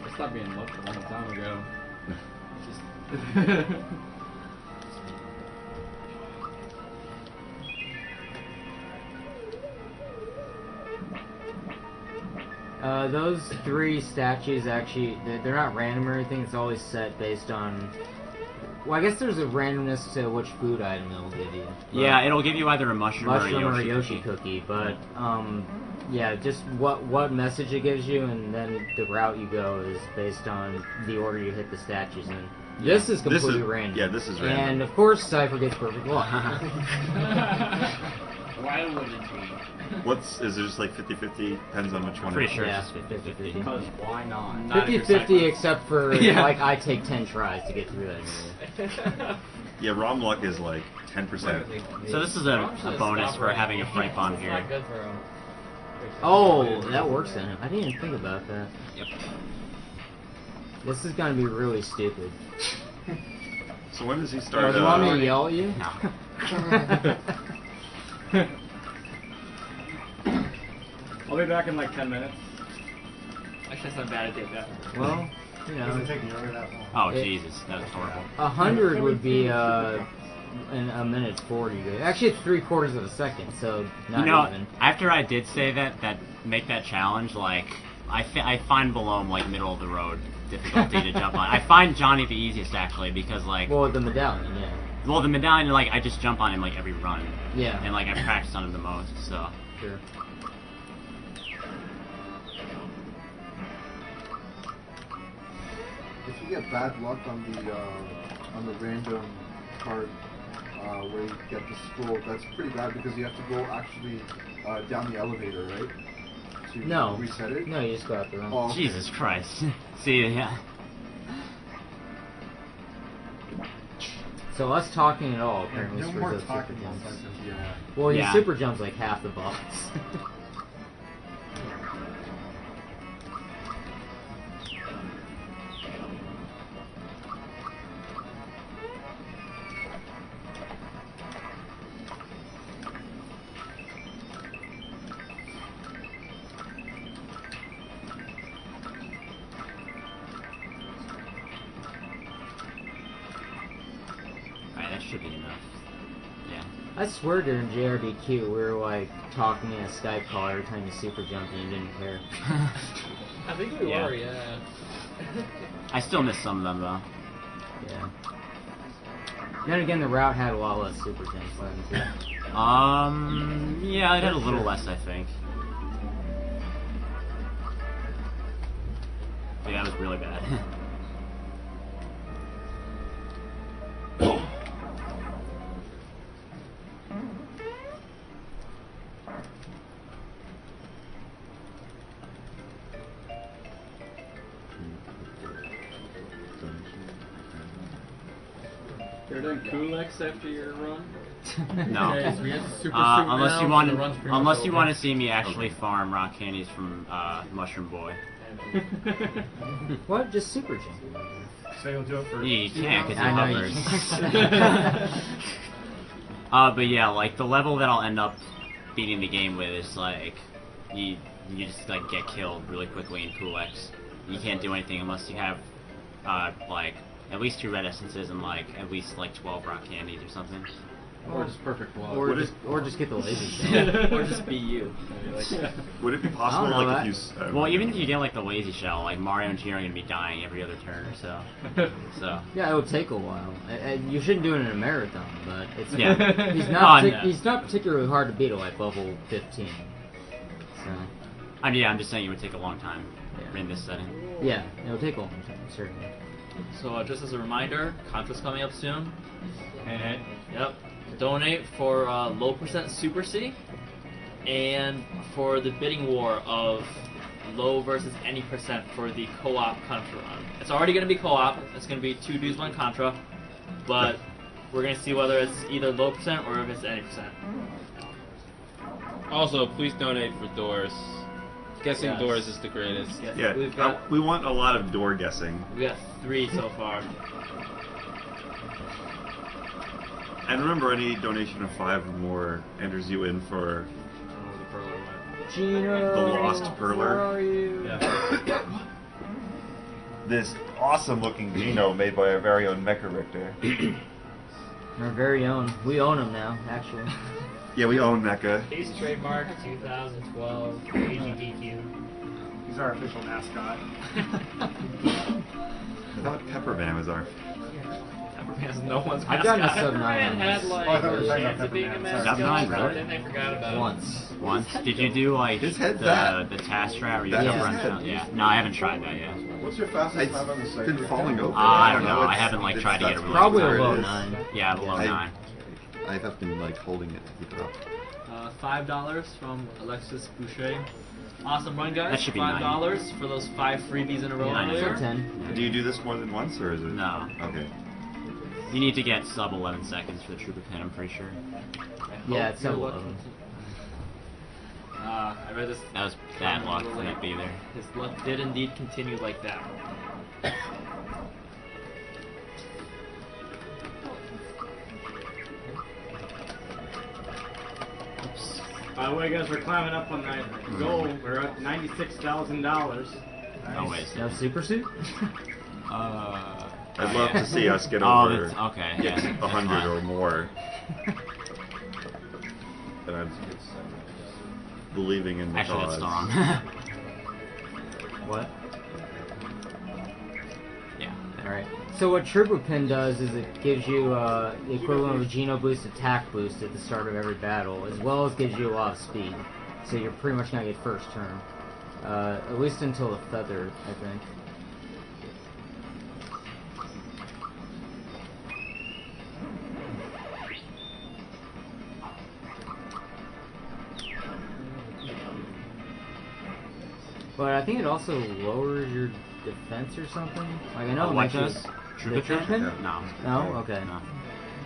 I stopped being lucky a long time ago. Those 3 statues actually, they're not random or anything, it's always set based on... Well, I guess there's a randomness to which food item it'll give you. Yeah, it'll give you either a mushroom or a Yoshi cookie, but, yeah, just what message it gives you, and then the route you go is based on the order you hit the statues in. Yeah. This is completely random. Yeah, this is random. And, of course, Cypher gets perfect luck. Why wouldn't he? Is it just like 50-50? Depends on which one. Pretty sure Yeah, it's 50-50. Because why not? 50-50 except for, like, I take 10 tries to get through that. Yeah, ROM luck is like 10%. So this is a bonus for having a fright bomb here. Not good for him. Oh, that works then. I didn't even think about that. Yep. This is gonna be really stupid. So when does he start? Do you want me to yell at you? No. I'll be back in like 10 minutes. Actually, that's not bad. I take that. Well, you know. Doesn't take nearly that long. Oh, Jesus. That was horrible. 100 would be in a minute 40. Actually, it's 3/4 of a second, so not even. After I did say that make that challenge, like, I find Belome, like, middle of the road difficulty to jump on. I find Johnny the easiest, actually, because, like... Well, the medallion, yeah. Well, the medallion, like, I just jump on him, like, every run. Yeah. And, like, I practice on him the most, so... Sure. If you get bad luck on the random part where you get the scroll, that's pretty bad because you have to go actually down the elevator, right? To reset it. No, you just go out the room. Oh, okay. Jesus Christ. See, yeah. So us talking at all apparently No screws more up super talking jumps. lessons, yeah. Well, Yeah. your super jump's like half the boss. Alright, that should be enough. Yeah. I swear during JRDQ we were like talking in a Skype call every time you super jumped and you didn't care. I think we Yeah. were, yeah. I still miss some of them, though. Yeah. Then again, the route had a lot less super jumps than too. Yeah, it had a little less, I think. But yeah, that was really bad. You're done Kulex after your run? No. Okay, so we have the super suit Unless now, you so want, the run's pretty much over. to see me actually farm rock candies from Mushroom Boy. What? Just super jump. So you'll do it for. You can't because I it know you hovers. But yeah, like the level that I'll end up beating the game with is like you just like get killed really quickly in Kulex. You can't do anything unless you have like at least 2 red essences and like at least like 12 rock candies or something. Or just perfect block. Or just get the laser shell. Or just be you. Would it be possible, I don't know like, if that. you... Well, even if you get like the lazy shell, like Mario and Gino are gonna be dying every other turn or so. So. Yeah, it will take a while. You shouldn't do it in a marathon, but it's Yeah. he's not particularly hard to beat at like level 15. So. Yeah, I'm just saying it would take a long time in this setting. Yeah, it'll take a long time, certainly. So just as a reminder, Contra's coming up soon. And yep, donate for low percent Super C, and for the bidding war of low versus any percent for the co-op Contra run. It's already going to be co-op. It's going to be 2 dudes, 1 Contra, but we're going to see whether it's either low percent or if it's any percent. Also, please donate for doors. Guessing Yes. doors is the greatest. Yes. Yeah, We've got, we want a lot of door guessing. we got 3 so far. And remember, any donation of 5 or more enters you in for Gino, the Lost where Perler. are you? This awesome-looking Gino made by our very own Mecha Richter. Our very own. We own him now, actually. Yeah, we own Mecha. He's trademark 2012 AGDQ. He's our official mascot. I thought Pepperman was our... Pepperman's no one's I've gotten a mascot. sub 9 Pepperman had on like Oh, I thought we were a talking chance about of being a Pepperman. mascot, Sub 9, but really? then they forgot about once. Once. Did you do like His head's that. the task strat where you That's jump his around? head. Yeah. No, I haven't tried that yet. What's your fastest time on the It's second? been falling over. I don't know. I It's- haven't like tried to get it that's really. Probably where it below is. 9. Yeah, below I- 9. I have been like holding it to keep it up. $5 from Alexis Boucher. Awesome run, guys. That should be $5 for those 5 freebies in a row Yeah, earlier. 10. Do you do this more than once, or is it? No. Okay. You need to get sub 11 seconds for the Trooper pin, I'm pretty sure. Yeah, it's You're sub lucky. 11. I read this. That was bad luck for that be there. His luck did indeed continue like that. Oops. By the way, guys, we're climbing up on that goal. We're at $96,000. Oh wait. No super suit? I'd love to see us get Oh, over that's- okay, yeah, that's 100 fine. or more. And I'm believing in the Actually, cause. that's wrong. What? Yeah. Alright. So what Turbo Pin does is it gives you the equivalent of a Geno boost attack boost at the start of every battle, as well as gives you a lot of speed. So you're pretty much gonna get first turn. At least until the feather, I think. But I think it also lowers your defense or something. Like I know it What makes you does? the Turbo Pin? No. No? Okay. No.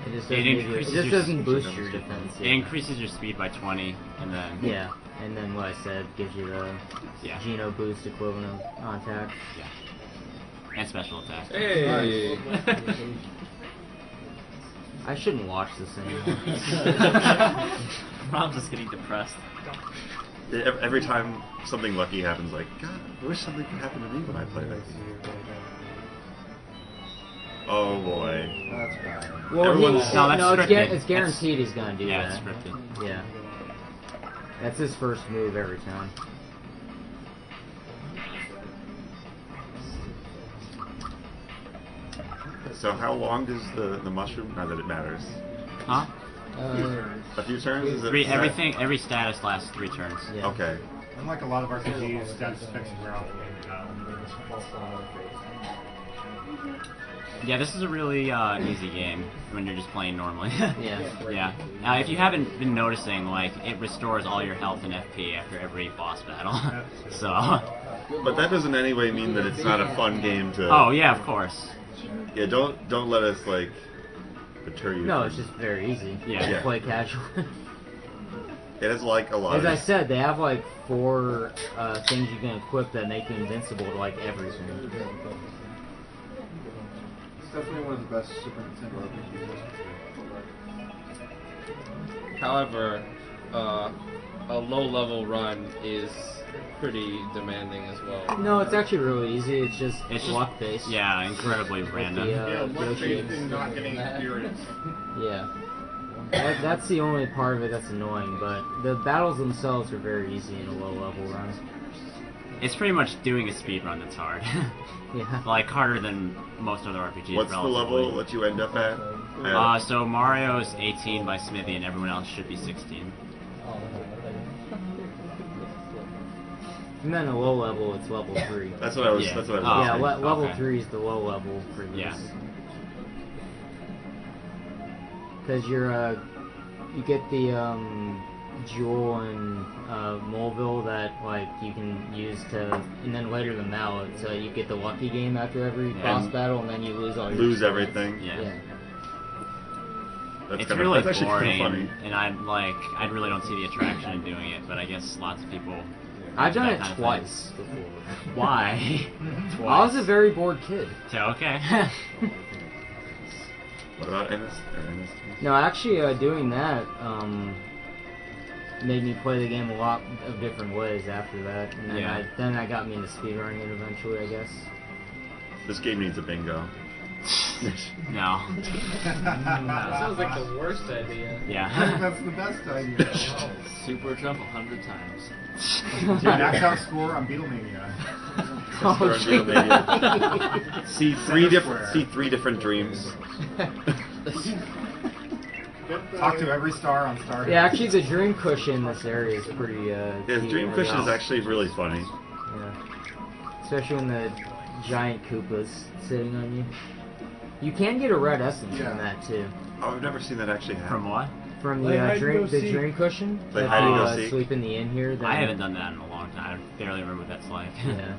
It just It doesn't, give you, it increases just your doesn't boost your defense. It increases your speed by 20, and then Yeah, and then what I said gives you the Yeah. Geno boost equivalent of on attack. Yeah. And special attack. Hey! I shouldn't watch this anymore. Rob's just getting depressed. Every time something lucky happens, like, God, I wish something could happen to me when I play this. Oh boy. That's bad. Well, Everyone's- No, that's scripted. it's guaranteed he's gonna do Yeah, that. it's scripted. Yeah. That's his first move every time. So how long does the mushroom? Not that it matters. Huh? A few turns? Is it Three, set? every status lasts 3 turns. Yeah. Okay. Unlike a lot of RPGs, status effects wear off. Yeah, this is a really easy game when you're just playing normally. Yeah. Yeah. Now, if you haven't been noticing, like, it restores all your health and FP after every boss battle. So. But that doesn't in any way mean that it's not a fun game to. Oh yeah, of course. Yeah, don't let us like deter you. No, from- it's just very easy. Yeah. To play casual. It is like a lot. As of I said, they have like 4 things you can equip that make you invincible to like everything. It's definitely one of the best Super Nintendo RPGs. However, a low-level run is pretty demanding as well. No, it's actually really easy. It's just luck based. Yeah, incredibly random. luck Yoshi based and not getting experience. Yeah. That's the only part of it that's annoying, but the battles themselves are very easy in a low level run. It's pretty much doing a speed run that's hard. Yeah. Like harder than most other RPGs. What's the relatively. level that you end up at? So Mario's 18 by Smithy, and everyone else should be 16. And then a low level, it's level 3. That's what I was. Yeah. That's what I was. Yeah, saying. level Okay. 3 is the low level for this. Yeah. Because you get the jewel in Moleville that like you can use to, and then later the mallet, so you get the lucky game after every boss battle, and then you lose all your Lose experience. everything. Yeah. That's It's kinda, really that's actually boring, kind of funny. and I really don't see the attraction in doing it. But I guess lots of people. I've done that it kind of twice thing. before. Why? I was a very bored kid. So okay. What about NS? No, actually, doing that made me play the game a lot of different ways after that, and then Yeah. then I got me into speedrunning it eventually, I guess. This game needs a bingo. No. That sounds like the worst idea. Yeah. That's the best idea. Super jump 100 times. Dude, max out score on Beatlemania. See three different dreams. Talk to every star on Star. Yeah, actually, the dream cushion in this area is pretty. Yeah, cute dream as cushion well. is actually really funny. Yeah. Especially when the giant Koopa's sitting on you. You can get a red essence from that too. Oh, I've never seen that actually happen. From what? From Like hide the and dream, go the seek. dream cushion. Like if hide and you go seek. sleep in the inn here. Then I haven't done that in a long time. I barely remember what that's like. Yeah.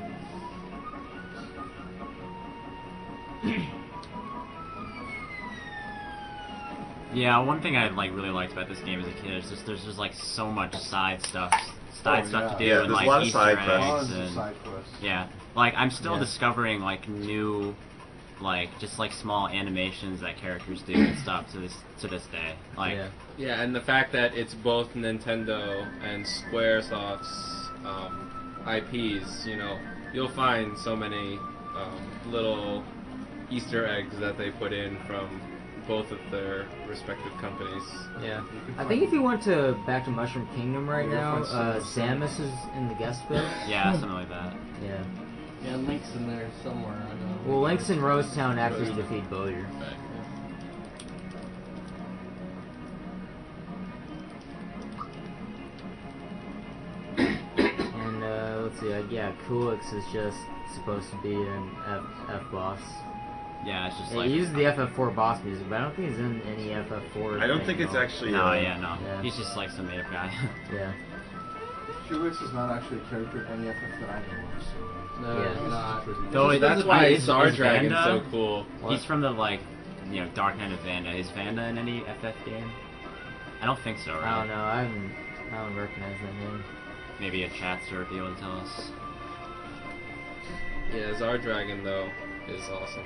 Yeah, one thing I really liked about this game as a kid is just there's just like so much side stuff to do Yeah, and there's like a lot of Easter side eggs quests. and Side quests. yeah, like I'm still Yeah. discovering like new like just like small animations that characters do and stuff to this day. Like Yeah, and the fact that it's both Nintendo and Squaresoft's IPs, you know, you'll find so many little Easter eggs that they put in from both of their respective companies. Yeah. I think if you went back to Mushroom Kingdom right now, Samus is in the guest bit. Yeah, something like that. Yeah. Yeah, Link's in there somewhere. I know. Well, Link's in Rose Town after you defeat Bowyer. And let's see, yeah, Coolix is just supposed to be an F boss. Yeah, it's just Yeah, like he uses the FF4 boss music, but I don't think he's in any FF4. I don't thing think at it's all. actually. no, yeah, no. Yeah. He's just like some made up guy. Yeah. Felix is not actually a character in any FF that I know of. So. No, Yeah. it's not. Though That's why is Zardragon's Vanda- so cool. He's from the like, you know, Dark Knight of Vanda. Is Vanda in any FF game? I don't think so, right? I don't know. I don't recognize that name. Maybe a chatster would be able to tell us. Yeah, Zardragon though is awesome.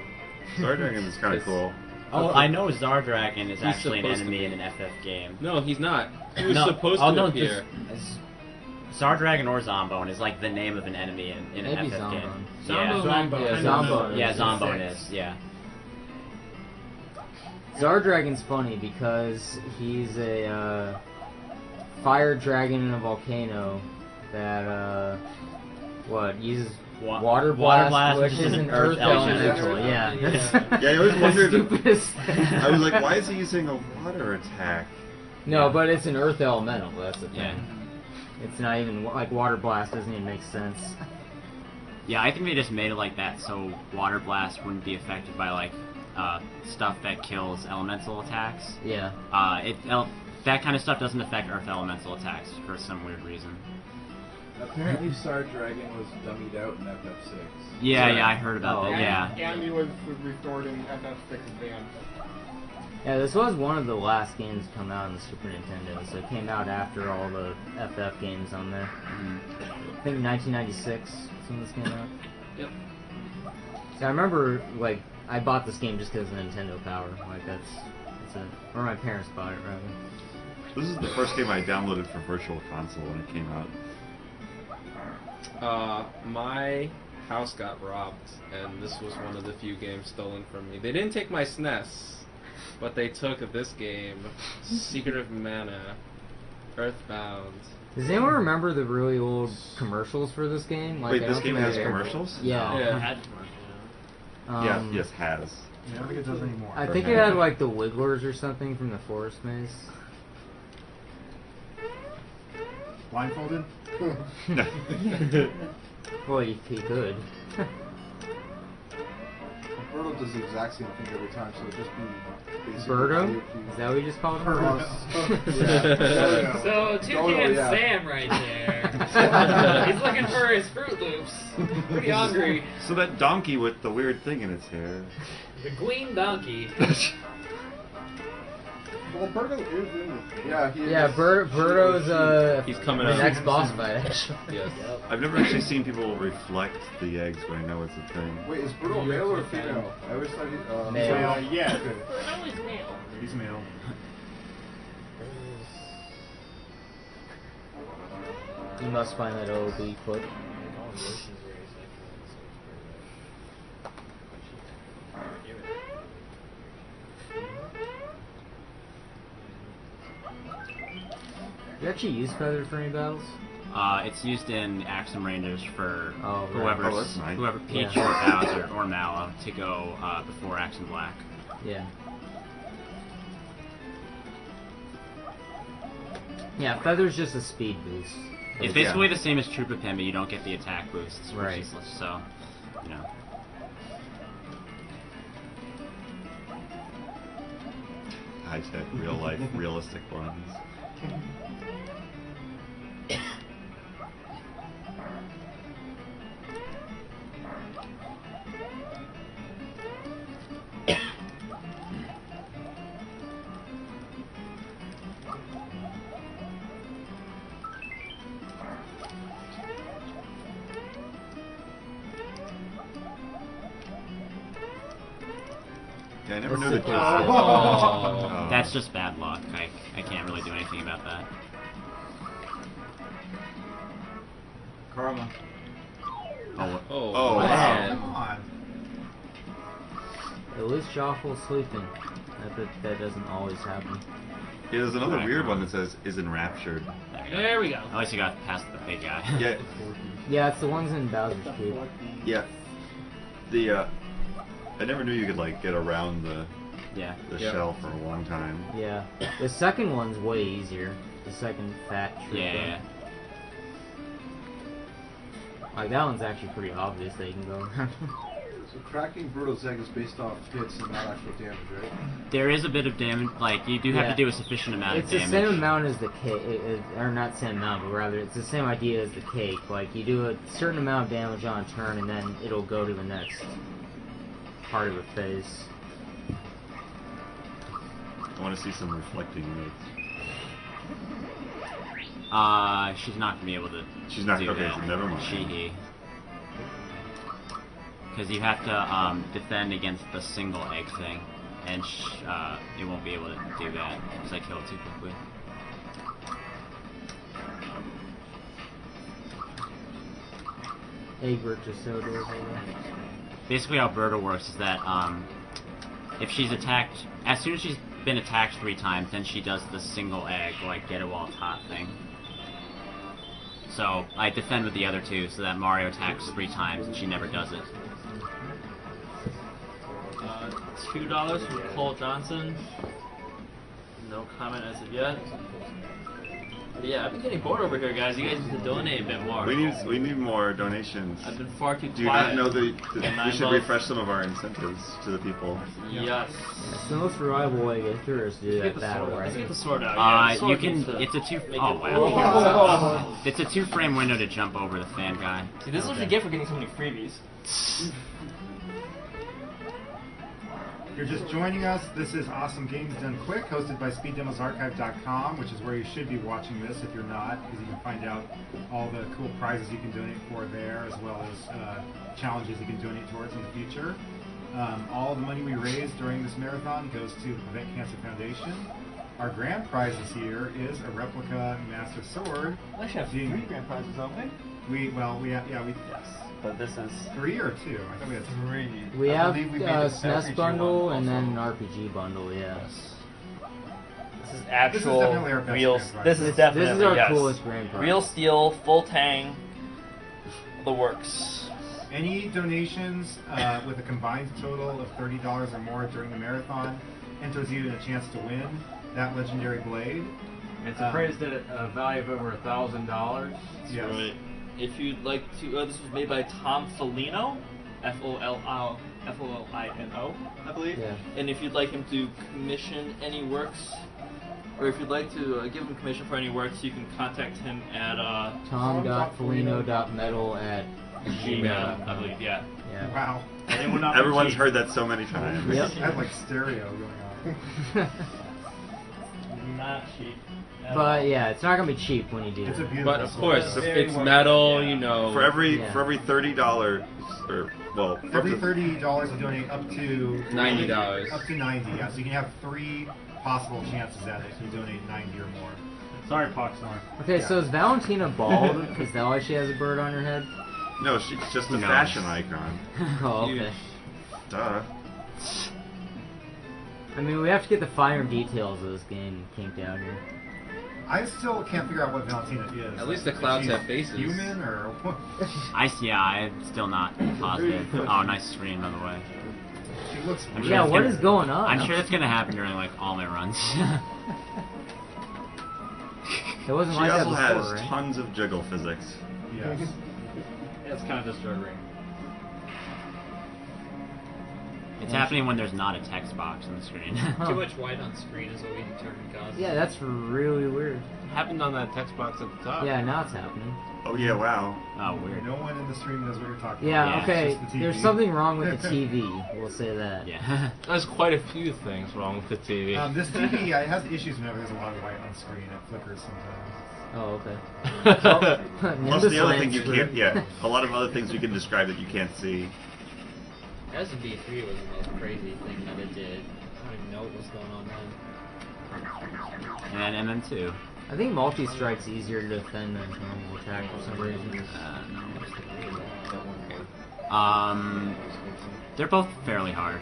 Zardragon is kind of cool. Oh, I know Zardragon is He's actually an supposed to enemy be. in an FF game. No, he's not. He was No, supposed oh, to no, appear. Zardragon or Zombone is like the name of an enemy in an Maybe FF game. Zombone. Yeah, Zombone. Yeah, Zombone is. Yeah. Zardragon's funny because he's a fire dragon in a volcano that uses water blast, which is an earth elemental. Yeah. Yeah, I always wondered. Stupidest. I was like, why is he using a water attack? No, but it's an earth elemental. That's the thing. Yeah. It's not even like water blast doesn't even make sense. Yeah, I think they just made it like that so Water Blast wouldn't be affected by like stuff that kills elemental attacks. Yeah. That kind of stuff doesn't affect Earth elemental attacks for some weird reason. Apparently, Zardragon was dummied out in FF6. Yeah, I heard about that. Yeah. Andy was restored in FF6 Advance. Yeah, this was one of the last games to come out on the Super Nintendo, so it came out after all the FF games on there. I think 1996 when this came out. Yep. So I remember, like, I bought this game just because of Nintendo Power. Like, that's it. Or my parents bought it, rather. This is the first game I downloaded for Virtual Console when it came out. My house got robbed, and this was one of the few games stolen from me. They didn't take my SNES, but they took this game, Secret of Mana, Earthbound. Does anyone remember the really old commercials for this game? Like, Wait, I this don't game think has I- commercials? Yeah. It had commercials. Yes, has. Yeah, I don't think it does anymore. I think it had like the Wigglers or something from the Forest Maze. Blindfolded? Boy, he could. Birdo does the exact same thing every time, so it'd just be basically... Birdo? Is that what you just called him? Yeah. So, Toucan Sam right there. He's looking for his Fruit Loops. Pretty hungry. So that donkey with the weird thing in its hair. The Green Donkey. Well, Birdo is in this. Yeah, he Yeah, is. Birdo's He's coming the up. next boss fight, actually. Yes. I've never actually seen people reflect the eggs, but I know it's a thing. Wait, is Birdo male or female? I always thought he... Male. Yeah. Birdo is male. He's male. You must find that OB clip. You actually use Feather for any battles? It's used in Axum Rangers for Oh, right. whoever's, Oh, that's nice. whoever Peach Yeah. or Bowser or Mallow to go before Axum Black. Yeah. Yeah, Feather's just a speed boost. It's basically the same as Troopa Pin, but you don't get the attack boosts, which Right. is so, you know. High-tech, real-life, realistic ones. Yeah, I never knew that. Oh. That's just bad luck. I can't really do anything about that. Karma. Oh, man. Come on. At least Joffle's sleeping. That doesn't always happen. Yeah, there's another weird one that says, is enraptured. There we go. At least you got past the big guy. Yeah, Yeah, it's the ones in Bowser's Cube. yeah. The, I never knew you could, like, get around the Yeah. shell for a long time. Yeah. The second one's way easier. The second fat trooper. Yeah. Like, that one's actually pretty obvious that you can go around. So cracking Birdo's egg is based off hits and not actual damage, right? There is a bit of damage, like, you do have Yeah. to do a sufficient amount It's of the damage. same amount as the cake, or not same amount, but rather it's the same idea as the cake. Like, you do a certain amount of damage on a turn, and then it'll go to the next part of the phase. I want to see some reflecting rates. She's not gonna be able to. She's not- do okay, that. so never mind. He. Because you have to defend against the single egg thing, and it won't be able to do that because I kill it too quickly. Egbert just so adorable. Basically, how Birdo works is that if she's attacked, as soon as she's been attacked 3 times, then she does the single egg, like get it while it's hot thing. So I defend with the other 2, so that Mario attacks 3 times and she never does it. $2 from Cole Johnson. No comment as of yet. But yeah, I've been getting bored over here, guys. You guys need to donate a bit more. We need more donations. I've been far too Do you quiet. not know we $9 should refresh some of our incentives to the people? Yes. That's the most reliable way to get through is to do that battle, right? Let's get the sword out. Yeah, the sword you can. needs to It's a 2. make Oh it- wow! It's a 2-frame window to jump over the fan guy. See, this is what you get for getting so many freebies. you're just joining us, this is Awesome Games Done Quick, hosted by SpeedDemosArchive.com, which is where you should be watching this if you're not, because you can find out all the cool prizes you can donate for there, as well as challenges you can donate towards in the future. All the money we raise during this marathon goes to the Prevent Cancer Foundation. Our grand prize this year is a replica Master Sword. We actually have 3 grand prizes, don't we? Yes. But this is 3 or 2? I thought we had 3. We have believe we made a an SNES RPG bundle one and then also. an RPG bundle, yeah. This is actual definitely our best real. grand prize. This is definitely This is our yes. coolest grand prize. Real steel, full tang, the works. Any donations with a combined total of $30 or more during the marathon enters you in a chance to win that legendary blade. It's appraised at a value of over $1,000. Yes. Right. If you'd like to, this was made by Tom Folino, Folino, I believe. Yeah. And if you'd like him to commission any works, or if you'd like to give him commission for any works, you can contact him at tom.folino.metal@gmail. I believe, yeah. Yeah. Wow. Everyone's heard that so many times. Yep. I have like stereo going on. Not cheap. But yeah, it's not gonna be cheap when you do It's a it. beautiful But of course, sword. it's metal, you know. For every Yeah. $30, or well, for Every up to- $30 you donate up to $90. Up to 90, yeah. So you can have 3 possible chances at it if you donate 90 or more. Sorry, Poxnor. Okay, so is Valentina bald? Because that why she has a bird on her head? No, she's just a No. fashion icon. Oh, okay. Duh. I mean, we have to get the finer details of this game kinked out here. I still can't figure out what Valentina is. At least the Is clouds she have faces. Human or what? I'm still not positive. Oh, nice screen, by the way. She looks. I'm Yeah, it's what gonna- is going on? I'm sure that's gonna happen during like all my runs. It wasn't She like that also before, has right? tons of jiggle physics. Yes. It's kind of disturbing. It's happening when there's not a text box on the screen. Too much white on screen is what we determine causes. Yeah, that's really weird. Happened on that text box at the top. Yeah, now it's happening. Oh yeah, wow. Oh, weird. No one in the stream knows what you're talking Yeah, about. okay, It's just the there's TV. something wrong with the TV, we'll say that. Yeah. There's quite a few things wrong with the TV. This TV it has issues whenever there's a lot of white on screen. It flickers sometimes. Oh, okay. Plus the other thing you Nimbus can't, yeah, a lot of other things you can describe that you can't see. SND3 was the most crazy thing that it did. I don't even know what was going on then. And MM2. I think multi-strike's easier to defend than normal attack for some reason. They're both fairly hard.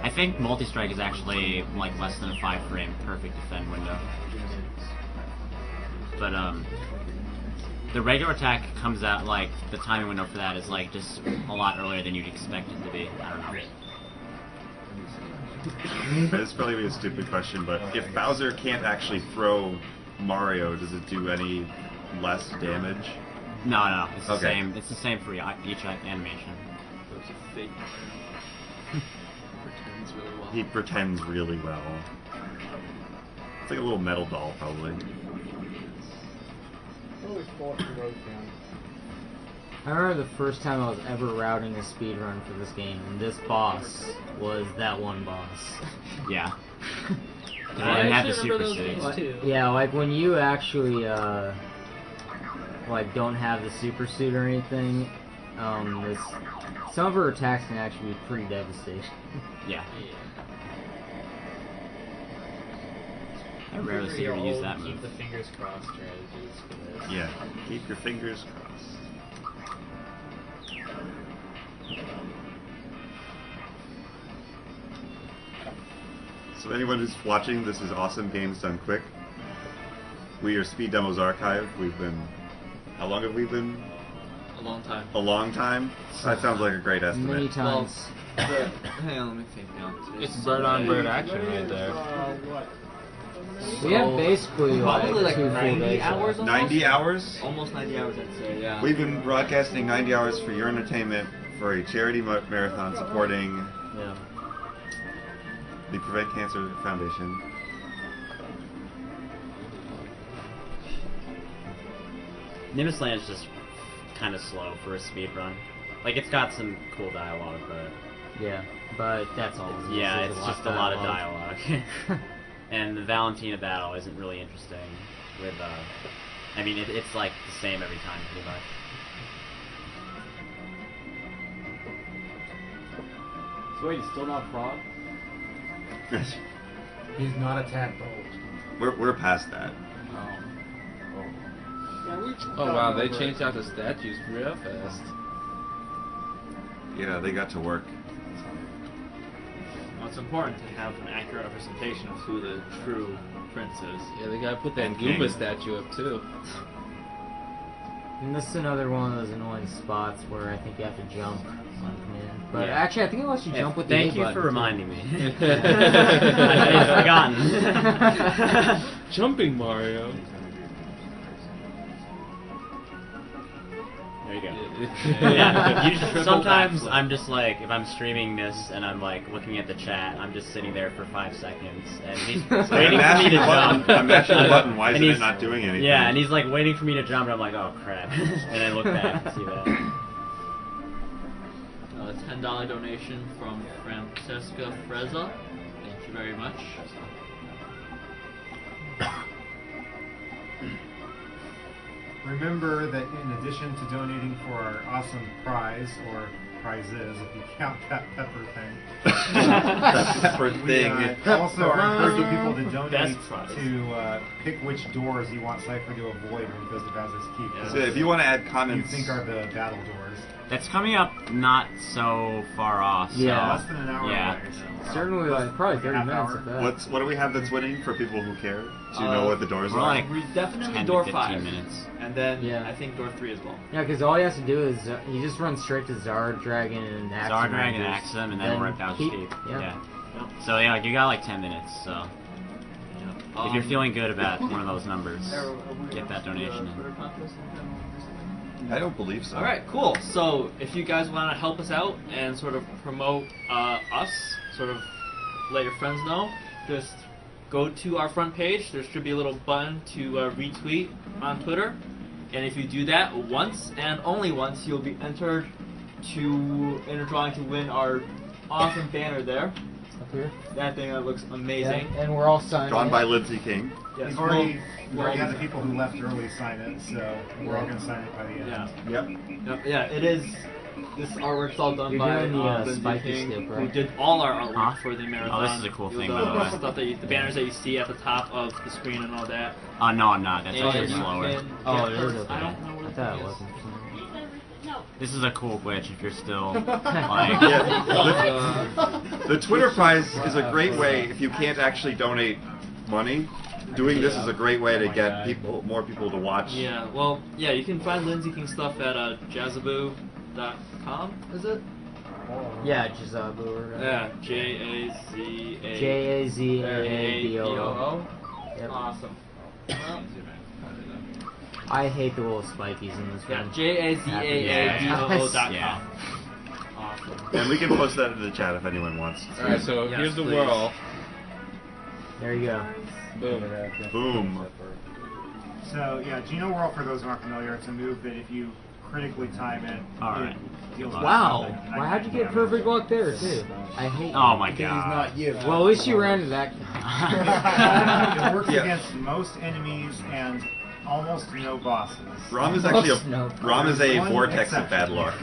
I think multi-strike is actually like less than a 5-frame perfect defend window. But the regular attack comes out like the timing window for that is like just a lot earlier than you'd expect it to be. I don't know. It's probably gonna be a stupid question, but if Bowser can't actually throw Mario, does it do any less damage? No, it's the Okay. same. It's the same for each animation. Those are fake. Pretends really well. He pretends really well. It's like a little metal doll, probably. I remember the first time I was ever routing a speedrun for this game, and this boss was that one boss. Yeah. I I didn't have the actually remember those super games suit. too. Yeah, like when you actually like don't have the super suit or anything, this, some of her attacks can actually be pretty devastating. Yeah. I rarely see her use that Keep move. the fingers crossed strategies for this. Yeah, keep your fingers crossed. So anyone who's watching, this is Awesome Games Done Quick. We are Speed Demos Archive. We've been... How long have we been? A long time. A long time? That sounds like a great estimate. Many times. Hang on, let me think now. It's bird on bird action right there. We have basically Probably like 2 full 90 days. hours. 90 hours? Almost 90 hours, I'd say. Yeah. We've been broadcasting 90 hours for your entertainment for a charity marathon supporting the Prevent Cancer Foundation. Nimbus Land is just kind of slow for a speed run. Like, it's got some cool dialogue, but Yeah, but that's all. Yeah, it's just a lot of dialogue. And the Valentina battle isn't really interesting. With, I mean, it's like the same every time, pretty much. So wait, he's still not Frog? He's not a tadpole. We're past that. Oh wow, they changed out the statues real fast. Yeah, they got to work. Well, it's important to have an accurate representation of who the true prince is. Yeah, they gotta put that Goomba statue up too. And this is another one of those annoying spots where I think you have to jump on command. But Yeah. actually, I think it lets you jump with the Thank A you button, for too. reminding me. I'd forgotten. Jumping Mario. There you go. Yeah. Sometimes I'm just like, if I'm streaming this and I'm like looking at the chat, I'm just sitting there for 5 seconds and he's waiting for me to jump. I'm mashing the button. Why is And it he's- not doing anything? Yeah, and he's like waiting for me to jump, and I'm like, oh crap, and I look back and see that. A $10 donation from Francesca Freza. Thank you very much. Remember that in addition to donating for our awesome prize, or prizes if you count that pepper thing, Pepper thing. also are encouraging people to donate Best prize. to pick which doors you want Cyghfer to avoid when he goes to Bowser's Keep. So if you want to add comments, you think are the battle doors. That's coming up not so far off. So, Yeah. Less than an hour yeah. away. So Certainly, like, probably 30 half minutes hour. at that. what do we have that's winning for people who care? Do you know what the doors we're are? like We're definitely 10 door to 5. 15 minutes. And then Yeah. I think door 3 as well. Yeah, because all he has to do is he just runs straight to Zard Dragon and Axe. Zard Dragon, Axum, and then we're at Bowser's Keep. Yeah. So yeah, you got like 10 minutes. So if you're feeling good about one of those numbers, get that donation in. I don't believe so. Alright, cool. So if you guys want to help us out and sort of promote us, sort of let your friends know, just go to our front page. There should be a little button to retweet on Twitter. And if you do that once and only once, you'll be entered in a drawing to win our awesome banner there. Up here. That thing that looks amazing. Yeah, and we're all signed. Drawn in. by Lindsay King. Yes, We've already had the people who left early sign it, so we're all going to sign it by the end. Yeah. Yep. Yeah, it is. This artwork's all done You're by doing the, Lindsay spiky King, skip, who right? did all our artwork for the marathon. Oh, this is a cool thing, by the way. Stuff that the banners that you see at the top of the screen and all that. No, I'm not. That's And actually you slower. can Oh, get it is first- okay. I don't know what I thought it is. wasn't. This is a cool glitch if you're still like. The Twitter prize is a great way if you can't actually donate money. Doing this is a great way to get more people to watch. Yeah, well, yeah, you can find Lindsay King stuff at jazzaboo.com, is it? Yeah, Jazabu. Yeah, J-A-Z-A. Jazaboo. Yep. Awesome. I hate the little spikies in this Yeah, one. Jazaaboo.com. Yeah. Awesome. And we can post that in the chat if anyone wants. Alright, so Yes, here's the please. whirl. There you go. Boom. Boom. So yeah, Geno Whirl, for those who aren't familiar, it's a move that if you critically time it, Alright. it deals Wow. damage. Why how'd you get perfect luck there too? I hate. Oh my Because god. he's not you. Well, at least you ran to that. It works Yeah. against most enemies and almost no bosses. Rom is actually No. Rom is a One vortex of exception. bad luck.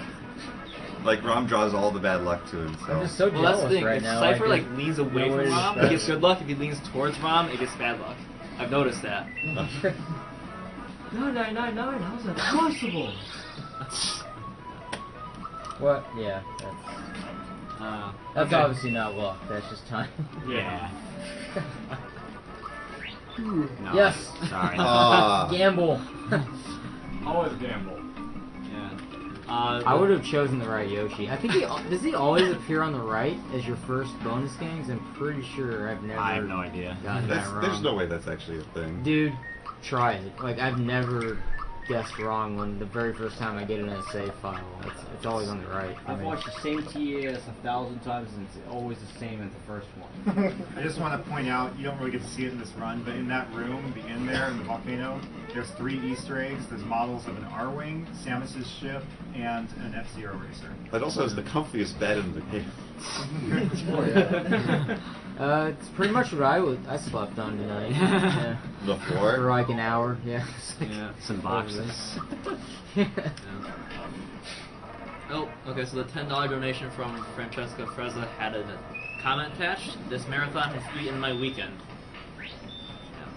Like Rom draws all the bad luck to I'm himself. just so Well, that's jealous the thing. right If now. Cypher I like leans away no from way to Rom, respect it gets good luck. If he leans towards Rom, it gets bad luck. I've noticed that. 9999, how's that possible? What? Yeah. That's okay. obviously not luck. That's just time. Yeah. No, Yes. Sorry. Gamble. Always gamble. I would have chosen the right Yoshi. I think does he always appear on the right as your first bonus games? I'm pretty sure I've never. I have no idea. gotten that wrong. There's no way that's actually a thing. Dude, try it. Like I've never guessed wrong when the very first time I get in a save file. It's always on the right. I've watched the same TAS 1,000 times and it's always the same as the first one. I just want to point out, you don't really get to see it in this run, but in that room, the end there, in the volcano, there's 3 Easter eggs. There's models of an R-Wing, Samus's ship, and an F-Zero racer. That also has the comfiest bed in the game. It's pretty much what I slept on tonight. Yeah. The floor? For like an hour, yeah. Some boxes. Oh, okay, so the $10 donation from Francesca Frezza had a comment attached. This marathon has eaten my weekend. Yeah,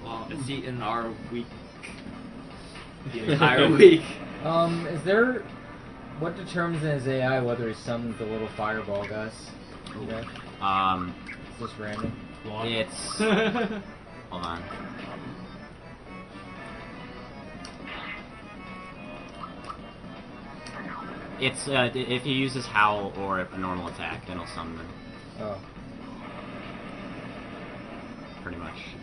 well, it's eaten our week. The entire week. Is there... What determines in his AI whether he summons the little fireball guys? You know? Is this random? It's... Hold on. It's, if he uses Howl or a normal attack, then he'll summon them. Oh. Pretty much.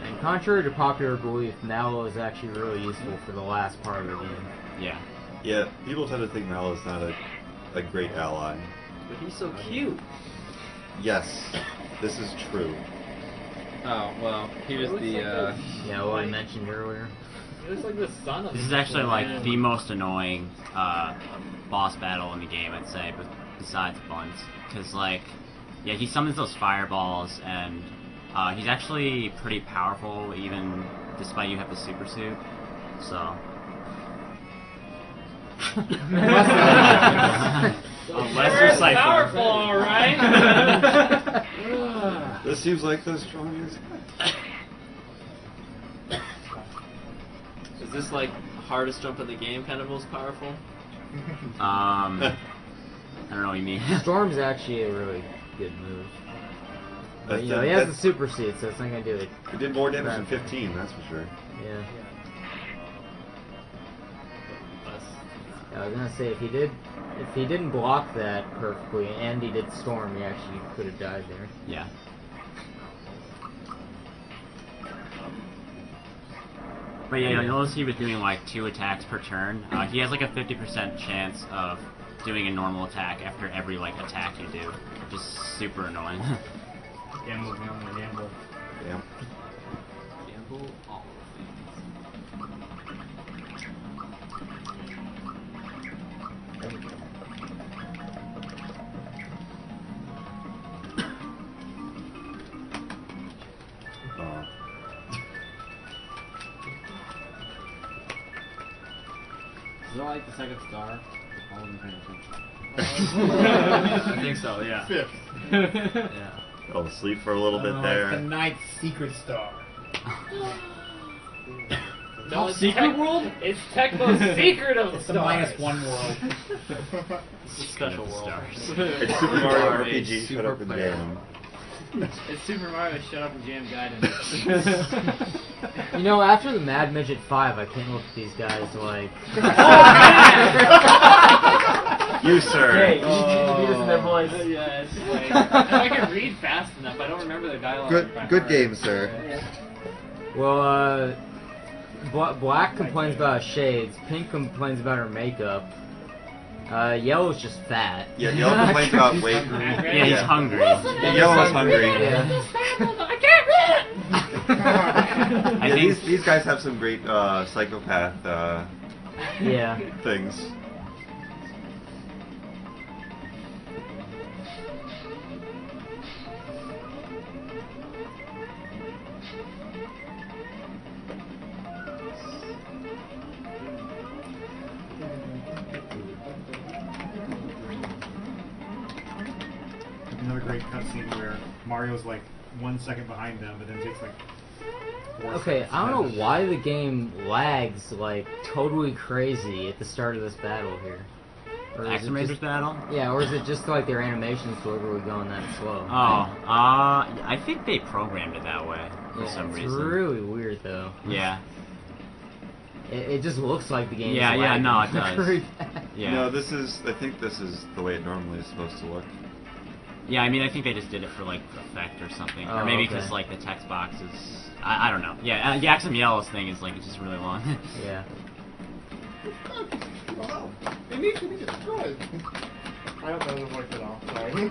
And contrary to popular belief, Mallow is actually really useful for the last part of the game. Yeah. Yeah, people tend to think Mal is not a great ally. But he's so cute. Yes, this is true. Oh, well, he was the, Yeah, what I mentioned earlier. It looks like the son of This is actually like the most annoying boss battle in the game, I'd say, but besides Bunt. Because, like, yeah, he summons those fireballs, and he's actually pretty powerful, even despite you have the super suit. So. Unless you're Cyghfer. Powerful, alright. This seems like the strongest. Is this like hardest jump in the game, kind of most powerful? I don't know what you mean. Storm's actually a really good move. But, you know, he has the super suit, so it's not gonna do it. He did more damage than 15, that's for sure. Yeah. I was gonna say if he didn't block that perfectly and he did Storm, he actually could have died there. Yeah. But yeah, you'll notice he was doing like 2 attacks per turn. He has like a 50% chance of doing a normal attack after every like attack you do, which is super annoying. Gamble, gamble, gamble. Yeah. Gamble all Is it like the second star? I wasn't paying attention. I think so, yeah. 5th. Yeah. Fell asleep for a little bit there. The ninth secret star. No, it's Secret world? It's Tecmo's secret of It's the the stars. -1 world. It's a special world. It's Super Mario Are a RPG, shut up and player. jam. It's Super Mario Shut Up and Jam Guidance. You know, after the Mad Midget 5, I can't look at these guys like... You, sir. Hey, you listen to their voice. Yeah, it's like, I can read fast enough. I don't remember the dialogue. Good game, sir. Well, Black complains about her shades, Pink complains about her makeup, Yellow's just fat. Yeah, Yellow complains about weight. Yeah, he's hungry. Yellow's hungry. Yeah. I can't read. I think these guys have some great psychopath Yeah. things. Another great cutscene where Mario's like 1 second behind them, but then takes like 4 Okay, seconds. I don't know why the game lags like totally crazy at the start of this battle here. Or is it Action Raiders just- battle? Yeah, or is it just like their animations deliberately going that slow? Oh, I think they programmed it that way for some It's reason. really weird though. Yeah. It just looks like the game. Yeah, is yeah, lagging no, it does. very fast. Yeah. No, this is. I think this is the way it normally is supposed to look. Yeah, I mean, I think they just did it for like effect or something, or maybe because like the text box is. I don't know. Yeah, Yaxum Yellow's thing is like it's just really long. Yeah. Wow. It needs to be destroyed. I don't know the voice at all. Sorry.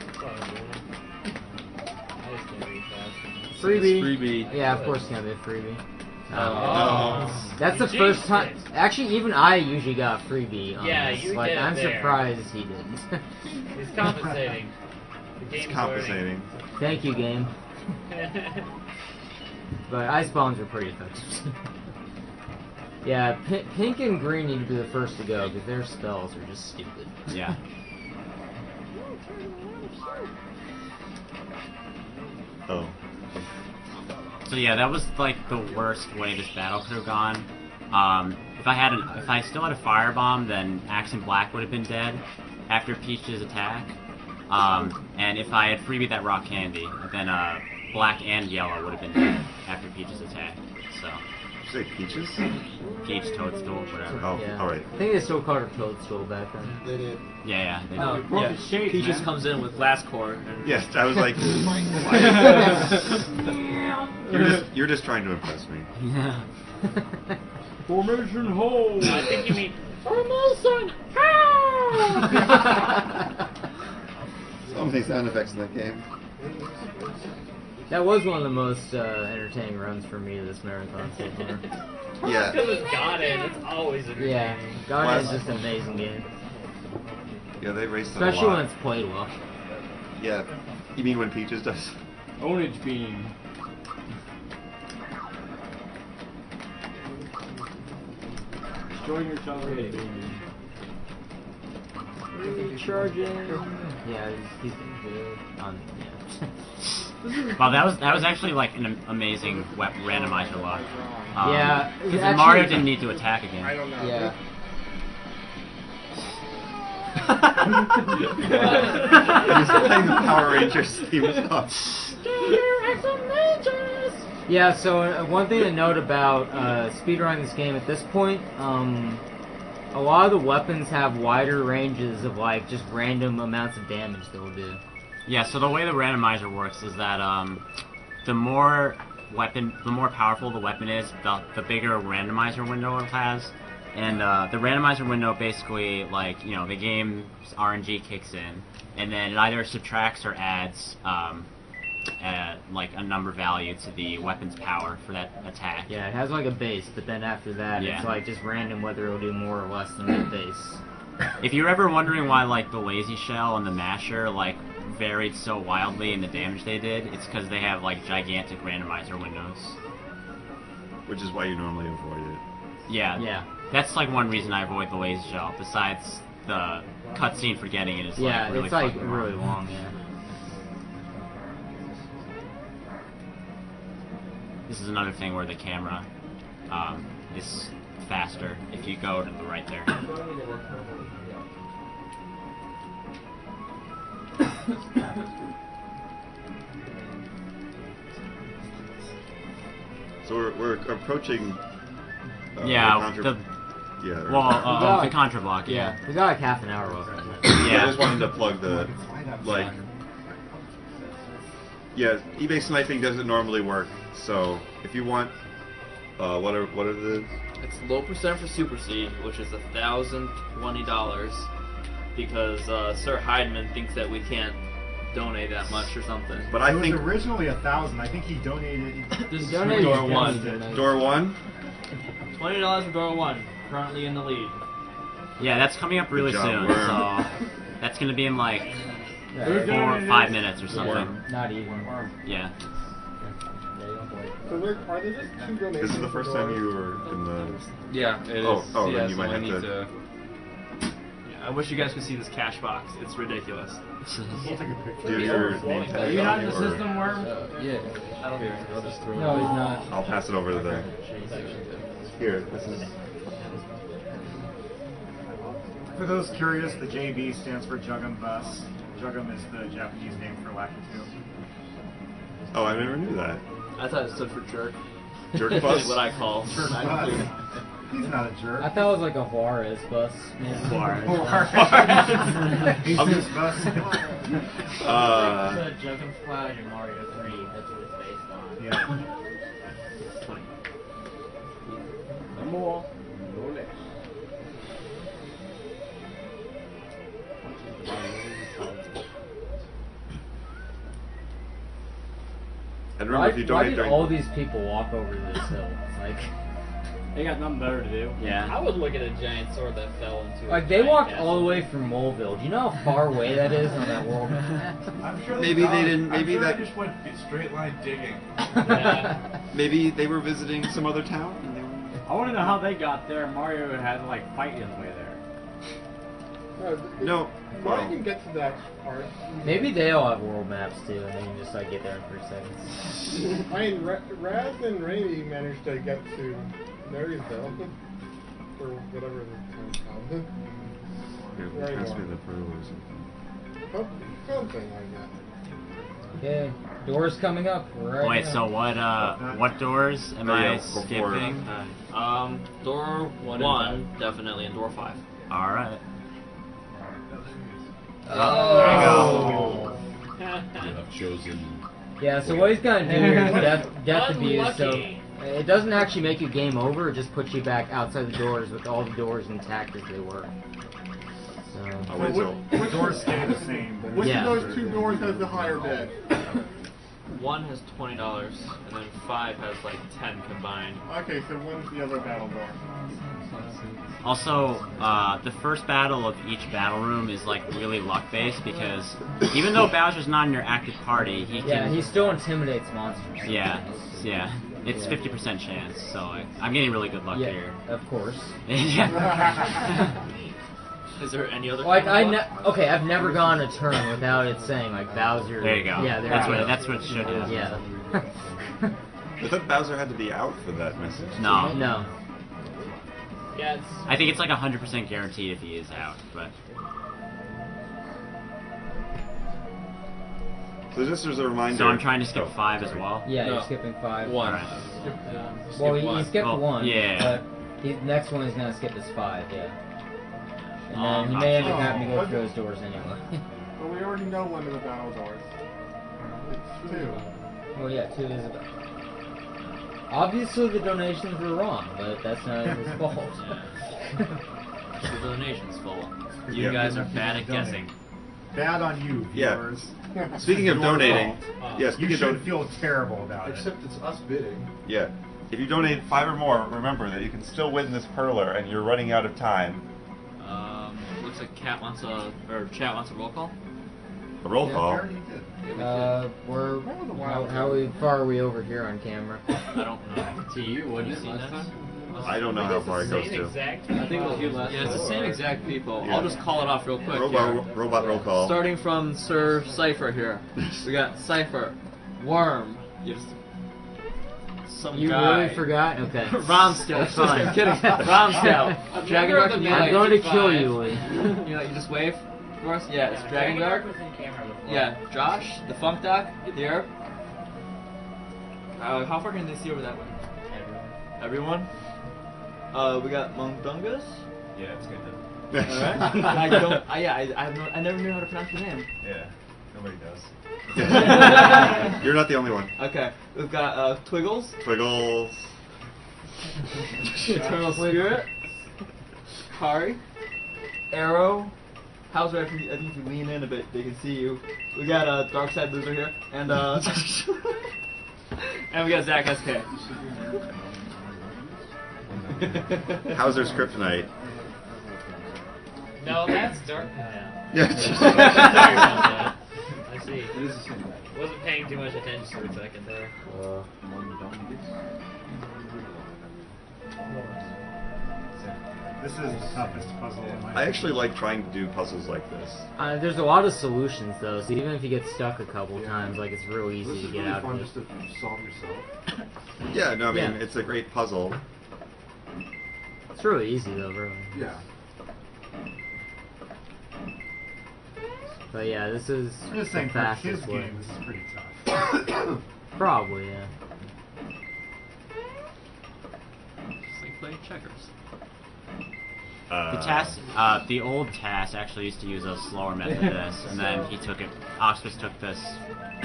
Freebie. Freebie. Yeah, of course it's gonna be a freebie. Oh. That's the first time. Actually, even I usually got freebie on Yeah, this. you Like, get it I'm there. surprised he didn't. He's compensating. The It's game's compensating. Thank you, game. learning. But ice bombs are pretty effective. Yeah, pink and green need to be the first to go because their spells are just stupid. Yeah. Oh. So yeah, that was like the worst way this battle could have gone. If I still had a firebomb, then Axe and Black would have been dead after Peach's attack. And if I had freebied that rock candy, then Black and Yellow would have been dead after Peach's attack. So. Did you say Peaches? Peach, Toadstool, whatever. Oh, Yeah. alright. I think they still called her Toadstool back then. They did. Yeah, they No, did. yeah. Peaches comes in with glass core. And Yes, I was like, you're just trying to impress me. Yeah. Formation hold. I think you mean Formation So many sound effects in that game. That was one of the most entertaining runs for me this marathon so far. Yeah. because it's Godin. It's always entertaining. Yeah, God is just an amazing game. Yeah, they raced it a Especially lot. when it's played well. Yeah. You mean when Peaches does? Ownage beam. Destroying your childhood beam. Recharging. Yeah, he's good. Yeah. Well, that was actually like an amazing randomizer lock. Yeah, because actually- Mario didn't need to attack again. I don't know. Yeah. He's playing the Power Rangers theme song. Yeah, so one thing to note about speedrunning this game at this point, a lot of the weapons have wider ranges of like just random amounts of damage they'll do. Yeah, so the way the randomizer works is that the more powerful the weapon is, the bigger randomizer window it has. And the randomizer window basically, like, you know, the game's RNG kicks in, and then it either subtracts or adds like a number value to the weapon's power for that attack. Yeah, it has like a base, but then after that, Yeah. it's like just random whether it'll do more or less than the base. If you're ever wondering why like the lazy shell and the masher like varied so wildly in the damage they did, it's because they have like gigantic randomizer windows. Which is why you normally avoid it. Yeah. Yeah. That's like one reason I avoid the lazy shell. Besides the cutscene for getting it is Yeah, like really it's like fucking really long, yeah. This is another thing where the camera is faster if you go to the right there. So we're approaching. Yeah, the the yeah. the contra block. Yeah, we got like half an hour left. I just wanted to plug the like. Yeah, eBay sniping doesn't normally work. So if you want, what are the? It's low percent for Super C, which is $1,020, because Sir Heidemann thinks that we can't donate that much or something. But I It was think originally 1,000. I think he donated. This is donated for door one. door one. $20 for door one, currently in the lead. Yeah, that's coming up really Good job, soon. Worm. So that's gonna be in like Yeah, 4 or 5 minutes or something. Not even. Yeah. So are there just two donations? This is the first time you were in the. Yeah, it is. Oh, Yeah, then you so might I have need to. to. Yeah, I wish you guys could see this cash box. It's ridiculous. Do you have your name tag Are you not on in the you, or- system, Worm? Yeah. I don't care. I'll just throw No, he's not. I'll pass it over to the. Here, this is. For those curious, the JB stands for Juggum Bus. Juggum is the Japanese name for Lakitu. Oh, I never knew that. I thought it stood for jerk. Jerk bus? What I call. Jerk bus. He's not a jerk. I thought it was like a Juarez bus. Yeah. Juarez. Jesus bus. The Jumping Cloud in Mario 3, that's what it's based on. Yeah. No more. No less. And remember, if you Why donate did during all these people walk over this hill? Like, They got nothing better to do. Yeah. I would look at a giant sword that fell into. like they walked all the way from Moleville. Do you know how far away that is on that world map? I'm sure Maybe they didn't. Maybe I'm sure that. they just went straight line digging. Maybe they were visiting some other town. And they were... I want to know how they got there. Mario had to like fight his way there. No. Before you can get to that part. Maybe they all have world maps too, and they can just like get there in 3 seconds. I mean, Raz and Rainy managed to get to Marysville. Or whatever the town's called. Here, Right pass me on. the pearl or something. Something like that. Okay, doors coming up right Wait, now. so what doors am I skipping? Door 1 definitely, and door 5. All right. Oh. You have chosen. Yeah, so what he's gonna do here is death abuse, so it doesn't actually make you game over, it just puts you back outside the doors with all the doors intact as they were. So, The doors stay the same. Which of those two doors has the higher bid? 1 has $20, and then 5 has like 10 combined. Okay, so one's the other battle door. Also, the first battle of each battle room is like really luck based because even though Bowser's not in your active party, he can. he still intimidates monsters. Yeah, it's 50% chance. So I'm getting really good luck here. Of course. Yeah. Is there any other? Like I've never gone a turn without it saying like Bowser. There you go. Yeah, that's what it should have. Yeah. I thought Bowser had to be out for that message. No. No. Yeah, I think it's like 100% guaranteed if he is out, but. So just as a reminder. So I'm trying to skip 5 as well. Yeah, you're skipping 5. 1. Right. Well, he skipped 1. Yeah. But the next one he's gonna skip is 5. Yeah. And then he not may end sure. up having to go through those doors anyway. Well, we already know one of the battle doors. It's 2. Well, yeah, 2 is about. Obviously, the donations were wrong, but that's not his fault. The donation's full. You guys are bad at guessing. Bad on you, viewers. Yeah. Speaking of donating, yes, you should feel terrible about it. Except it's us bidding. Yeah. If you donate 5 or more, remember that you can still win this perler, and you're running out of time. Looks like chat wants a roll call. A roll call. We're how far are we over here on camera? I don't know. To you, wasn't it last time? I don't know how far it goes to. I think it was you last. Yeah, it's the same exact people. Yeah. I'll just call it off real quick. Robot roll call. Starting from Sir Cyghfer here. We got Cyghfer, Worm. Some You guy. really forgot? Okay. Romscout. That's fine. I'm kidding. Romscout. Dragon Guard can be I'm like going to kill you, Lee. You know, you just wave for us? Yeah, it's Dragon Guard. Yeah, Josh, the Funk Doc, here. How far can they see over that way? Everyone? We got Mongdungus. Yeah, it's good. Alright. I never knew how to pronounce your name. Yeah, nobody does. You're not the only one. Okay, we've got Twiggles. Twiggles. Eternal Spirit. Kari. Arrow. Hauser, I think if you lean in a bit, they can see you. We got Dark Side Loser here, and and we got Zach SK. Hauser's Kryptonite. No, that's dark. Yeah. I see. Wasn't paying too much attention for a second there. This is the toughest puzzle in my I actually like trying to do puzzles like this. There's a lot of solutions though, so even if you get stuck a couple times, like it's real easy to get out of it. Just to solve yourself. Yeah, no, I mean, Yeah. it's a great puzzle. It's really easy though, really. Yeah. But yeah, this is I'm just saying, the for his fastest way. game, this is pretty tough. Probably, yeah. play checkers. The task, the old task actually used to use a slower method than this, and then he took it. Oxford took this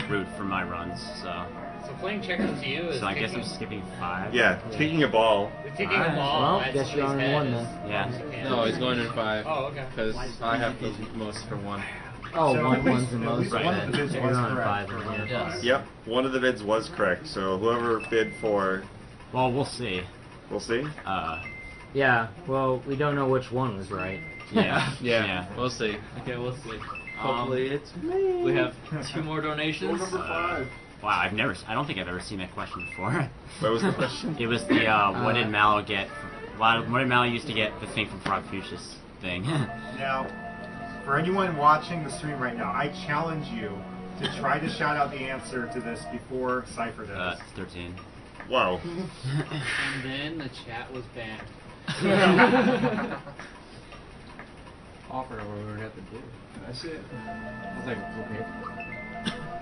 route for my runs, so. So playing checkers to you is. So I guess I'm skipping 5. Yeah, kicking a ball. Kicking a ball. Well, guess you're on 1 then. Yeah. No, he's going in 5. Oh, okay. Because I have the most for 1. Oh, So one's the most. one of the bids You're was on correct. 5 then, yeah. Yes. Yep, one of the bids was correct. So whoever bid for, Well, we'll see. we'll see. Yeah, well, we don't know which one was right. Yeah. Yeah, we'll see. Okay, we'll see. Hopefully it's me. We have 2 more donations. Number 5. Wow, I don't think I've ever seen that question before. What was the question? It was the, what did Mallow get? What did Mallow used to get the thing from Frog Fuchsia's thing? Now, for anyone watching the stream right now, I challenge you to try to shout out the answer to this before Cypher does. 13. Wow. And then the chat was banned. Offer what we would have to do. That's it. I was like, okay.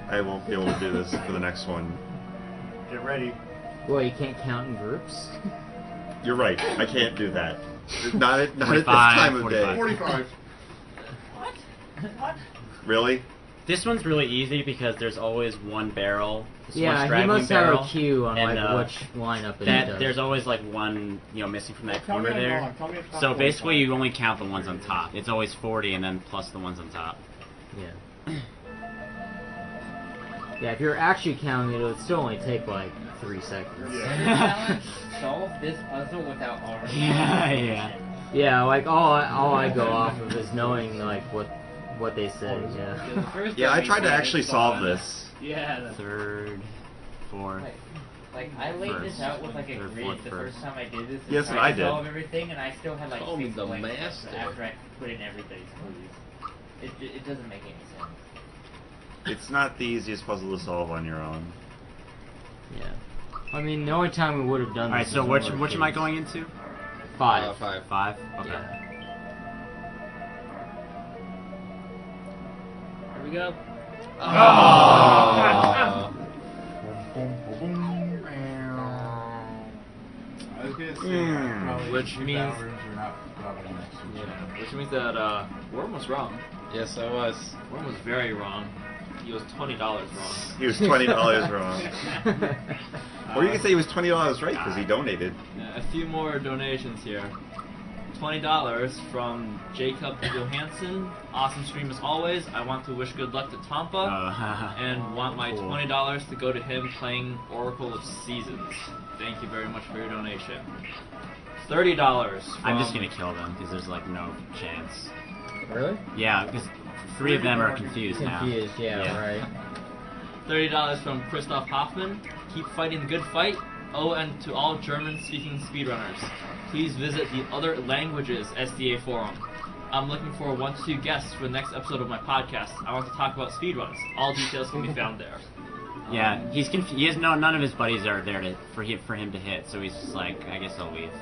I won't be able to do this for the next one. Get ready. Well, you can't count in groups? You're right. I can't do that. Not at this 45, time of day. 45. What? Really? This one's really easy because there's always one barrel. One Yeah, he straggling must have barrel, a cue on and, like which lineup it that does. there's always like one, missing from that Tell me corner I'm there. wrong. Tell me it's not So 45. basically, you only count the ones on top. It's always 40, and then plus the ones on top. Yeah. Yeah, if you're actually counting it, it would still only take like 3 seconds. Challenge, solve this puzzle without arms. Yeah. Yeah, like all I go off of is knowing like what they say. Yeah. Yeah, I tried to actually solve this. Yeah. Third, fourth. Like I laid this out with like a Third, grid fourth, the first. first time I did this. And Yes, tried I to did. solve everything, and I still had like Call me 6 the blank master. after I put in everything. It doesn't make any sense. It's not the easiest puzzle to solve on your own. Yeah. I mean, the only time we would have done this. Alright, so was which am I going into? 5. 5. 5? Okay. Yeah. Here we go. I was gonna say probably Which two means- battle rooms are not probably next to each other. Which means that Worm was wrong. Yes, I was. Worm was very wrong. He was $20 wrong. He was $20 wrong. Or you could say he was $20 right because he donated. A few more donations here. $20 from Jacob Johansson. Awesome stream as always. I want to wish good luck to Tampa and want my Cool. $20 to go to him playing Oracle of Seasons. Thank you very much for your donation. $30. I'm just gonna kill them because there's like no chance. Really? Yeah, because 3 of them are confused now. Confused, yeah, right. $30 from Christoph Hoffman. Keep fighting the good fight. Oh, and to all German-speaking speedrunners, please visit the Other Languages SDA forum. I'm looking for 1 to 2 guests for the next episode of my podcast. I want to talk about speedruns. All details can be found there. Yeah, he's confused. He has none of his buddies are there for him to hit, so he's just like, I guess I'll leave.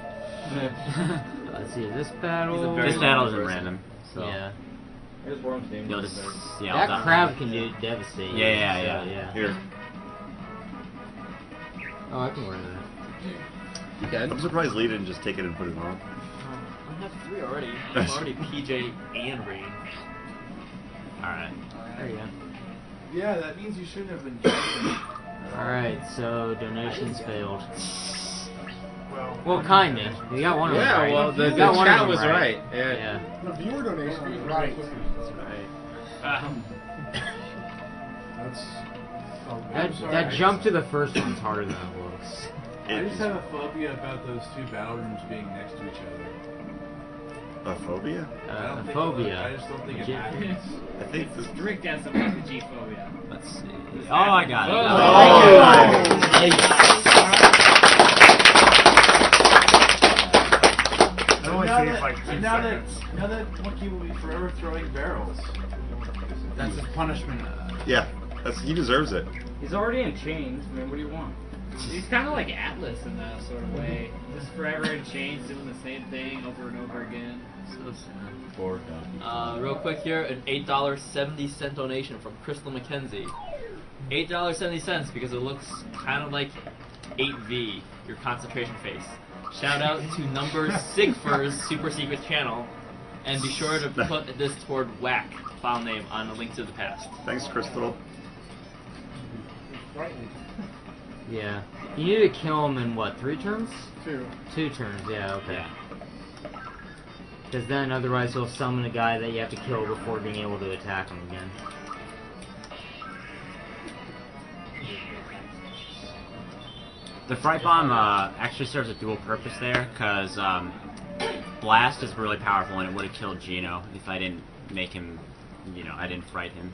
Let's see, this battle. This battle isn't random, so Yeah. Here's Worm's name. you'll just yeah. That I'll crab can do devastate. Yeah. Here. Oh, I can wear that. You can? I'm surprised Lee didn't just take it and put it on. I have 3 already. I'm already PJ and Rain. Alright. There you go. Yeah, that means you shouldn't have been jumping. Alright, so donations failed. Well, Well, kinda. You got one of them Yeah, right. well, the You got one of chat them was right. Yeah. Yeah. The viewer donation was right. That's. That jump to the first one's harder than it looks. I just have a phobia about those 2 battle rooms being next to each other. A phobia? I don't think phobia. I just don't think it Legit. happens. I think this. Rick has some RPG phobia. Let's see. Oh, I got it. It only takes like 2 now seconds. that Monkey will be forever throwing barrels. That's his punishment. Yeah, he deserves it. He's already in chains. I mean, what do you want? He's kind of like Atlas in that sort of way. Just forever in chains, doing the same thing over and over again. So sad. 4 copies. Real quick here, an $8.70 donation from Crystal McKenzie. $8.70 because it looks kind of like 8V, your concentration face. Shout out to number Cyghfer's super secret channel, and be sure to put this toward whack file name on a link to the past. Thanks, Crystal. Yeah. You need to kill him in what, 3 turns? 2. 2 turns, yeah, okay. Because then otherwise he'll summon a guy that you have to kill before being able to attack him again. The Fright Bomb actually serves a dual purpose there, because Blast is really powerful and it would have killed Gino if I didn't make him, you know, I didn't fright him.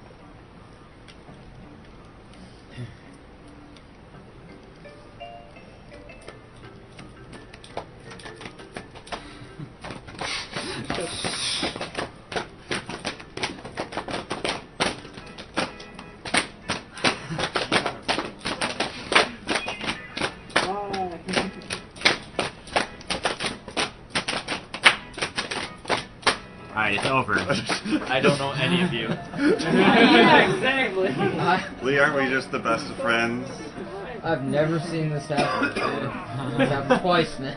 Alright, it's over. I don't know any of you. Yeah, exactly. Lee, aren't we just the best of friends? I've never seen this happen before. It's happened twice now.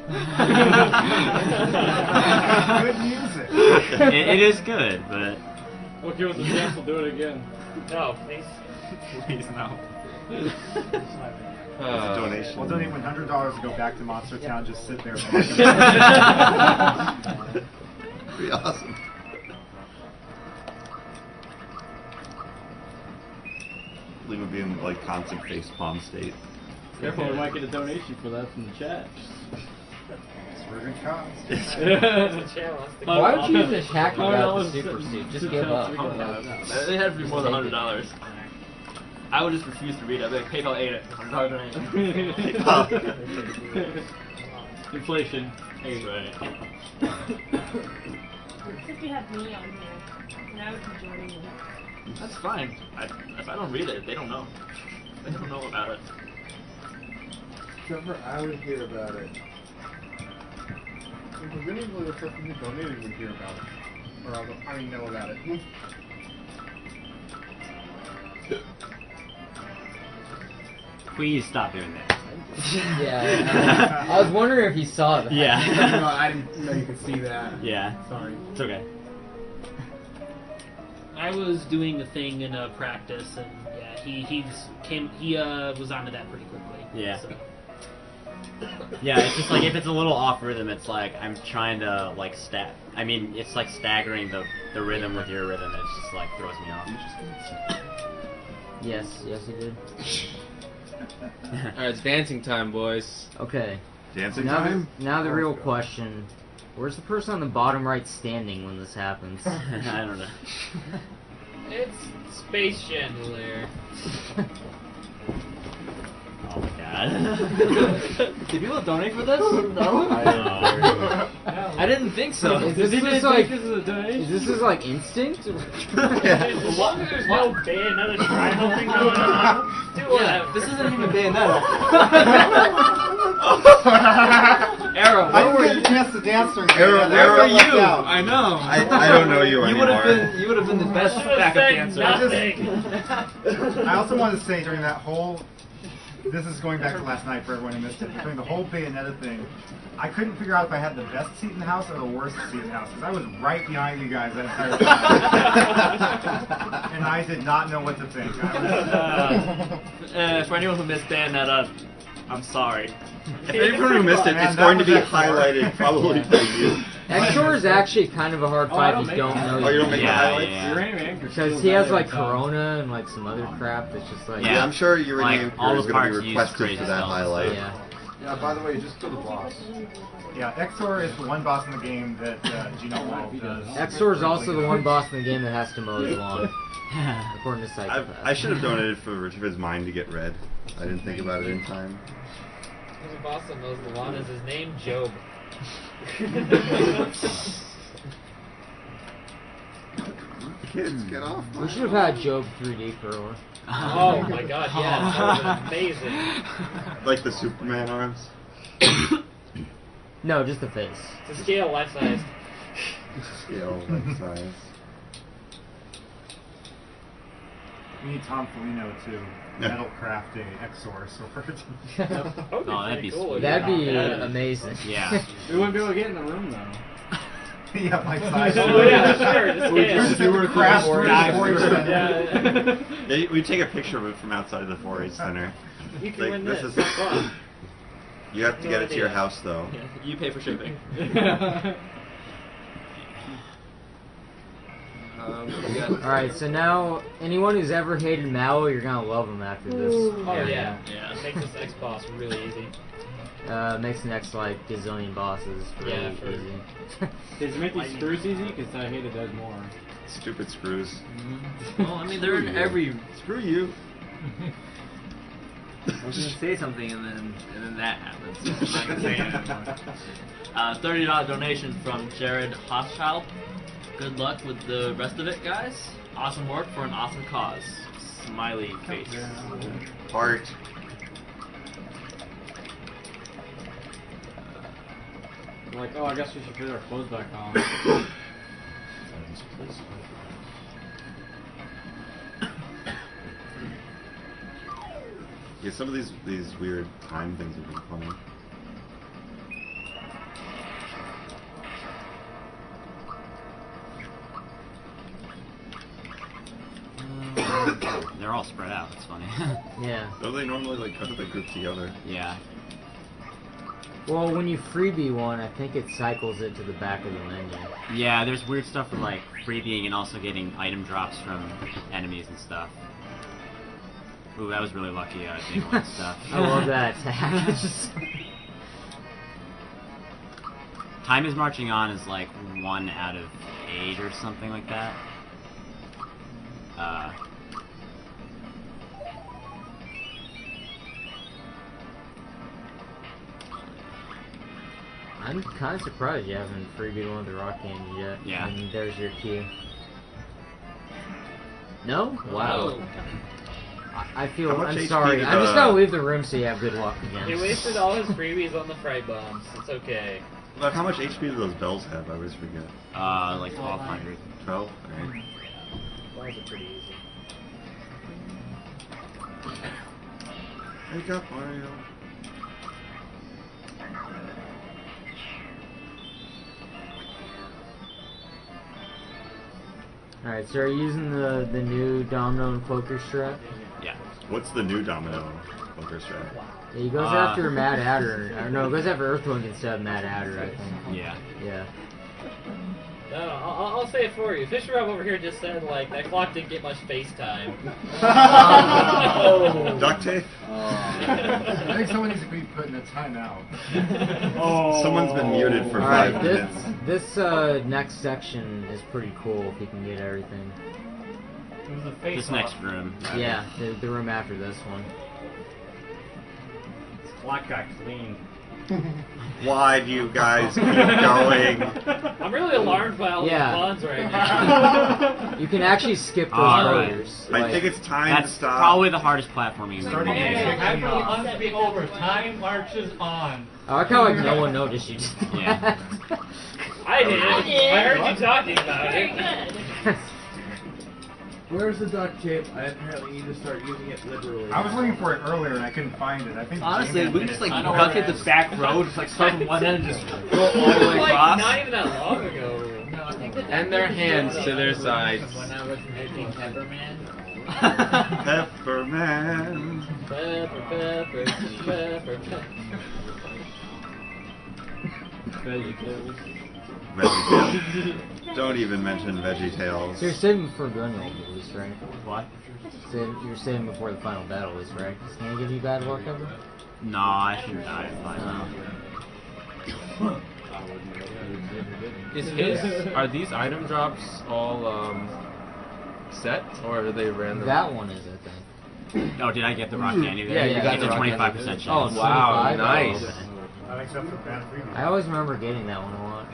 Good music. It is good, but... Okay, with the chance, we'll do it again. No, please. Please, no. It's a donation. We'll donate $100 to go back to Monster Town, just sit there. That'd be awesome. Lee would be in like constant facepalm state. Careful, we might get a donation for that from the chat. Why would you even attack me without the super suit? Just give up. They had to be more than $100. I would just refuse to read it. I'd be like, PayPal ate it. $100 donation. Inflation. That's right. If you have me on here, and I would be joining you. That's fine. If I don't read it, they don't know. They don't know about it. Trevor, I would hear about it. Presumably the person who donated would hear about it. Or I mean, know about it. Please stop doing that. Yeah. I was wondering if he saw that. Yeah. No, I didn't know you could see that. Yeah. Sorry. It's okay. I was doing a thing in practice, and yeah, he was onto that pretty quickly. Yeah. So. Yeah, it's just like if it's a little off rhythm, it's like I'm trying to like I mean, it's like staggering the rhythm with your rhythm. It just like throws me off. Yes, he did. Alright, it's dancing time, boys. Okay. Dancing now time? Now the real question. Where's the person on the bottom right standing when this happens? I don't know. It's Space Chandelier. Oh my god. Did people donate for this? No. I didn't think so. Is this like instinct? As long as there's no Bayonetta triangle thing going on, do whatever. This isn't even Bayonetta. Arrow, I didn't get a chance to dance during Arrow, where were left you? out. I know. I don't know you anymore. You would have been the best backup dancer. I also wanted to say during that whole, this is going back to last night for everyone who missed it, during the whole Bayonetta thing, I couldn't figure out if I had the best seat in the house or the worst seat in the house, because I was right behind you guys that entire time. And I did not know what to think. For anyone who missed Bayonetta, I'm sorry. If anyone who missed it, it's going to be highlighted probably for you. Exor is actually kind of a hard fight if you don't know. Oh, you don't make the highlights? Yeah. Because he has like Corona and like some other crap that's just like. Yeah, I'm sure your Like, name all is the going to parts be used requested crazy for that spells. highlight. Yeah. Yeah, by the way, just kill the boss. Yeah, Exor is the one boss in the game that Gino Wall does. Exor is also the one boss in the game that has to mow his lawn, according to Cyghfer. I should have donated for his mind to get read. I didn't think about it in time. The boss that knows the lawn is his name, Job. Kids, get off. We should have had Job 3D Curler. Oh my god, yes, that would have been amazing. Like the Superman arms? No, just the face. To scale life size. Scale, like size. We need Tom Foligno to metal craft a Exor sword. Oh, that'd be sweet. That'd be amazing. Yeah. We wouldn't be able to get in the room though. Yeah, my size. Oh yeah, sure. Just We can't. just do a crash Yeah, we take a picture of it from outside the 4-H center. You can Like, win this this. is- Have fun. You have to get it to your house, though. Yeah, you pay for shipping. Alright, so now, anyone who's ever hated Mallow, you're gonna love him after this. Oh area. yeah. It makes this X boss really easy. Makes the next, like, gazillion bosses really Yeah, for- easy. Does it make these screws easy? Because I hate it does more. Stupid screws. Well, I mean, they're in every. Screw you. I was gonna say something and then that happens. So I'm not gonna say it anymore. $30 donation from Jared Hochschild. Good luck with the rest of it, guys. Awesome work for an awesome cause. Smiley face. Heart. I'm like, oh, I guess we should put our clothes back on. Yeah, some of these weird time things have been funny. They're all spread out. It's funny. Yeah. Don't they normally like cut the group together? Yeah. Well, when you freebie one, I think it cycles it to the back of the menu. Yeah, there's weird stuff with like freebieing and also getting item drops from enemies and stuff. Ooh, that was really lucky, day one stuff. I love that attack. Time is Marching On is like 1 out of 8 or something like that. I'm kind of surprised you haven't freebied one of the rock games yet. Yeah. And there's your cue. No? Wow. I feel. How much I'm HP sorry. did, I'm just gonna leave the room so you have good luck again. He wasted all his freebies on the fright bombs. It's okay. Look, how much HP do those bells have? I always forget. Like 1200. 12? Alright. Balls are pretty easy. Wake up, Mario. Alright, so are you using the new Domino and Cloaker strat? Yeah. What's the new Domino Cloaker strat? Yeah, he goes after Mad Adder. Or no, he goes after Earthwing instead of Mad Adder, I think. Yeah. Yeah. No, I'll say it for you. Fisher Rob over here just said, like, that clock didn't get much face time. Duct tape? I think someone needs to be put in a timeout. Someone's been muted for Alright, 5 minutes. this next section is pretty cool if you can get everything. It was a face This next room. Yeah, the room after this one. Black got clean. Why do you guys keep going? I'm really alarmed by all the spawns right now. You can actually skip those Alright. layers. I think it's time That's to stop. probably the hardest platforming in the game. Everyone must be over. Time marches on. I like how no one noticed you. Yeah. I did. I heard you talking about it. Where's the duct tape? I apparently need to start using it liberally. I was looking for it earlier and I couldn't find it. I think Honestly, James we had just it. like duck hit the back road, just like start from one end and just go all the way Like, across. not even that long ago. No, I think that And their hands to their sides. when I was making Pepperman. Pepperman. Pepper, pepper, pepper, pepper. VeggieTales. VeggieTales. Don't even mention VeggieTales. So you're saving before Gunhill release, right? What? You're saving before the final battle is, right? Can I give you bad luck ever? No, I shouldn't die by now. Are these item drops all set, or are they random? That one is, I think. Oh, did I get the rock candy there? Yeah, you got it's the a rock 25% candy. chance. Oh, wow, 25? nice. Oh, okay. Not except for bad freebies. I always remember getting that one a lot.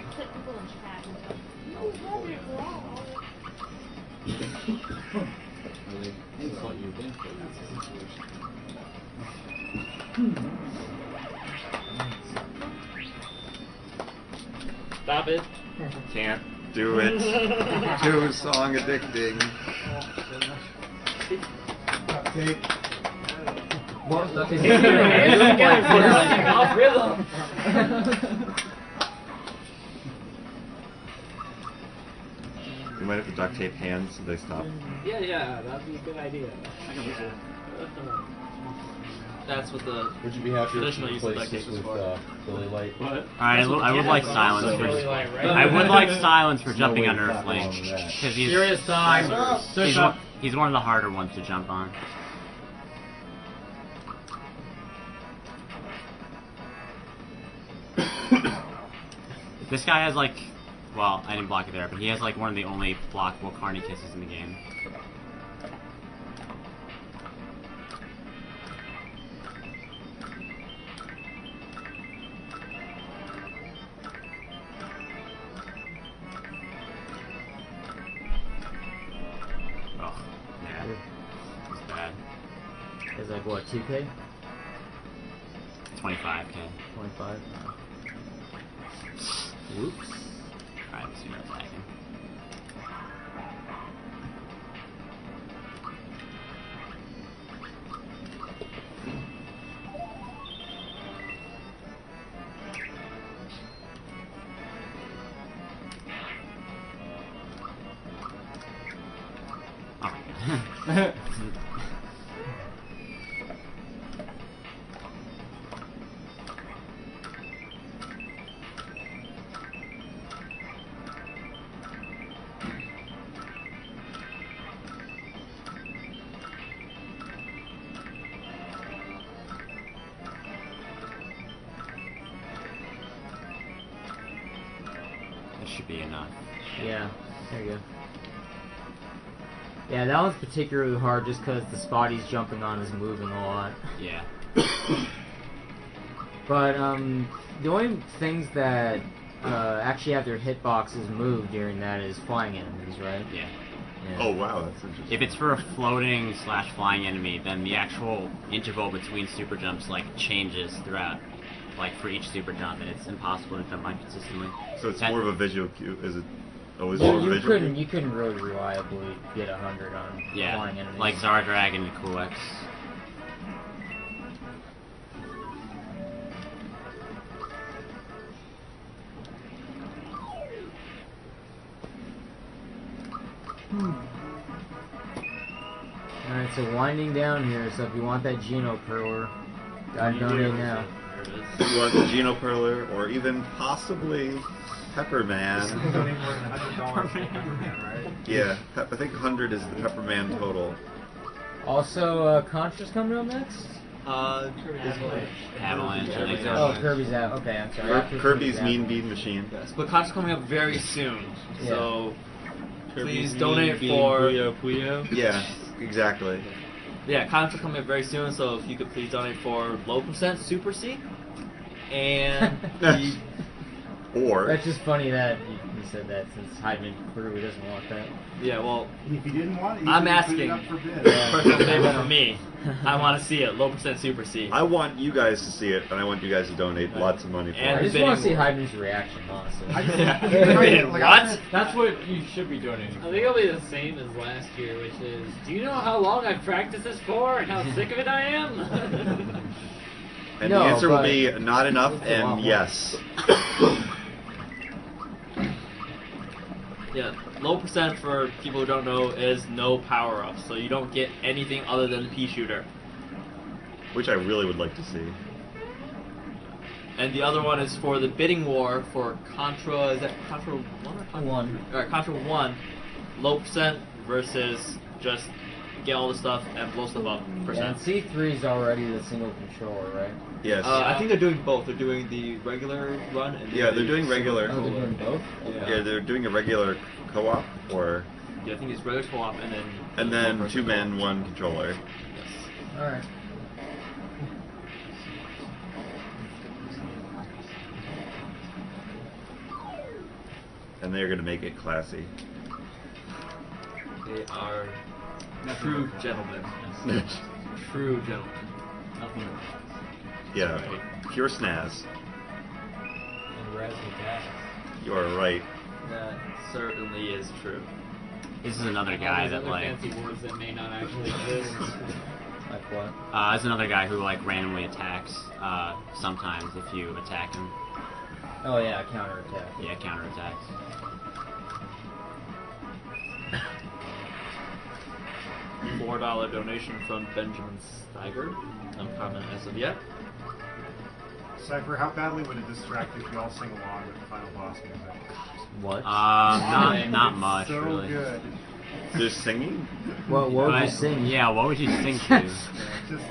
Stop it. Can't do it. Too song addicting. Take. What? His hands together for like off rhythm. We might have to duct tape hands so they stop. Yeah, that'd be a good idea. That's what the Would you be happier if traditional you use of replaced duct it tape is with for. Billy Light? What? I would like silence for. I would like silence for jumping on Earthling because Serious time. he's one of the harder ones to jump on. This guy has like, well, I didn't block it there, but he has like one of the only blockable Carney kisses in the game. Oh, yeah, it's bad. It's like what, 2K? 25K. 25. Whoops. Alright, let's see what's attacking. Oh my god. That should be enough. Yeah, there you go. Yeah, that one's particularly hard just because the spot he's jumping on is moving a lot. Yeah. But, the only things that actually have their hitboxes move during that is flying enemies, right? Yeah. Oh wow, that's interesting. If it's for a floating / flying enemy, then the actual interval between super jumps like changes throughout, like for each super jump, and it's impossible to jump on consistently. So it's more of a visual cue, is it? Oh, is it Yeah, more of a visual cue? you couldn't really reliably get 100 on flying enemies. Like Zardrag and Cool X. Alright, so winding down here, so if you want that Geno Perler, gotta donate now. If you want the Geno Perler, or even possibly Pepperman. Donate more than $100 for Pepperman, right? Yeah, I think 100 is the Pepperman total. Also, Contra's coming up next? Avalanche, I think so. Oh, Kirby's out. Okay, I'm sorry. After Kirby's out. Mean Bean Machine. Yes, but Contra's coming up very soon, Yeah. so Kirby's please donate Bean for. Puyo Puyo. Yeah, exactly. Yeah, Contra's coming up very soon, so if you could please donate for low percent Super C, and Or That's just funny that you said that since Hyman clearly doesn't want that. yeah, well, If you didn't want it, you I'm could put it asking up for bid. personal favor for me. I want to see it low percent Super C. I want you guys to see it, and I want you guys to donate lots of money for And I it. just want to see Hyman's reaction, honestly. What? That's what you should be donating. I think it'll be the same as last year, which is, do you know how long I've practiced this for and how sick of it I am? And No, the answer will but be not enough it's a lot and more. yes. Yeah, low percent for people who don't know is no power ups, so you don't get anything other than the pea shooter. Which I really would like to see. And the other one is for the bidding war for Contra. Is that Contra 1 or Contra 1? Alright, Contra 1. Low percent versus just get all the stuff and blow stuff up Yeah, and percent. C3 is already the single controller, right? Yes. I think they're doing both. They're doing the regular run and Yeah, they're doing regular. Oh, they're doing both? Yeah, they're doing a regular co-op, or Yeah, I think it's regular co-op and then one-person 2 man, co-op. 1 controller. Yes. Alright. And they're gonna make it classy. They are true gentlemen. True gentlemen. Nothing. Yeah, pure snaz. And Razzle Dazzle. You are right. That certainly is true. This is another guy that like. fancy words that may not actually exist. Like what? It's another guy who like randomly attacks. Sometimes if you attack him. Oh yeah, counterattack. Yeah, counterattacks. $4 donation from Benjamin Cyghfer. No comment as of yet. Cypher, how badly would it distract you if you all sing along with the final boss music? What? Not much so really. Good. Just singing? What would you sing? Yeah, what would you sing to? Just.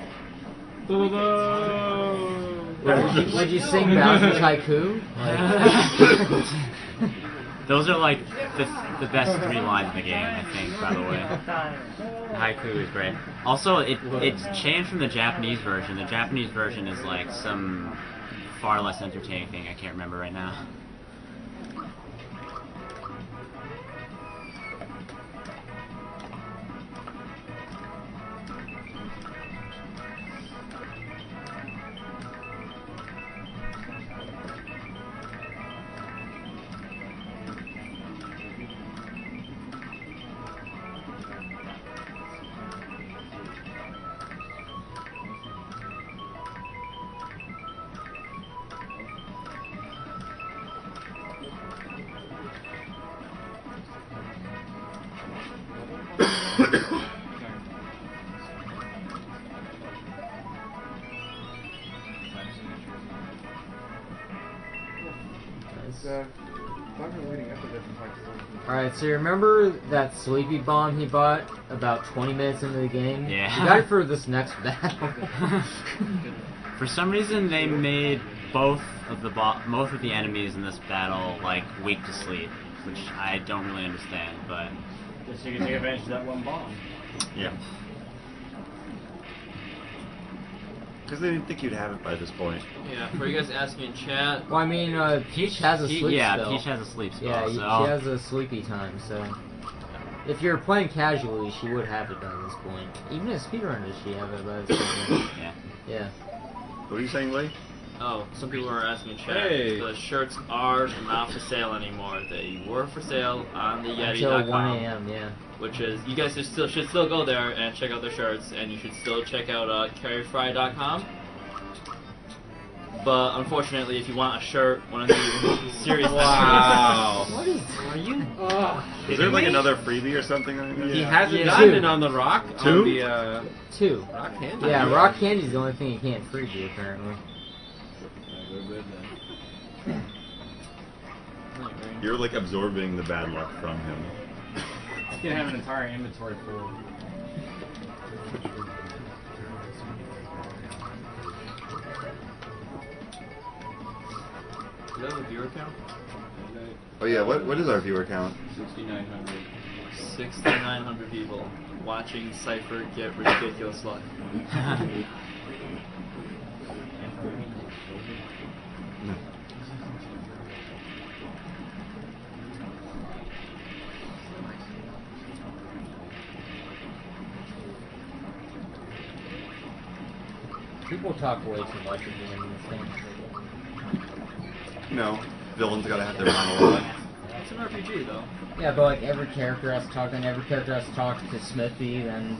Would you sing Bowser's Haiku? Those are like the best 3 lines in the game, I think, by the way. Haiku is great. Also, it's changed from the Japanese version. The Japanese version is like some far less entertaining thing I can't remember right now. Alright, so you remember that sleepy bomb he bought about 20 minutes into the game? Yeah. He got it for this next battle. For some reason, they made both of the enemies in this battle like weak to sleep, which I don't really understand. But just so you can take advantage of that one bomb. Yeah. Because they didn't think you'd have it by this point. Yeah, for you guys asking in chat. Well, I mean, Peach has a sleep spell. Yeah, Peach has a sleep spell. Yeah, so. she has a sleepy time, so... If you're playing casually, she would have it by this point. Even as speedrunners, she have it by this point. Yeah. Yeah. What are you saying, Lee? Oh, some people are asking in chat. Hey. The shirts are not for sale anymore. They were for sale on the Yeti.com. Until 1 a.m., yeah. Which is, you guys should still go there and check out their shirts, and you should still check out carryfry.com. But unfortunately, if you want a shirt, one of these serious Wow. What is... Are you? Is there like another freebie or something on it? He hasn't Yeah, gotten two. it on the rock. Two? On the, 2. rock candy. Yeah, rock candy's the only thing you can't freebie, apparently. You're like absorbing the bad luck from him. He's gonna have an entire inventory full. Is that a viewer count? Oh yeah, what is our viewer count? 6,900. 6,900 people watching Cypher get ridiculous luck. People talk way too much at the end of this thing. No, villains gotta have their monologue. It's an RPG though. Yeah, but like every character has to talk, and every character has to talk to Smithy, then...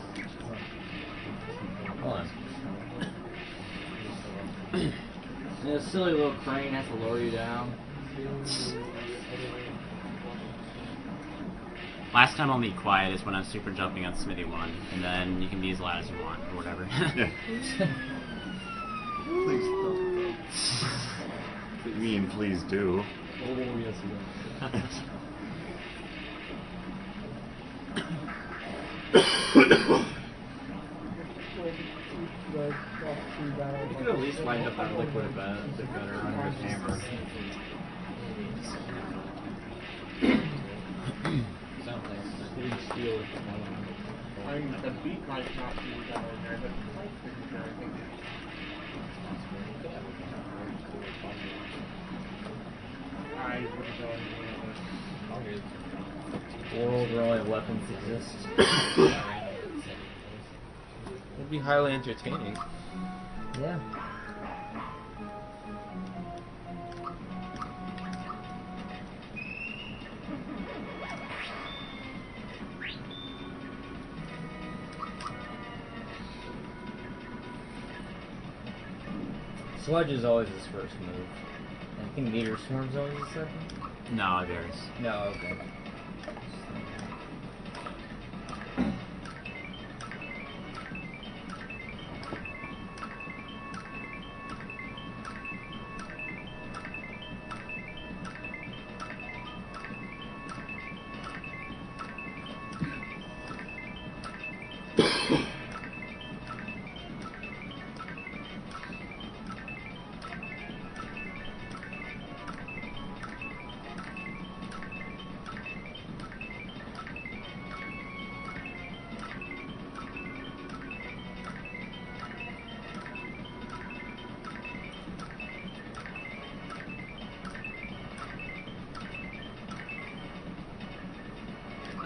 Hold on. The silly little crane has to lower you down. Last time I'll be quiet is when I'm super jumping on Smithy 1, and then you can be as loud as you want, or whatever. Yeah. Please don't. You mean please do. Oh, yes, You could at least wind up that liquid a bit better on your camera. The beat might not be down in there, but the light figure, I think. I wouldn't go into it. World where only weapons exist. It'd be highly entertaining. Yeah. Sludge is always his first move. And I think Meteor Swarm's always his second? No, it varies. No, okay.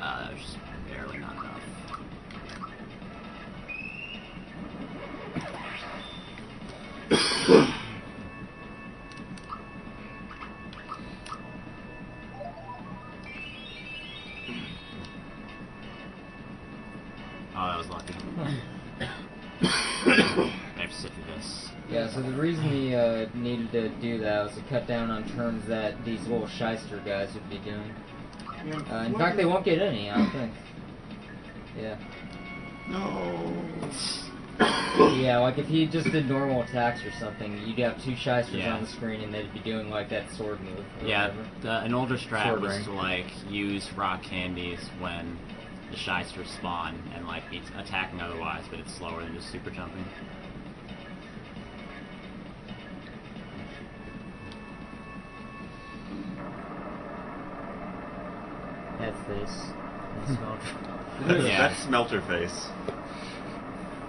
That was just barely not enough. Oh, that was lucky. I have to sit through this. Yeah, so the reason he needed to do that was to cut down on turns that these little shyster guys would be doing. In fact, they won't get any, I don't think. Yeah. No. Yeah, like if he just did normal attacks or something, you'd have two shysters Yeah. on the screen and they'd be doing like that sword move. or Yeah, whatever. an older strat Sword was ring. to like use rock candies when the shysters spawn and like it's attacking otherwise, but it's slower than just super jumping. That face. That smelter. Yeah. That's Smelter Face.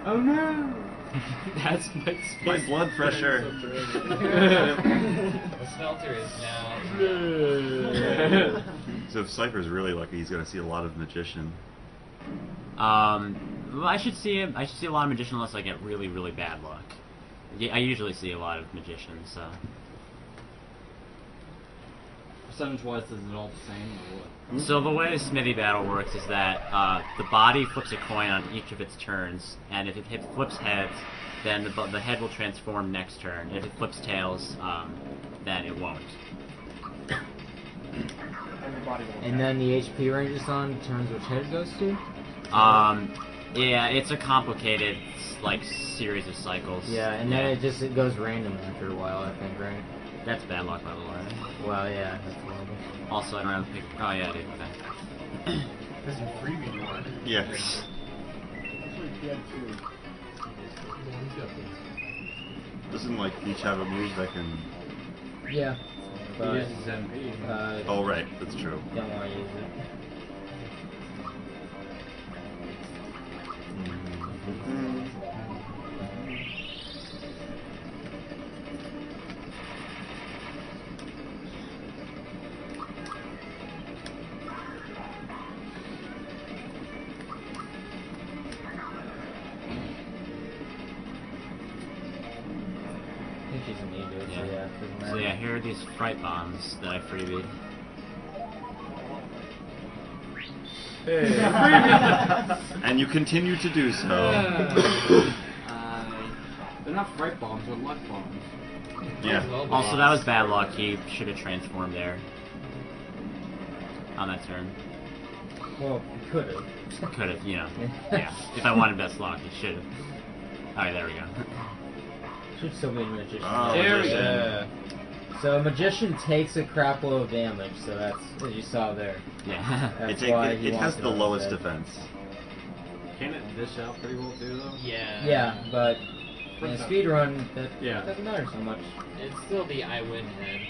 Oh no! That's my blood pressure. The smelter is now. So if Cypher's really lucky, he's gonna see a lot of Magician. Well, I should see a lot of magician unless I get really, really bad luck. Yeah, I usually see a lot of magicians. So. Percentage-wise, is it all the same or what? So the way the Smithy battle works is that the body flips a coin on each of its turns, and if it flips heads, then the head will transform next turn. If it flips tails, then it won't. And then the HP ranges on turns which head it goes to? Yeah, it's a complicated like series of cycles. Yeah, and then it goes random after a while, I think, right? That's bad luck, by the way. Well, yeah, that's horrible. Also, I don't have to pick. Oh yeah, I do. Okay. Because you freebie one. Yes. Doesn't like each have a move that can. Yeah. But, uses MP. Oh right, that's true. Don't want to use it. I think she's immune to it, so yeah. it doesn't So matter. yeah, here are these fright bombs that I freebied. And you continue to do so. They're not fright bombs, they're luck bombs. Yeah. Also, that was bad luck. He should have transformed there. On that turn. Well, you could have. Could have, you know. Yeah. If I wanted best luck, he should have. Alright, there we go. Should still be a magician. Oh, there we Magician. go. So a magician takes a crap load of damage, so that's as you saw there. Yeah. That's why he it has wants the on his lowest head. defense. Can it dish out pretty well too, though? Yeah. Yeah, but in a speed run, that Yeah. doesn't matter so much. It's still the I win head.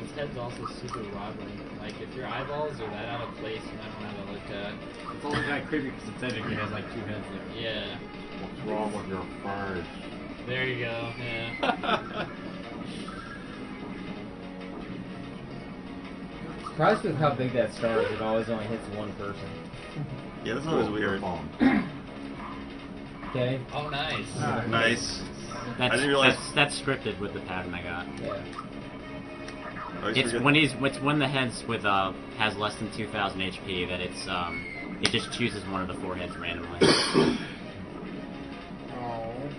His head's also super wobbly. Like, if your eyeballs are that out of place, you might want to have a look. It's only kind of creepy because it technically has like two heads there. Yeah. What's wrong with your fudge? There you go. Yeah. Surprised with how big that star is, it always only hits one person. Yeah, that's always weird. Okay. Oh, nice. Nice. I That's, didn't realize. that's scripted with the pattern I got. Yeah. I always It's forget- when the heads with has less than 2,000 HP that it just chooses one of the four heads randomly.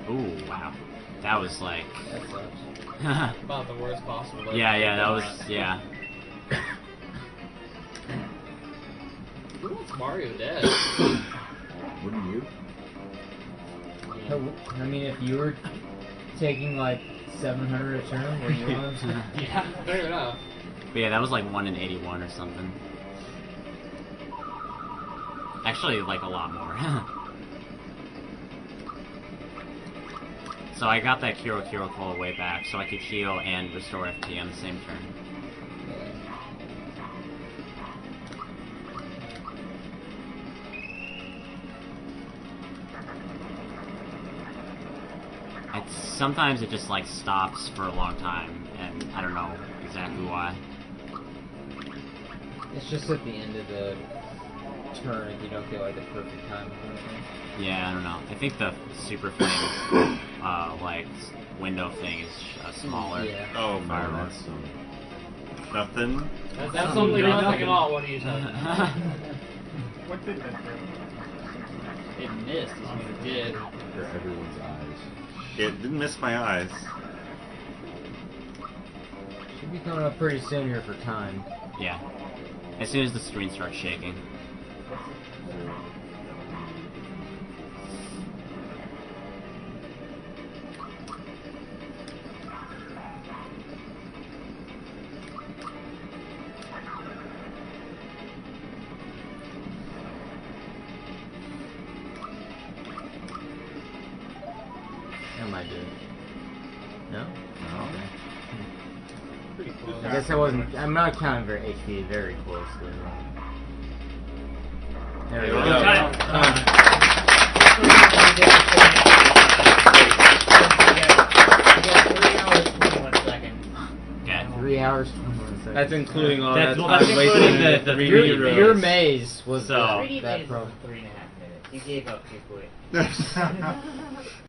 Ooh, wow. That was like... That sucks. About the worst possible. Yeah, that was... Yeah. Who wants Mario dead? Wouldn't you? I mean, if you were taking like 700 a turn, were you on? Yeah, fair enough. But yeah, that was like 1 in 81 or something. Actually, like a lot more. So I got that Kiro Cola way back, so I could heal and restore FP on the same turn. Sometimes it just like stops for a long time, and I don't know exactly why. It's just at the end of the turn if you don't get like the perfect time. Yeah, I don't know. I think the Super Flame like window thing is smaller. Yeah. Oh, Fire no, that's nothing. That's absolutely nothing at all. What are you talking about? What did that do? It missed is what it did. For everyone's eyes. It didn't miss my eyes. Should be coming up pretty soon here for time. Yeah. As soon as the screen starts shaking. That might do it. No? Oh, Okay. Pretty close. I guess I wasn't. I'm not counting HP very closely. There we go. Yeah. 3 hours, 21 seconds. That's including all That's- that well, that's time including wasted the in 3D Your rows. maze was So- that 3D that maze pro. was 3.5 minutes. You gave up too quick.